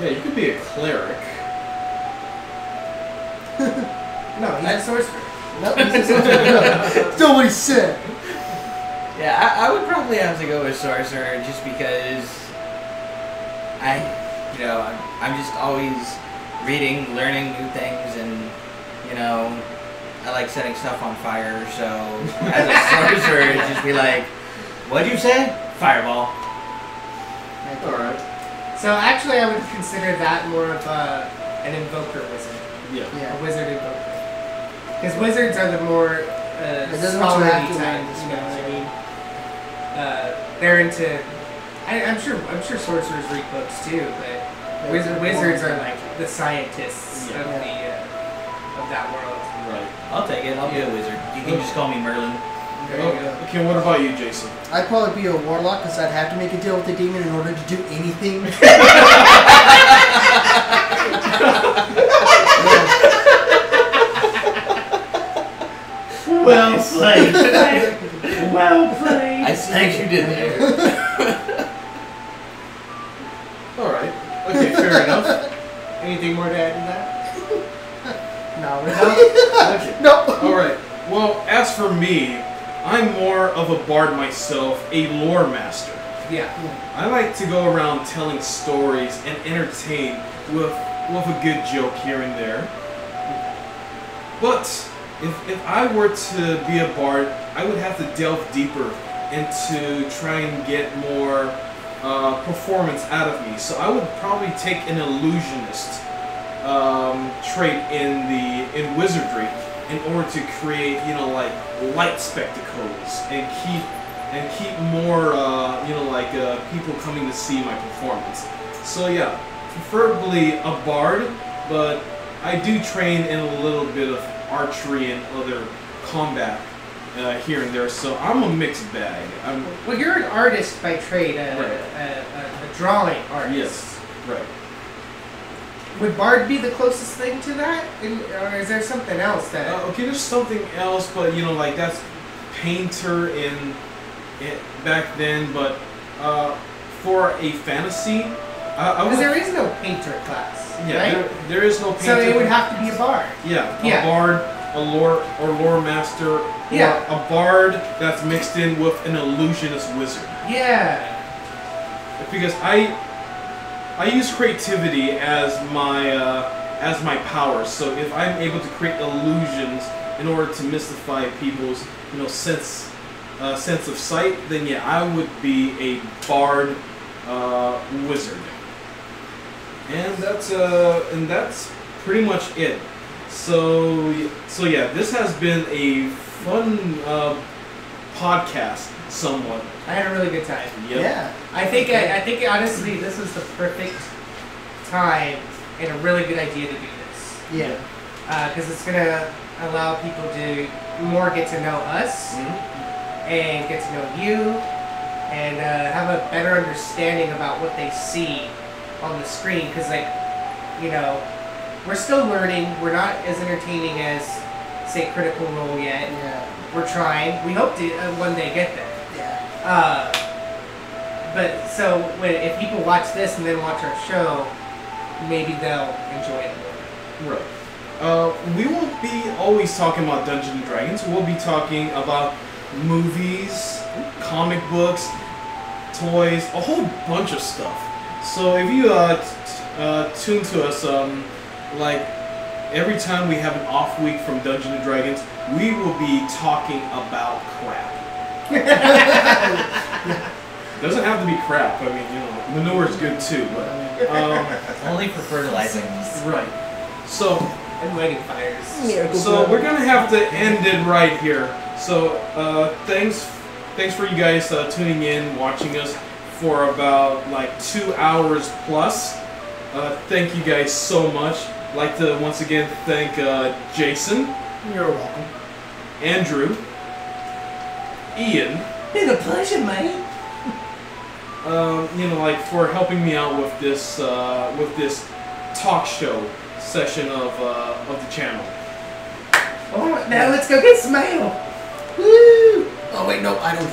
Yeah, you could be a cleric. No, he's a sorcerer. No, this is that's not what he said. Yeah, I would probably have to go with sorcerer just because I'm just always reading, learning new things, and I like setting stuff on fire. So as a sorcerer, it'd just be like, what'd you say? Fireball. Alright. So actually, I would consider that more of an invoker wizard. Yeah. Yeah. A wizard invoker. Because wizards are the more doesn't scholarly have to type, learn this you know what I way. mean? They're into... I'm sure sorcerers read books too, but wizards are like the scientists Yeah. of that world. Right. I'll take it. I'll be a wizard. You can just call me Merlin. There you go. Okay, what about you, Jason? I'd probably be a warlock because I'd have to make a deal with the demon in order to do anything. Well played. Well played. I see what you did there. Alright. Okay, fair enough. Anything more to add to that? No, Okay. no. Alright. Well, as for me, I'm more of a bard myself, a lore master. Yeah. I like to go around telling stories and entertain with a good joke here and there. But if I were to be a bard, I would have to delve deeper into try and get more performance out of me. So I would probably take an illusionist trait in wizardry in order to create, like light spectacles and keep more, people coming to see my performance. So yeah, preferably a bard, but I do train in a little bit of archery and other combat here and there. So I'm a mixed bag. Well, you're an artist by trade, a drawing artist. Yes, right. Would bard be the closest thing to that, or is there something else that? Okay, there's something else, but that's painter in back then. But for a fantasy, Because there is no painter class, yeah, right? there is no painter. So it would have to be a bard. Yeah, Yeah. a bard, a lore master, Yeah. or a bard that's mixed in with an illusionist wizard. Yeah. Because I use creativity as my power. So if I'm able to create illusions in order to mystify people's sense of sight, then yeah, I would be a bard wizard. And that's pretty much it. So yeah, this has been a fun podcast, somewhat. I had a really good time. Yep. Yeah. I think honestly this was the perfect time and a really good idea to do this. Yeah. Because it's gonna allow people to more get to know us and get to know you and have a better understanding about what they see on the screen. Because we're still learning. We're not as entertaining as say Critical Role yet. Yeah. We're trying. We hope to one day get there. Yeah. But so if people watch this and then watch our show, maybe they'll enjoy it more. Right. We won't be always talking about Dungeons and Dragons. We'll be talking about movies, comic books, toys, a whole bunch of stuff. So if you tune to us, every time we have an off week from Dungeons and Dragons, we will be talking about crap. Doesn't have to be crap. I mean, manure is good too, but Only for fertilizing. right. So I'm lighting fires. So we're gonna have to end it right here. So thanks for you guys tuning in, watching us for about like 2 hours plus. Thank you guys so much. I'd like to once again thank Jason. You're welcome. Andrew. Ian. Been a pleasure, mate. You know, like for helping me out with this talk show session of the channel. Alright, now let's go get some mail. Woo! Oh wait, no, I don't.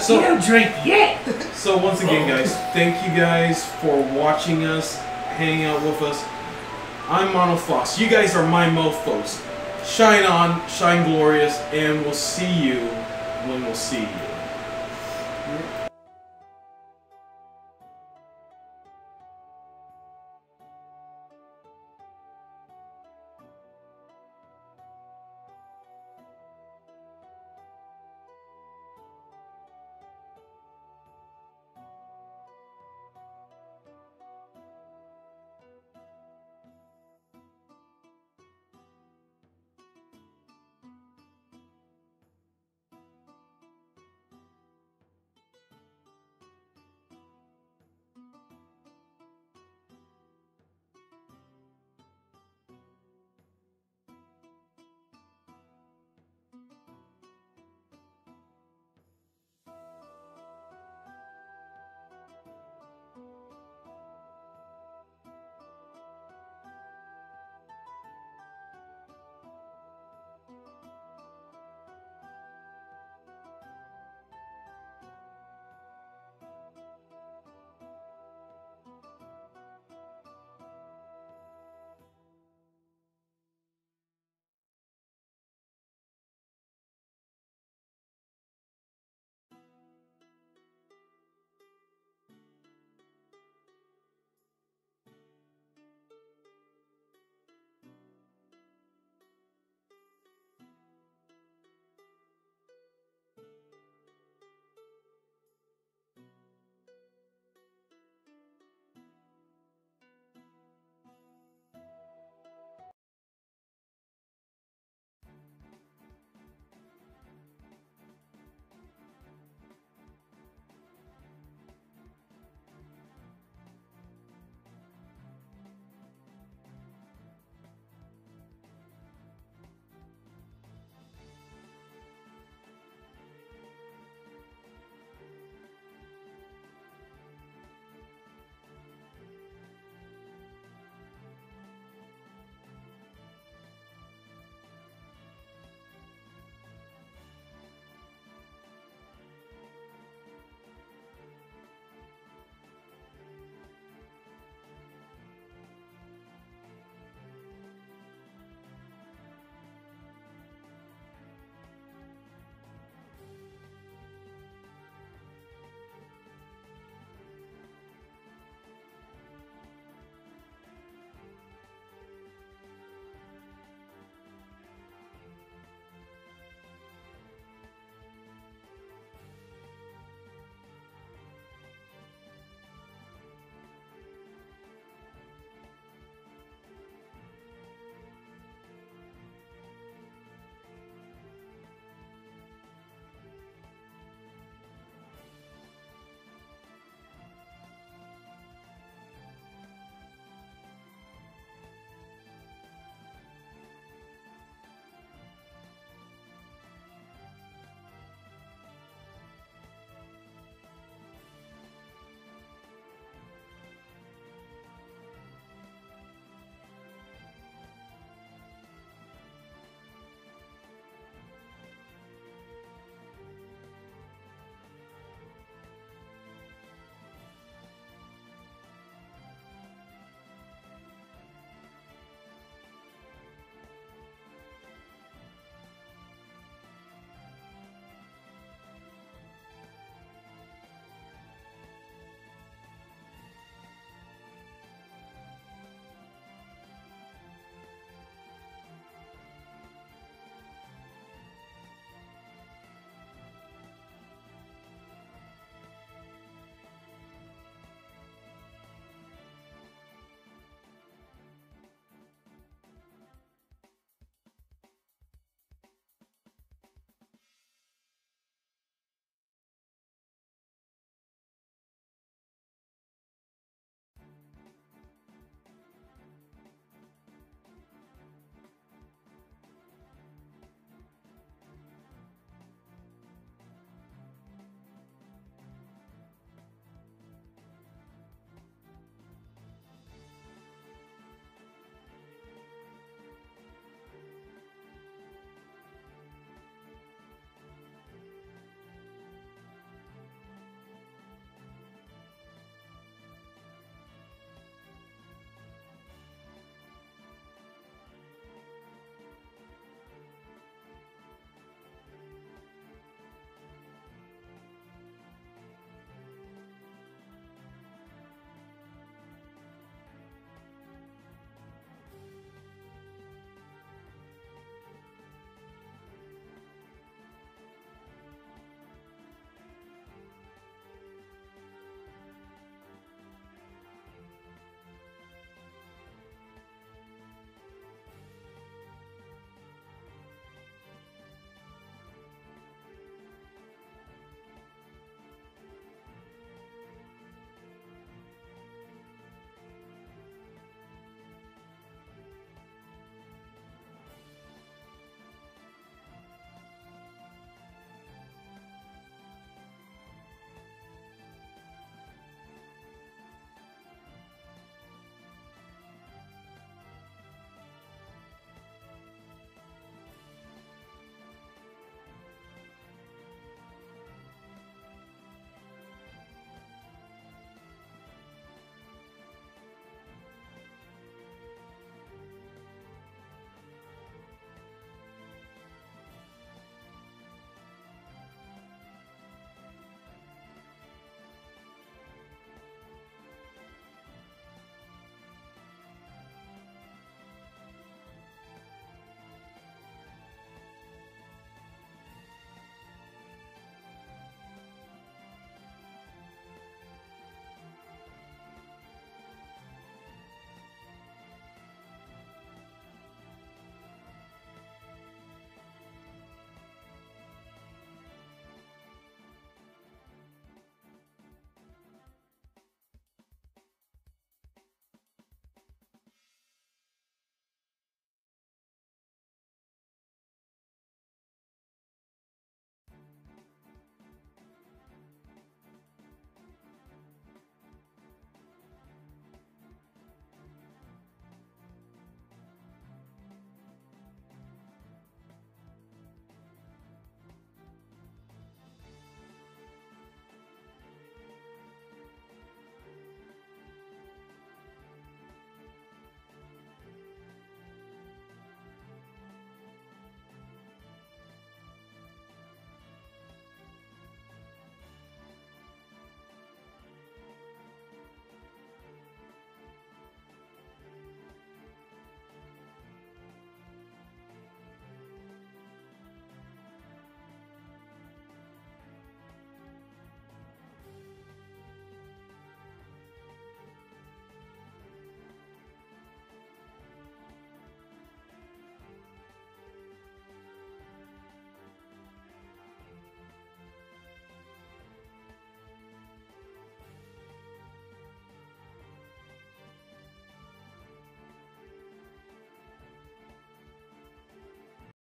You don't drink yet. So once again, guys, thank you guys for watching us, hanging out with us. I'm Mono Fox. You guys are my mofos. Shine on, shine glorious, and we'll see you when we'll see you.